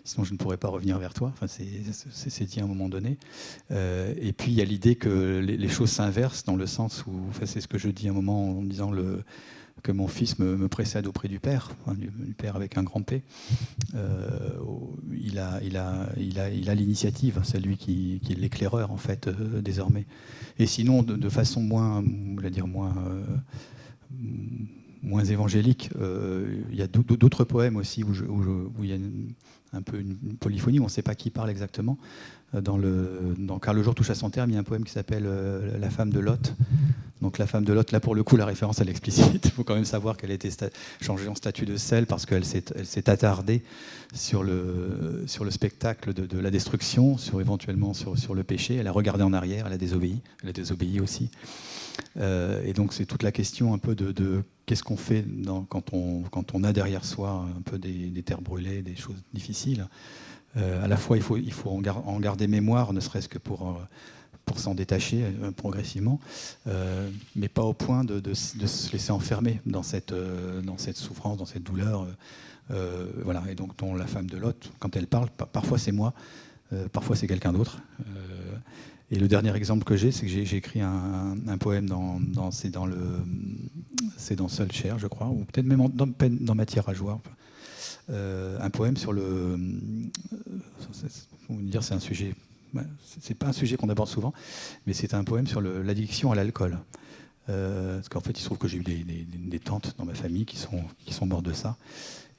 sinon je ne pourrais pas revenir vers toi. Enfin, c'est dit à un moment donné. Et puis il y a l'idée que les choses s'inversent dans le sens où, c'est ce que je dis à un moment en disant que mon fils me précède auprès du Père, du Père avec un grand P. Il a l'initiative, c'est lui qui est l'éclaireur en fait désormais. Et sinon, de façon moins évangélique, il y a d'autres poèmes aussi où il y a un peu une polyphonie, où on ne sait pas qui parle exactement. Dans Car le jour touche à son terme, il y a un poème qui s'appelle La femme de Lot. Donc la femme de Lot, là pour le coup, la référence elle est explicite. Il faut quand même savoir qu'elle a été changée en statue de sel parce qu'elle s'est attardée sur le spectacle de la destruction, éventuellement sur le péché. Elle a regardé en arrière, elle a désobéi aussi. Et donc c'est toute la question un peu de qu'est-ce qu'on fait quand on a derrière soi un peu des terres brûlées, des choses difficiles. À la fois, il faut en garder mémoire, ne serait-ce que pour s'en détacher progressivement, mais pas au point de se laisser enfermer dans cette souffrance, dans cette douleur. Voilà. Et donc, la femme de Lot, quand elle parle, parfois c'est moi, parfois c'est quelqu'un d'autre. Et le dernier exemple que j'ai, c'est que j'ai écrit un poème c'est dans Seul Cher, je crois, ou peut-être même dans Matière à joie. Un poème sur faut me dire, c'est un sujet. C'est pas un sujet qu'on aborde souvent, mais c'est un poème sur l'addiction à l'alcool. Parce qu'en fait, il se trouve que j'ai eu des tantes dans ma famille qui sont mortes de ça.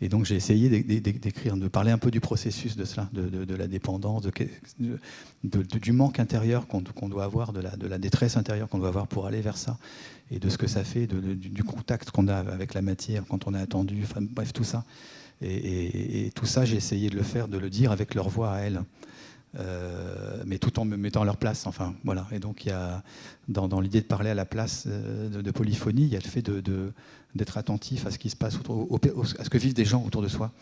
Et donc j'ai essayé d'écrire, de parler un peu du processus de cela, de la dépendance, du manque intérieur qu'on doit avoir, de la détresse intérieure qu'on doit avoir pour aller vers ça, et de ce que ça fait, du contact qu'on a avec la matière quand on a attendu, enfin bref, tout ça. Et tout ça, j'ai essayé de le faire, de le dire avec leur voix à elles. Mais tout en me mettant à leur place, enfin voilà. Et donc il y a dans l'idée de parler à la place de polyphonie, il y a le fait d'être attentif à ce qui se passe à ce que vivent des gens autour de soi,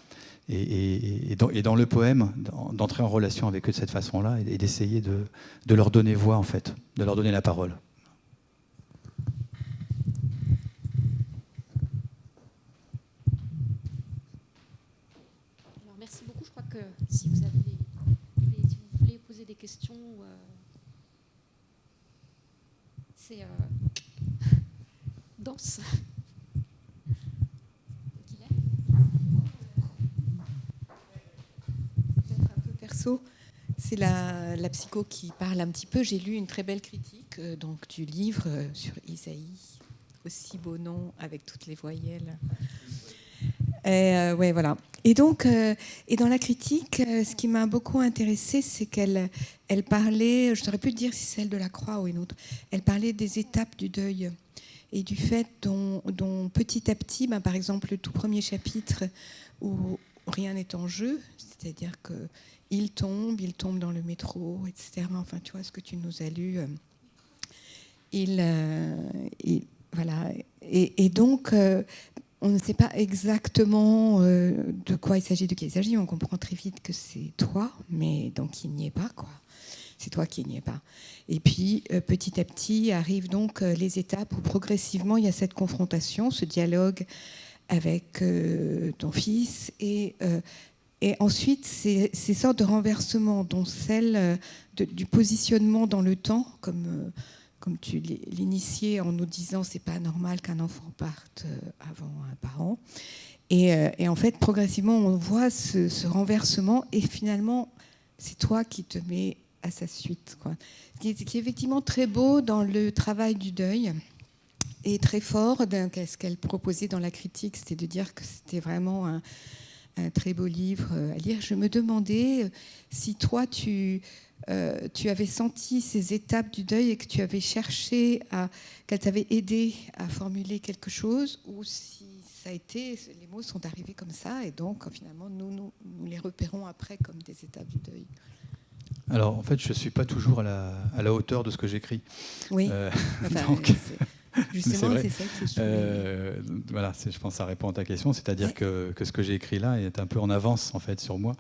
et dans le poème d'entrer en relation avec eux de cette façon-là, et d'essayer de leur donner voix en fait, de leur donner la parole. Alors merci beaucoup. Je crois que si vous voulez poser des questions, c'est danse. Peut-être un peu perso, c'est la psycho qui parle un petit peu. J'ai lu une très belle critique donc du livre sur Isaïe, aussi beau nom avec toutes les voyelles. Ouais, voilà. Et donc, et dans la critique, ce qui m'a beaucoup intéressée, c'est qu'elle parlait, je ne saurais plus dire si c'est celle de la Croix ou une autre, elle parlait des étapes du deuil et du fait dont petit à petit, par exemple, le tout premier chapitre où rien n'est en jeu, c'est-à-dire qu'il tombe dans le métro, etc. Enfin, tu vois ce que tu nous as lu. Voilà. Et donc... on ne sait pas exactement de quoi il s'agit, On comprend très vite que c'est toi, mais donc il n'y est pas, quoi. C'est toi qui n'y es pas. Et puis, petit à petit, arrivent donc les étapes où progressivement, il y a cette confrontation, ce dialogue avec ton fils, et ensuite, ces sortes de renversements, dont celle du positionnement dans le temps, comme tu l'initiais en nous disant c'est pas normal qu'un enfant parte avant un parent. Et en fait, progressivement, on voit ce renversement, et finalement, c'est toi qui te mets à sa suite, quoi. Ce qui est effectivement très beau dans le travail du deuil et très fort, ce qu'elle proposait dans la critique, c'était de dire que c'était vraiment un très beau livre à lire. Je me demandais si toi, tu avais senti ces étapes du deuil et que tu avais cherché qu'elle t'avait aidé à formuler quelque chose, ou si ça a été, les mots sont arrivés comme ça, et donc finalement nous les repérons après comme des étapes du deuil. Alors en fait, je ne suis pas toujours à la hauteur de ce que j'écris. Oui, Donc, justement, vrai. c'est ça qui est voilà, je pense que ça répond à ta question, c'est-à-dire que ce que j'ai écrit là est un peu en avance en fait sur moi,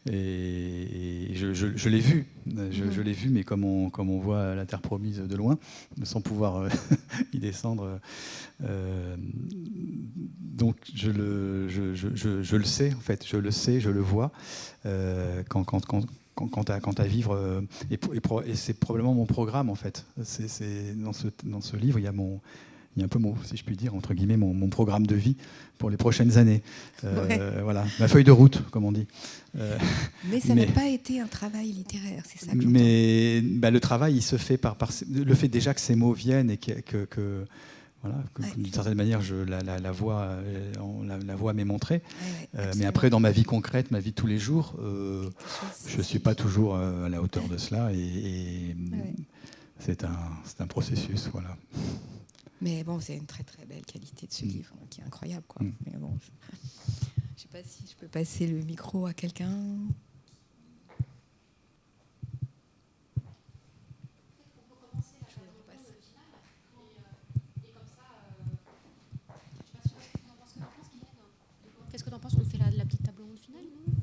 et je l'ai vu, je l'ai vu, mais comme on voit la terre promise de loin, sans pouvoir y descendre. Donc je le sais en fait, je le sais, je le vois quant à vivre, et c'est probablement mon programme en fait. C'est dans ce livre, il y a un peu si je puis dire, entre guillemets, mon programme de vie pour les prochaines années. Voilà, ma feuille de route, comme on dit. Mais ça n'a pas été un travail littéraire, c'est ça que j'entends. Mais le travail, il se fait par le fait déjà que ces mots viennent et voilà, d'une certaine manière, la voix m'est montrée. Mais après, dans ma vie concrète, ma vie de tous les jours, je ne suis pas toujours à la hauteur de cela. Et c'est un processus. Voilà. Mais bon, c'est une très très belle qualité de ce livre, qui est incroyable, quoi. Mais bon, je ne sais pas si je peux passer le micro à quelqu'un. Qu'est-ce que tu en penses? On fait la petite table ronde finale, non?